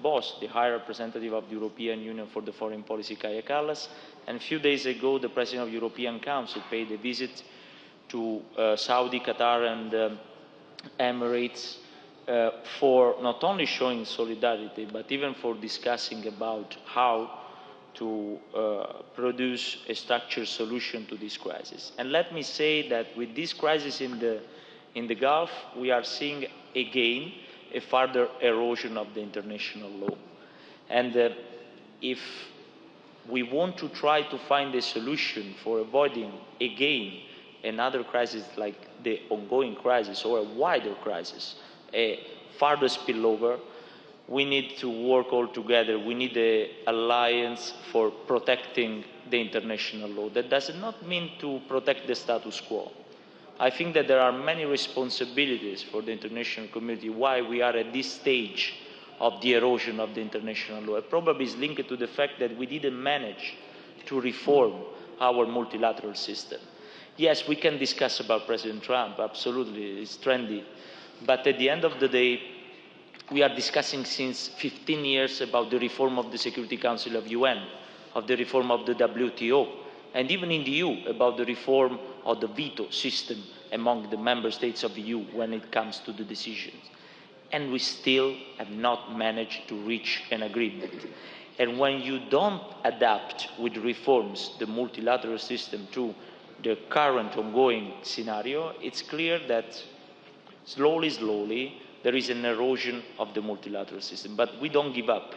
boss, the High Representative of the European Union for the Foreign Policy, Kaja Kallas, and a few days ago, the President of the European Council paid a visit to Saudi, Qatar, and Emirates for not only showing solidarity, but even for discussing about how to produce a structured solution to this crisis. And let me say that with this crisis in the Gulf, we are seeing again a further erosion of the international law. And if we want to try to find a solution for avoiding again another crisis like the ongoing crisis, or a wider crisis, a further spillover, we need to work all together. We need an alliance for protecting the international law. That does not mean to protect the status quo. I think that there are many responsibilities for the international community why we are at this stage of the erosion of the international law. It probably is linked to the fact that we didn't manage to reform our multilateral system. Yes, we can discuss about President Trump, absolutely, it's trendy. But at the end of the day, we are discussing since 15 years about the reform of the Security Council of UN, of the reform of the WTO, and even in the EU about the reform of the veto system among the member states of the EU when it comes to the decisions. And we still have not managed to reach an agreement. And when you don't adapt with reforms the multilateral system to the current ongoing scenario, it's clear that slowly, there is an erosion of the multilateral system. But we don't give up.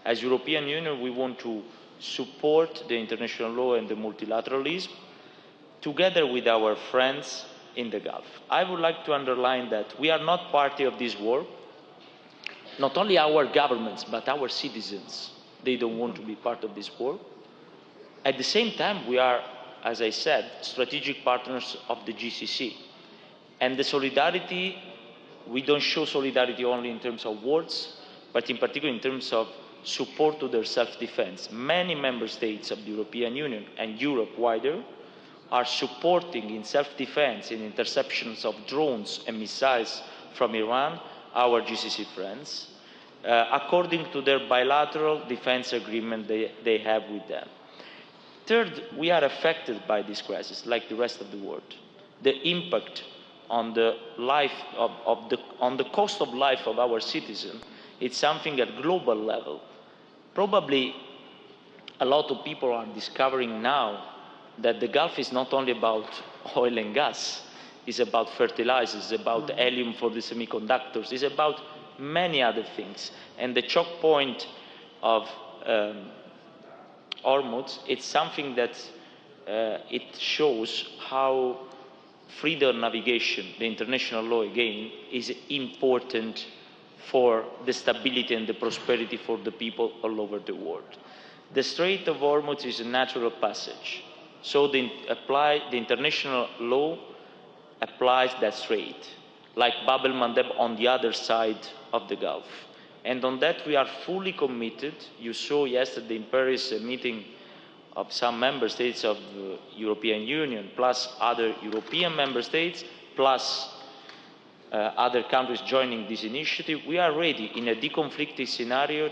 As European Union, we want to support the international law and the multilateralism together with our friends in the Gulf. I would like to underline that we are not party of this war. Not only our governments, but our citizens, they don't want to be part of this war. At the same time, we are, as I said, strategic partners of the GCC. And the solidarity, we don't show solidarity only in terms of words, but in particular in terms of support to their self-defense. Many member states of the European Union and Europe wider are supporting in self-defense, in interceptions of drones and missiles from Iran, our GCC friends, according to their bilateral defense agreement they have with them. Third, we are affected by this crisis, like the rest of the world. The impact on the life on the cost of life of our citizens, it's something at global level. Probably a lot of people are discovering now that the Gulf is not only about oil and gas, it's about fertilizers, it's about helium for the semiconductors, it's about many other things. And the choke point of Hormuz, it's something that it shows how freedom of navigation, the international law again, is important for the stability and the prosperity for the people all over the world. The Strait of Hormuz is a natural passage, so the international law applies that strait, like Bab el-Mandeb on the other side of the Gulf. And on that we are fully committed. You saw yesterday in Paris a meeting of some member states of the European Union, plus other European member states, plus other countries joining this initiative. We are ready in a deconflicted scenario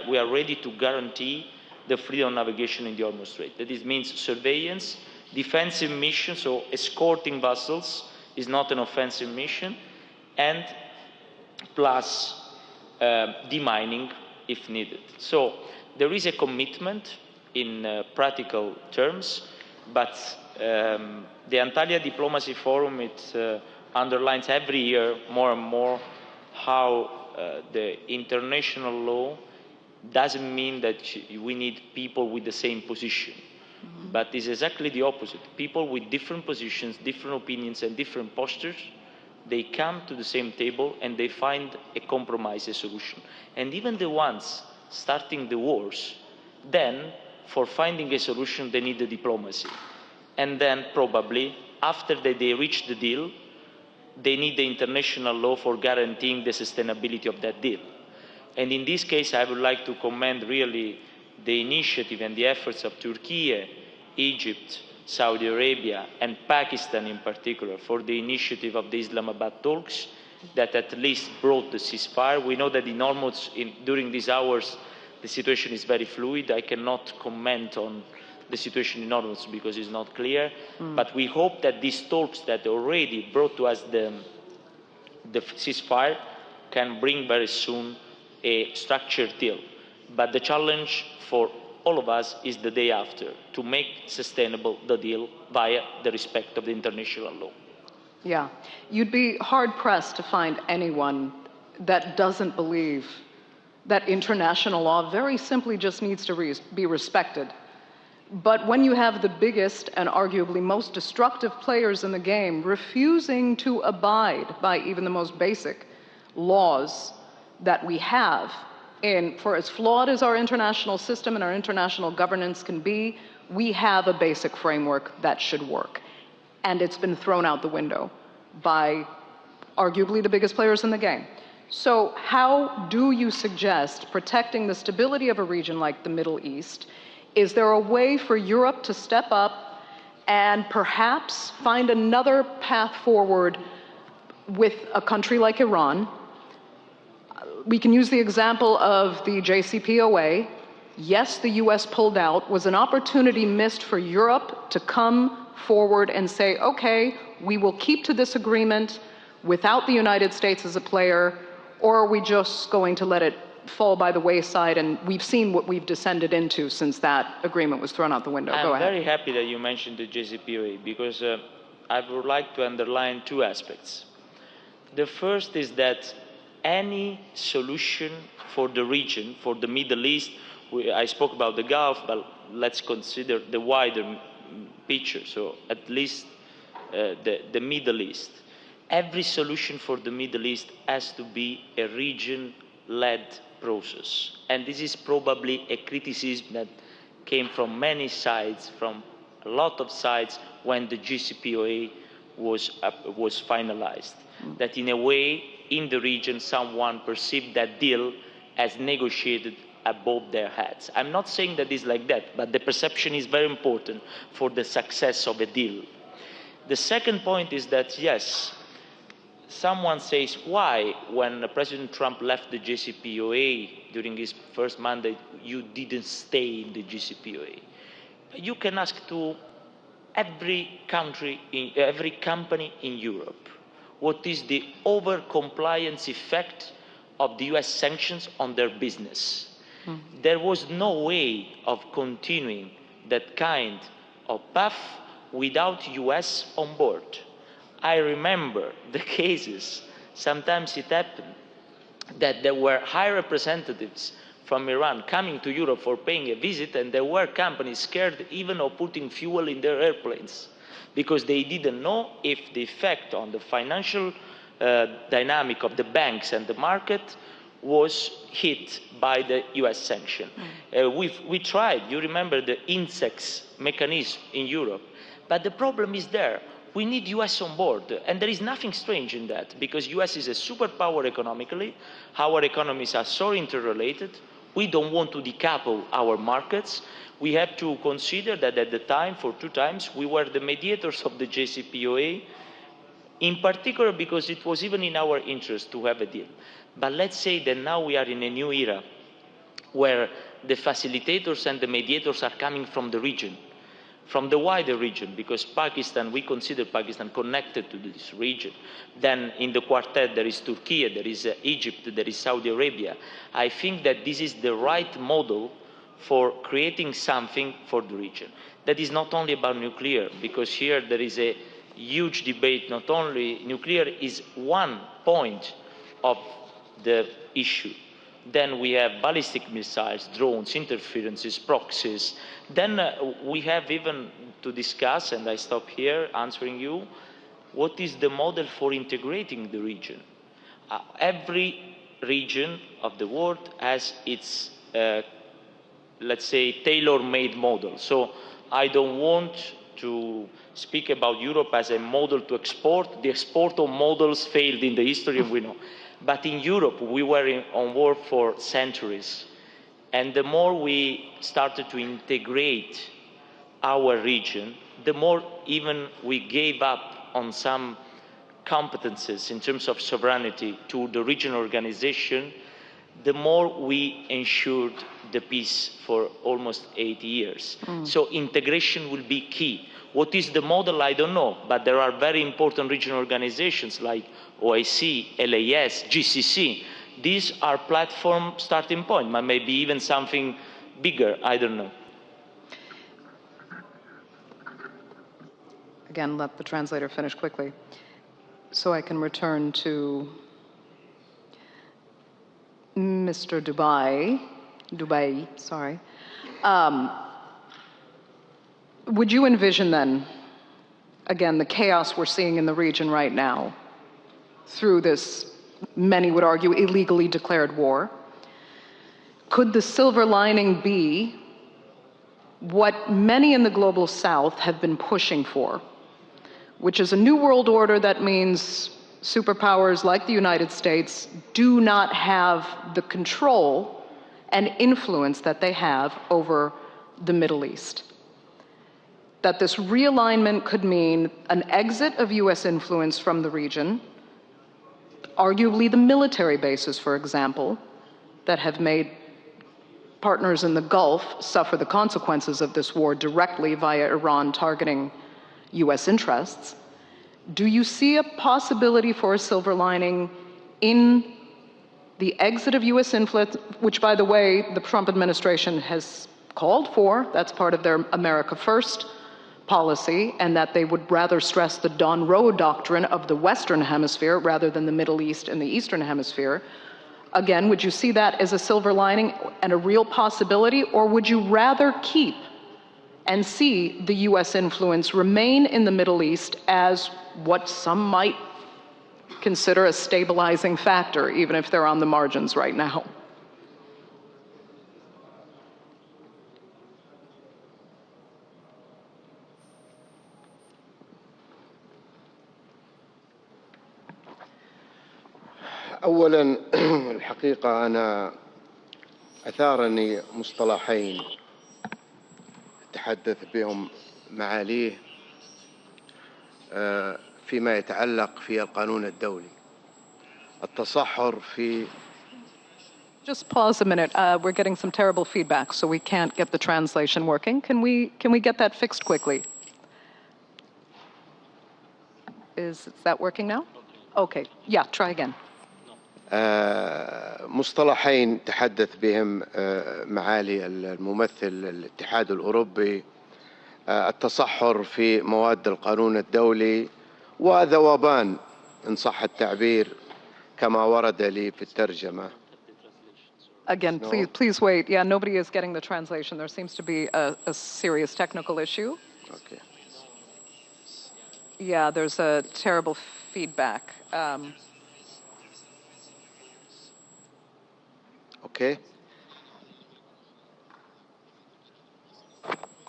we are ready to guarantee the freedom of navigation in the Hormuz Strait. That means surveillance, defensive mission, so escorting vessels is not an offensive mission, and plus demining if needed. So there is a commitment in practical terms, but the Antalya Diplomacy Forum, it underlines every year more and more how the international law doesn't mean that we need people with the same position, but it's exactly the opposite. People with different positions, different opinions, and different postures, they come to the same table and they find a compromise, a solution. And even the ones starting the wars, then for finding a solution, they need the diplomacy. And then probably after they reach the deal, they need the international law for guaranteeing the sustainability of that deal. And in this case, I would like to commend really the initiative and the efforts of Turkey, Egypt, Saudi Arabia, and Pakistan in particular for the initiative of the Islamabad talks that at least brought the ceasefire. We know that in Hormuz, during these hours, the situation is very fluid. I cannot comment on the situation in Hormuz because it's not clear. But we hope that these talks that already brought to us the ceasefire can bring very soon a structured deal. But the challenge for all of us is the day after, to make sustainable the deal via the respect of the international law. Yeah, you'd be hard-pressed to find anyone that doesn't believe that international law very simply just needs to be respected. But when you have the biggest and arguably most destructive players in the game refusing to abide by even the most basic laws that we have, for as flawed as our international system and our international governance can be, we have a basic framework that should work. And it's been thrown out the window by arguably the biggest players in the game. So how do you suggest protecting the stability of a region like the Middle East? Is there a way for Europe to step up and perhaps find another path forward with a country like Iran? We can use the example of the JCPOA. Yes, the US pulled out. Was an opportunity missed for Europe to come forward and say, okay, we will keep to this agreement without the United States as a player, or are we just going to let it fall by the wayside? And we've seen what we've descended into since that agreement was thrown out the window. Go I'm ahead. very happy that you mentioned the JCPOA because I would like to underline two aspects. The first is that any solution for the region, for the Middle East, I spoke about the Gulf, but let's consider the wider picture, so at least the Middle East. Every solution for the Middle East has to be a region-led process. And this is probably a criticism that came from many sides, from a lot of sides, when the JCPOA was finalized. That in a way, in the region, someone perceived that deal as negotiated above their heads. I'm not saying that it's like that, but the perception is very important for the success of a deal. The second point is that, yes, someone says, why, when President Trump left the JCPOA during his first mandate, you didn't stay in the JCPOA? You can ask to every country, every company in Europe, what is the over-compliance effect of the US sanctions on their business. There was no way of continuing that kind of path without US on board. I remember the cases, sometimes it happened, that there were high representatives from Iran coming to Europe for paying a visit, and there were companies scared even of putting fuel in their airplanes because they didn't know if the effect on the financial dynamic of the banks and the market was hit by the US sanction. We tried, you remember the insects mechanism in Europe, but the problem is there. We need US on board, and there is nothing strange in that, because US is a superpower economically, our economies are so interrelated, we don't want to decouple our markets. We have to consider that at the time, for 2 times, we were the mediators of the JCPOA, in particular because it was even in our interest to have a deal. But let's say that now we are in a new era, where the facilitators and the mediators are coming from the region, from the wider region, because Pakistan, we consider Pakistan connected to this region. Then in the quartet there is Turkey, there is Egypt, there is Saudi Arabia. I think that this is the right model for creating something for the region. That is not only about nuclear, because here there is a huge debate. Not only nuclear is one point of the issue. Then we have ballistic missiles, drones, interferences, proxies. Then we have even to discuss, and I stop here answering you, what is the model for integrating the region? Every region of the world has its, let's say, tailor-made model. So I don't want to speak about Europe as a model to export. The export of models failed in the history, and we know. But in Europe, we were on war for centuries. And the more we started to integrate our region, the more even we gave up on some competences in terms of sovereignty to the regional organization, the more we ensured the peace for almost 80 years. So integration will be key. What is the model? I don't know, but there are very important regional organizations like OIC, LAS, GCC. These are platform starting point, but maybe even something bigger, I don't know. Again, let the translator finish quickly, so I can return to Mr. Dubai, sorry. Would you envision then, again, the chaos we're seeing in the region right now through this, many would argue, illegally declared war? Could the silver lining be what many in the global south have been pushing for, which is a new world order that means superpowers like the United States do not have the control and influence that they have over the Middle East. That this realignment could mean an exit of US influence from the region, arguably the military bases, for example, that have made partners in the Gulf suffer the consequences of this war directly via Iran targeting US interests. Do you see a possibility for a silver lining in the exit of US influence, which, by the way, the Trump administration has called for? That's part of their America First policy, and that they would rather stress the Don Roe doctrine of the Western Hemisphere rather than the Middle East and the Eastern Hemisphere. Again, would you see that as a silver lining and a real possibility, or would you rather keep and see the US influence remain in the Middle East as what some might consider a stabilizing factor, even if they're on the margins right now? أولاً الحقيقة أنا أثارني مصطلحين أتحدث بهم معاليه فيما يتعلق في القانون الدولي. التصحر في Just pause a minute. We're getting some terrible feedback, so we can't get the translation working. Can we get that fixed quickly? Is that working now? Okay. Yeah, try again. مصطلحين تحدث بهم معالي الممثل الاتحاد الأوروبي: التصحر في مواد القانون الدولي وذوبان إن صح التعبير كما ورد لي في الترجمة. Again, please wait. Yeah, nobody is getting the translation. There seems to be a serious technical issue. Okay. Yeah, there's a terrible feedback. Okay.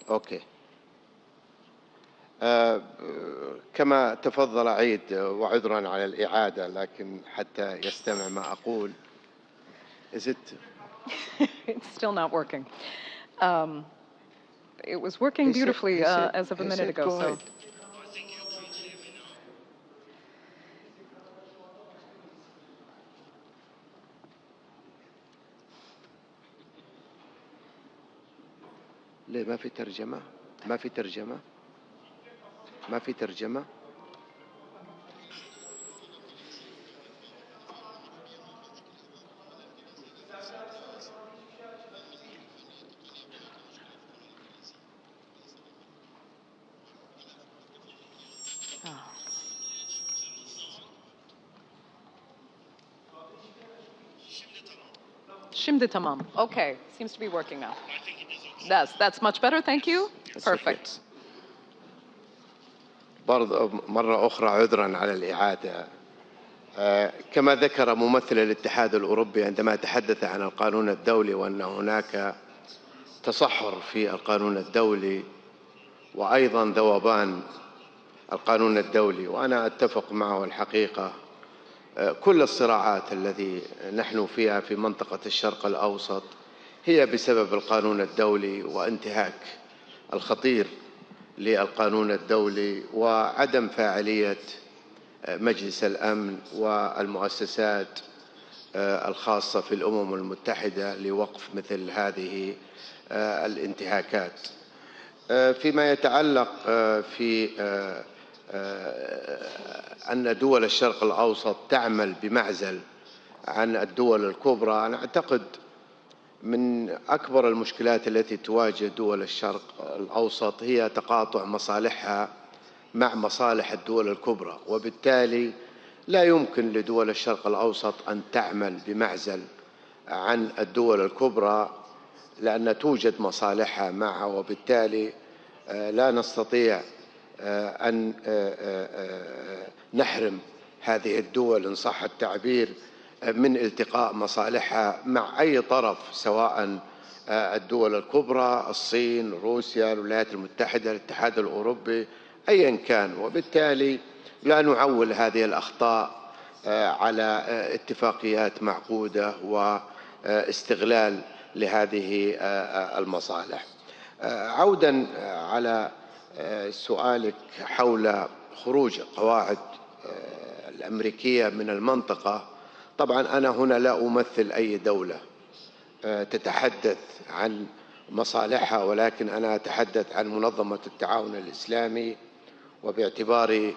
Okay. كما تفضل عيد وعذرا على الإعادة لكن حتى يستمع ما أقول. Is it? It's still not working. It was working beautifully as of a minute ago. So. ليه ما في ترجمة؟ ما في ترجمة؟ ما في ترجمة؟ Şimdi tamam. Okay, seems to be working now. That's much better, thank you. Perfect. برضه مرة أخرى عذرا على الإعادة. كما ذكر ممثل الاتحاد الأوروبي عندما تحدث عن القانون الدولي وأن هناك تصحر في القانون الدولي وأيضا ذوبان القانون الدولي، وأنا أتفق معه الحقيقة. كل الصراعات التي نحن فيها في منطقة الشرق الأوسط هي بسبب القانون الدولي وانتهاك الخطير للقانون الدولي وعدم فاعلية مجلس الأمن والمؤسسات الخاصة في الأمم المتحدة لوقف مثل هذه الانتهاكات. فيما يتعلق في أن دول الشرق الأوسط تعمل بمعزل عن الدول الكبرى، أنا أعتقد من أكبر المشكلات التي تواجه دول الشرق الأوسط هي تقاطع مصالحها مع مصالح الدول الكبرى، وبالتالي لا يمكن لدول الشرق الأوسط أن تعمل بمعزل عن الدول الكبرى لأن توجد مصالحها معها، وبالتالي لا نستطيع أن نحرم هذه الدول إن صح التعبير من التقاء مصالحها مع أي طرف، سواء الدول الكبرى، الصين، روسيا، الولايات المتحدة، الاتحاد الأوروبي، أيا كان. وبالتالي لا نعول هذه الأخطاء على اتفاقيات معقودة واستغلال لهذه المصالح. عودا على سؤالك حول خروج القواعد الأمريكية من المنطقة، طبعا أنا هنا لا أمثل أي دولة تتحدث عن مصالحها، ولكن أنا أتحدث عن منظمة التعاون الإسلامي، وباعتباري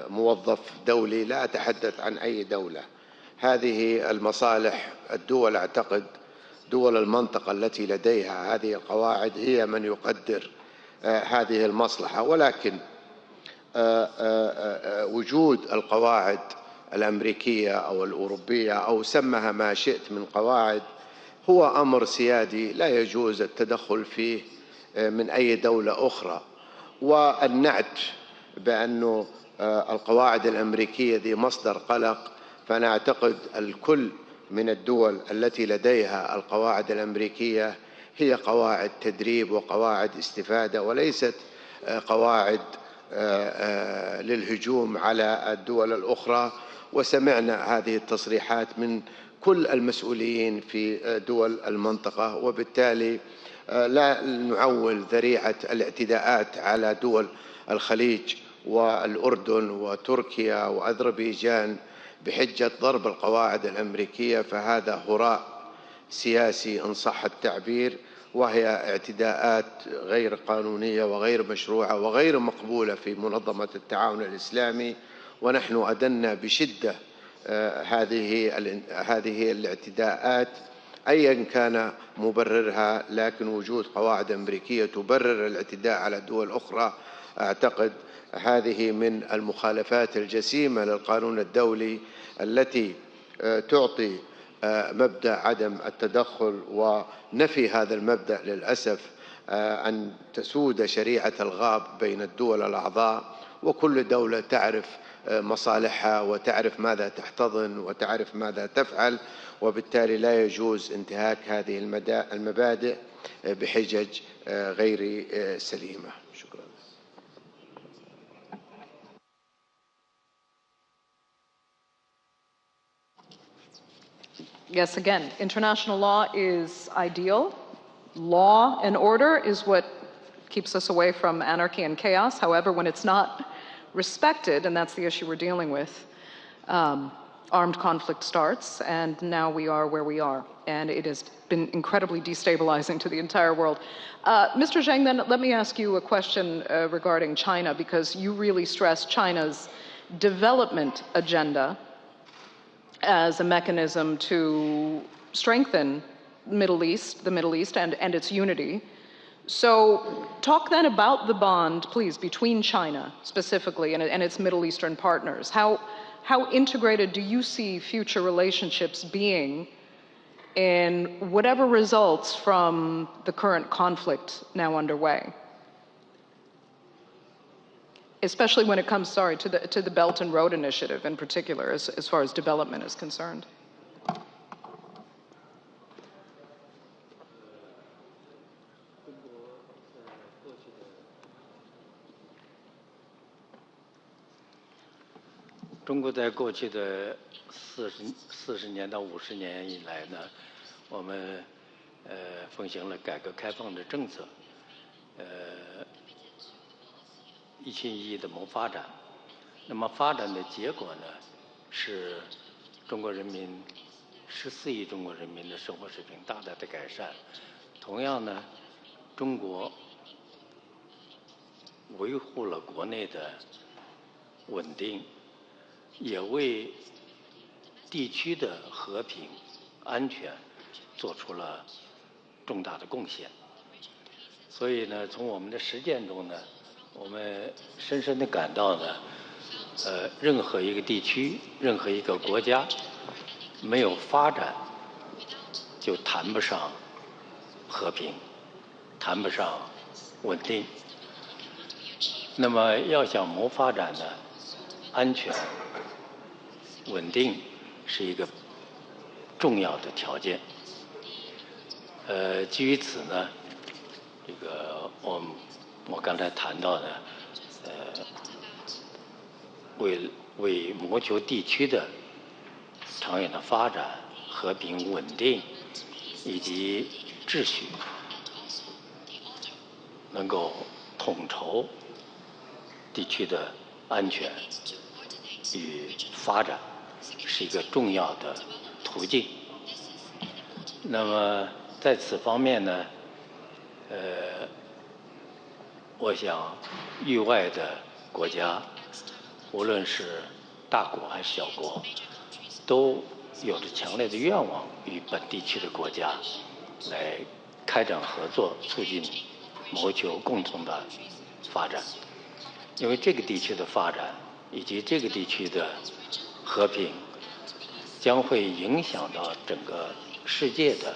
موظف دولي لا أتحدث عن أي دولة. هذه المصالح الدول، أعتقد دول المنطقة التي لديها هذه القواعد هي من يقدر هذه المصلحة، ولكن وجود القواعد الأمريكية أو الأوروبية أو سمها ما شئت من قواعد هو أمر سيادي لا يجوز التدخل فيه من أي دولة أخرى. والنعت بأن القواعد الأمريكية ذي مصدر قلق، فأنا أعتقد الكل من الدول التي لديها القواعد الأمريكية هي قواعد تدريب وقواعد استفادة، وليست قواعد للهجوم على الدول الأخرى. وسمعنا هذه التصريحات من كل المسؤولين في دول المنطقة، وبالتالي لا نعول ذريعة الاعتداءات على دول الخليج والأردن وتركيا وأذربيجان بحجة ضرب القواعد الأمريكية، فهذا هراء سياسي إن صح التعبير، وهي اعتداءات غير قانونية وغير مشروعة وغير مقبولة في منظمة التعاون الإسلامي. ونحن أدنا بشدة هذه الاعتداءات أيا كان مبررها، لكن وجود قواعد أمريكية تبرر الاعتداء على دول أخرى أعتقد هذه من المخالفات الجسيمة للقانون الدولي التي تعطي مبدأ عدم التدخل ونفي هذا المبدأ للأسف أن تسود شريعة الغاب بين الدول الأعضاء، وكل دولة تعرف مصالحها وتعرف ماذا تحتضن وتعرف ماذا تفعل، وبالتالي لا يجوز انتهاك هذه المبادئ بحجج غير سليمة. شكرا. Yes, again, international law is ideal. Law and order is what keeps us away from anarchy and chaos. However, when it's not respected, and that's the issue we're dealing with, armed conflict starts, and now we are where we are. And it has been incredibly destabilizing to the entire world. Mr. Zhang, then let me ask you a question regarding China, because you really stress China's development agenda as a mechanism to strengthen the Middle East and its unity. So talk then about the bond, please, between China specifically and its Middle Eastern partners. How integrated do you see future relationships being in whatever results from the current conflict now underway? Especially when it comes, to the Belt and Road Initiative in particular, as far as development is concerned.中国在过去的40年到50年以来呢，我们奉行了改革开放的政策，一心一意的谋发展。那么发展的结果呢，是中国人民14亿中国人民的生活水平大大的改善。同样呢，中国维护了国内的稳定，也为地区的和平安全做出了重大的贡献。所以呢，从我们的实践中呢，我们深深地感到呢，任何一个地区、任何一个国家没有发展，就谈不上和平，谈不上稳定。那么要想谋发展呢，安全、稳定是一个重要的条件。基于此呢，这个我刚才谈到的，为谋求地区的长远的发展、和平稳定以及秩序，能够统筹地区的安全与发展，是一个重要的途径。那么在此方面呢，我想域外的国家，无论是大国还是小国，都有着强烈的愿望与本地区的国家来开展合作，促进谋求共同的发展。因为这个地区的发展以及这个地区的和平，将会影响到整个世界的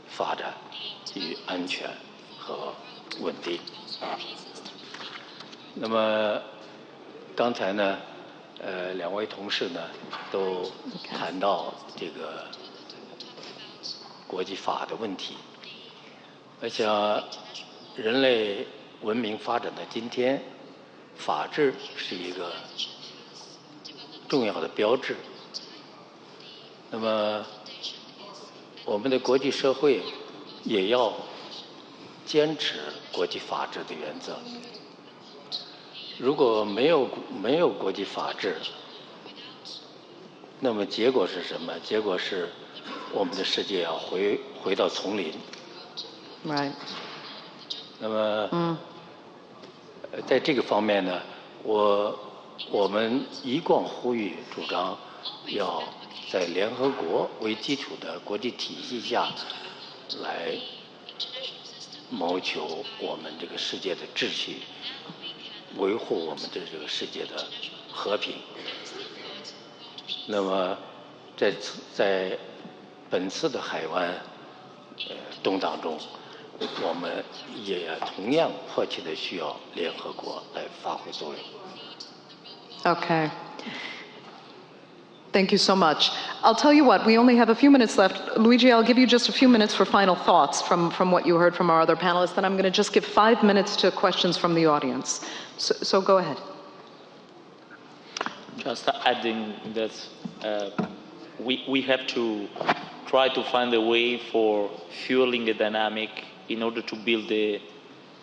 发展与安全和稳定。那么刚才呢，两位同事呢都谈到这个国际法的问题。我想，人类文明发展的今天，法治是一个重要的标志。那么，我们的国际社会也要坚持国际法治的原则。如果没有国际法治，那么结果是什么？结果是我们的世界要回到丛林。Right. 那么，在这个方面呢，我们一贯呼吁主张，要在联合国为基础的国际体系下，来谋求我们这个世界的秩序，维护我们的这个世界的和平。那么，在本次的海湾动荡中，我们也同样迫切地需要联合国来发挥作用。Okay. Thank you so much. I'll tell you what, we only have a few minutes left. Luigi, I'll give you just a few minutes for final thoughts from what you heard from our other panelists, then I'm going to just give 5 minutes to questions from the audience. So go ahead. Just adding that we have to try to find a way for fueling a dynamic in order to build a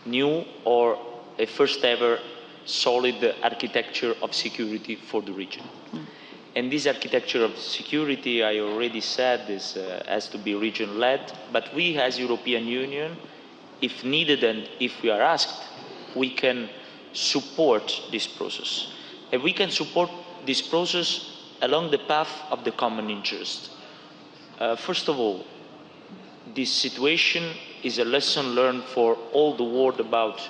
new or a first ever solid architecture of security for the region. And this architecture of security, I already said, has to be region-led, but we as European Union, if needed and if we are asked, we can support this process. And we can support this process along the path of the common interest. First of all, this situation is a lesson learned for all the world about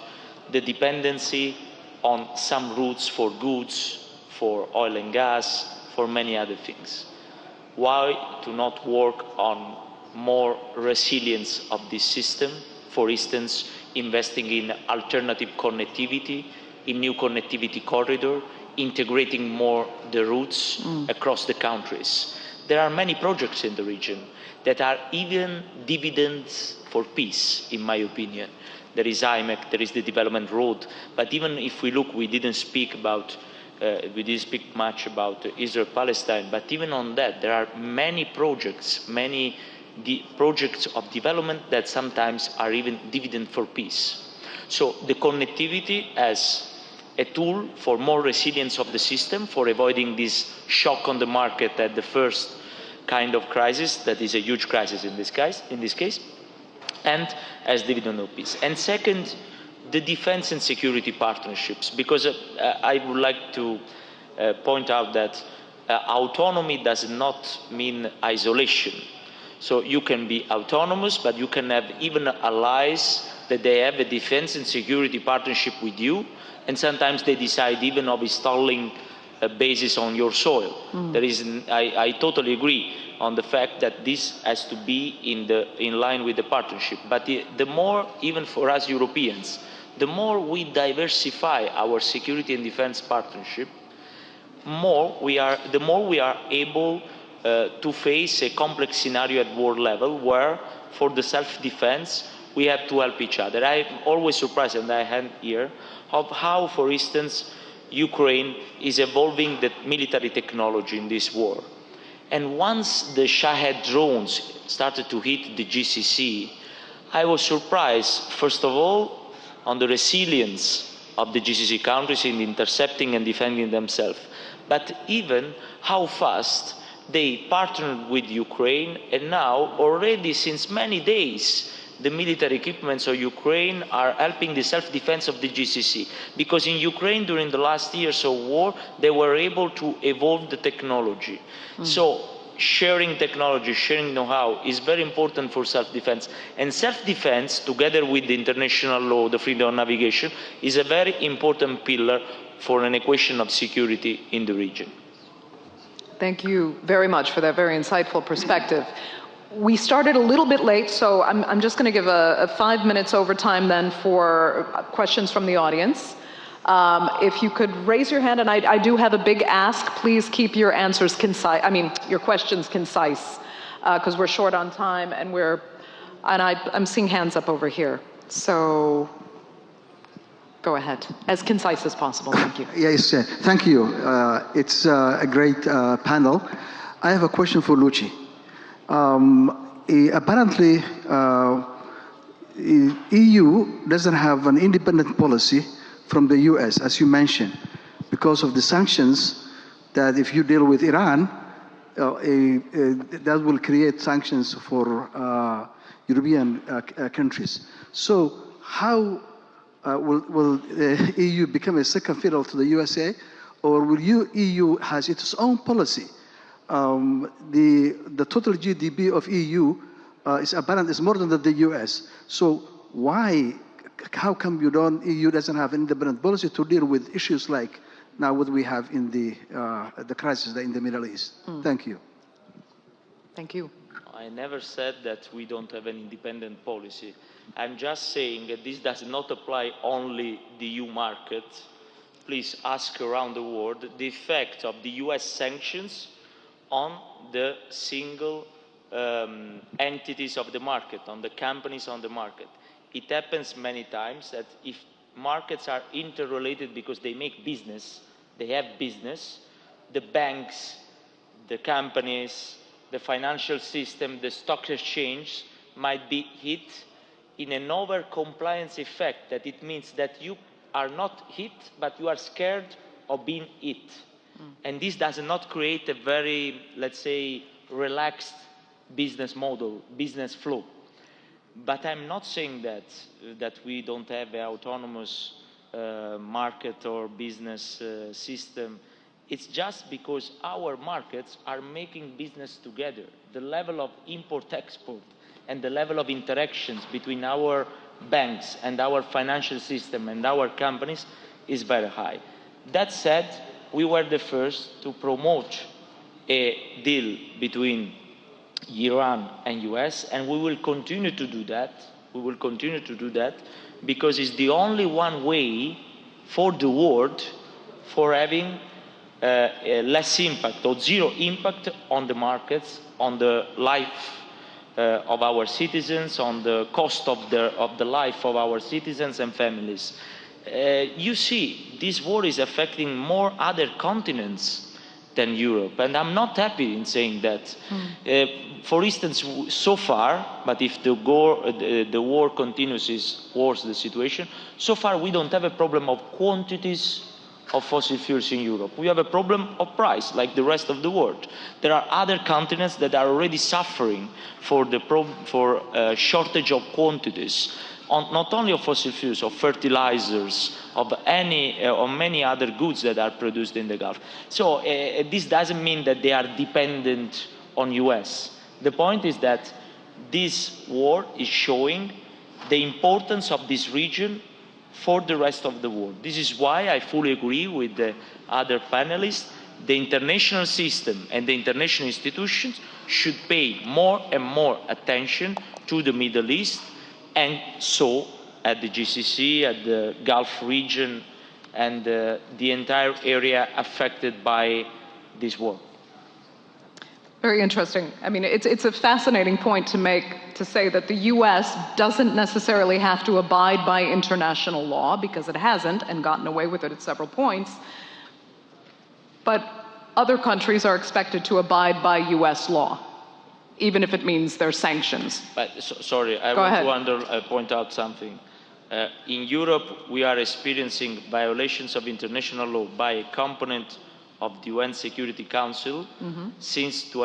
the dependency on some routes for goods, for oil and gas, for many other things. Why to not work on more resilience of this system? For instance, investing in alternative connectivity, in new connectivity corridor, integrating more the routes across the countries. There are many projects in the region that are even dividends for peace, in my opinion. There is IMEC, there is the development road, but even if we look, we didn't speak much about Israel-Palestine, but even on that, there are many projects, projects of development that sometimes are even dividend for peace. So the connectivity as a tool for more resilience of the system, for avoiding this shock on the market at the first kind of crisis, that is a huge crisis in this case, and as dividend of peace. And second, the defense and security partnerships, because I would like to point out that autonomy does not mean isolation. So you can be autonomous, but you can have even allies that they have a defense and security partnership with you, and sometimes they decide even of installing a basis on your soil. I totally agree on the fact that this has to be in line with the partnership. But the more, even for us Europeans, the more we diversify our security and defense partnership, the more we are able to face a complex scenario at world level where, for the self-defense, we have to help each other. I'm always surprised, and I have here, of how, for instance, Ukraine is evolving the military technology in this war. And once the Shahed drones started to hit the GCC, I was surprised, first of all, on the resilience of the GCC countries in intercepting and defending themselves, but even how fast they partnered with Ukraine, and now already since many days the military equipments of Ukraine are helping the self-defense of the GCC. Because in Ukraine during the last years of war, they were able to evolve the technology. So sharing technology, sharing know-how is very important for self-defense. And self-defense, together with the international law, the freedom of navigation, is a very important pillar for an equation of security in the region. Thank you very much for that very insightful perspective. We started a little bit late, so I'm just going to give a 5 minutes overtime then for questions from the audience. If you could raise your hand, and I do have a big ask, please keep your answers concise, your questions concise, because we're short on time, and I'm seeing hands up over here. So go ahead, as concise as possible, thank you. Yes, thank you. It's a great panel. I have a question for Luci. Apparently, EU doesn't have an independent policy from the US, as you mentioned, because of the sanctions that if you deal with Iran, that will create sanctions for European countries. So how will the EU become a second fiddle to the USA, or will EU has its own policy? The total GDP of EU is more than the US. So how come EU doesn't have an independent policy to deal with issues like now what we have in the crisis in the Middle East? Thank you. Thank you. I never said that we don't have an independent policy. I'm just saying that this does not apply only the EU market. Please ask around the world the effect of the US sanctions on the single entities of the market, on the companies on the market. It happens many times that if markets are interrelated because they make business, they have business, the banks, the companies, the financial system, the stock exchange might be hit in an over-compliance effect, that it means that you are not hit, but you are scared of being hit. And this does not create a very, let's say, relaxed business model, business flow. But I'm not saying that we don't have an autonomous market or business system. It's just because our markets are making business together. The level of import-export and the level of interactions between our banks and our financial system and our companies is very high. That said, we were the first to promote a deal between Iran and US, and we will continue to do that. We will continue to do that because it's the only one way for the world for having less impact or zero impact on the markets, on the life of our citizens, on the cost of the life of our citizens and families. You see, this war is affecting more other continents than Europe, and I'm not happy in saying that. For instance, so far, but if the war continues, is worse the situation, so far we don't have a problem of quantities of fossil fuels in Europe. We have a problem of price, like the rest of the world. There are other continents that are already suffering for shortage of quantities, not only of fossil fuels, of fertilizers, of many other goods that are produced in the Gulf. So this doesn't mean that they are dependent on US. The point is that this war is showing the importance of this region for the rest of the world. This is why I fully agree with the other panelists. The international system and the international institutions should pay more and more attention to the Middle East, and so at the GCC, at the Gulf region, and the entire area affected by this war. Very interesting. I mean, it's a fascinating point to make, to say that the US doesn't necessarily have to abide by international law, because it hasn't and gotten away with it at several points. But other countries are expected to abide by US law, even if it means there's sanctions. But sorry, I Go want ahead. to point out something. In Europe, we are experiencing violations of international law by a component of the UN Security Council since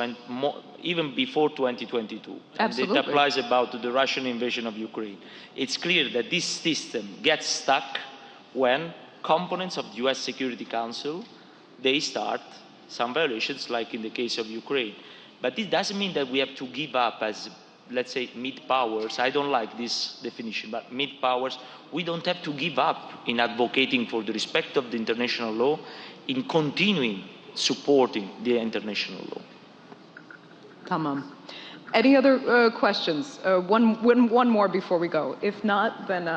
even before 2022. Absolutely. And it applies about the Russian invasion of Ukraine. It's clear that this system gets stuck when components of the US Security Council, they start some violations, like in the case of Ukraine. But this doesn't mean that we have to give up as, let's say, mid-powers. I don't like this definition, but mid-powers, we don't have to give up in advocating for the respect of the international law, in continuing supporting the international law. Tamam. Any other questions? One more before we go. If not, then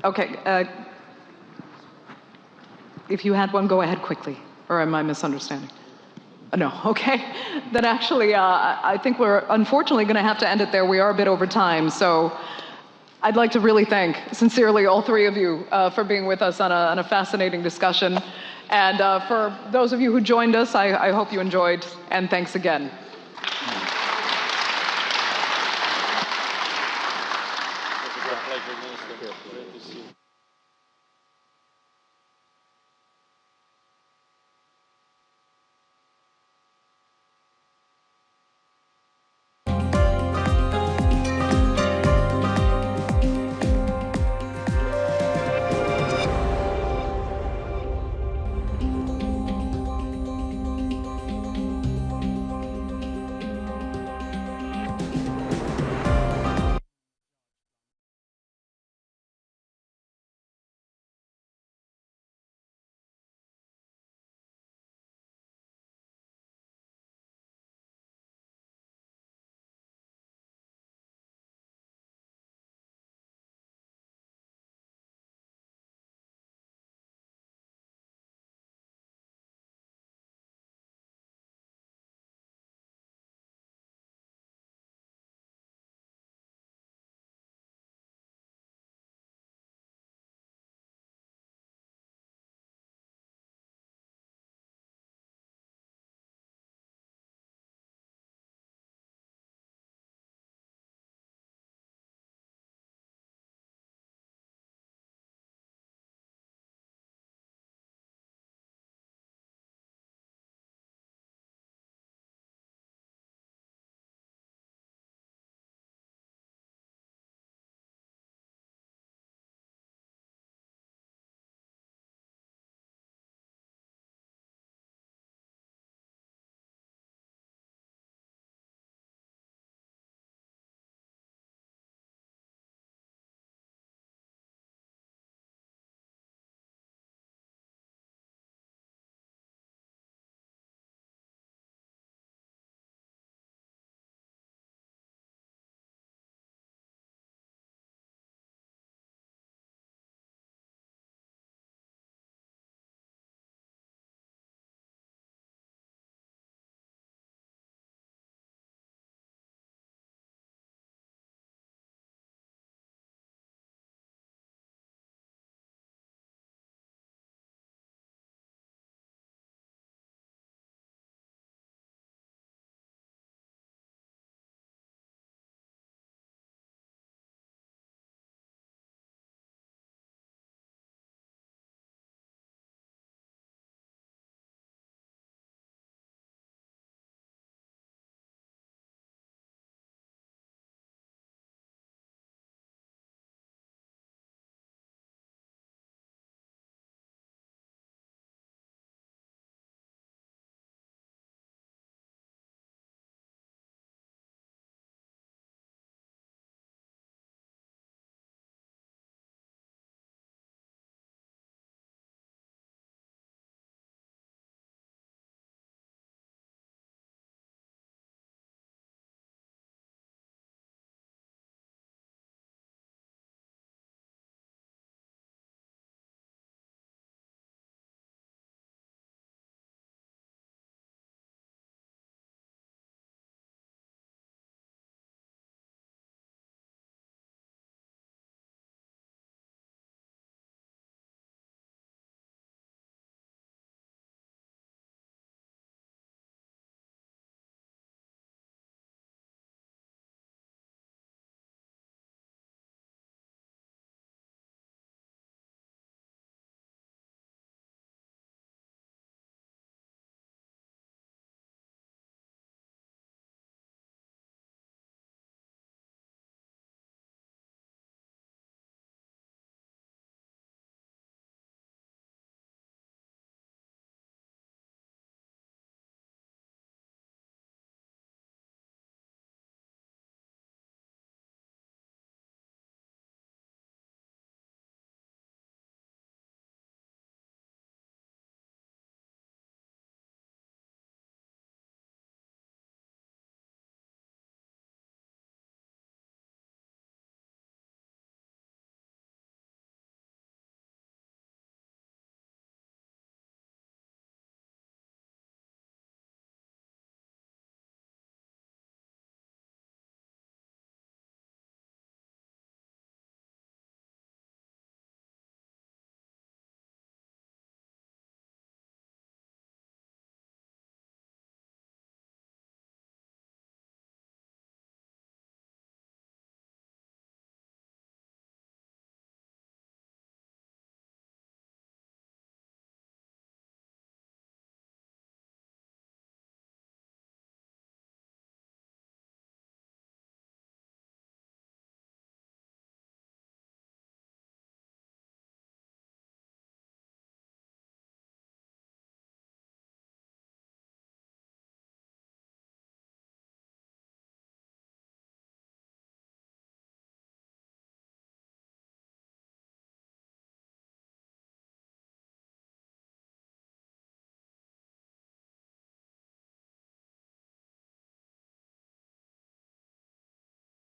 okay. If you had one, go ahead quickly. Or am I misunderstanding? No, okay. Then actually, I think we're unfortunately going to have to end it there. We are a bit over time, so I'd like to really thank, sincerely, all three of you for being with us on a fascinating discussion. And for those of you who joined us, I hope you enjoyed, and thanks again. It's a pleasure, Minister. Great to see you.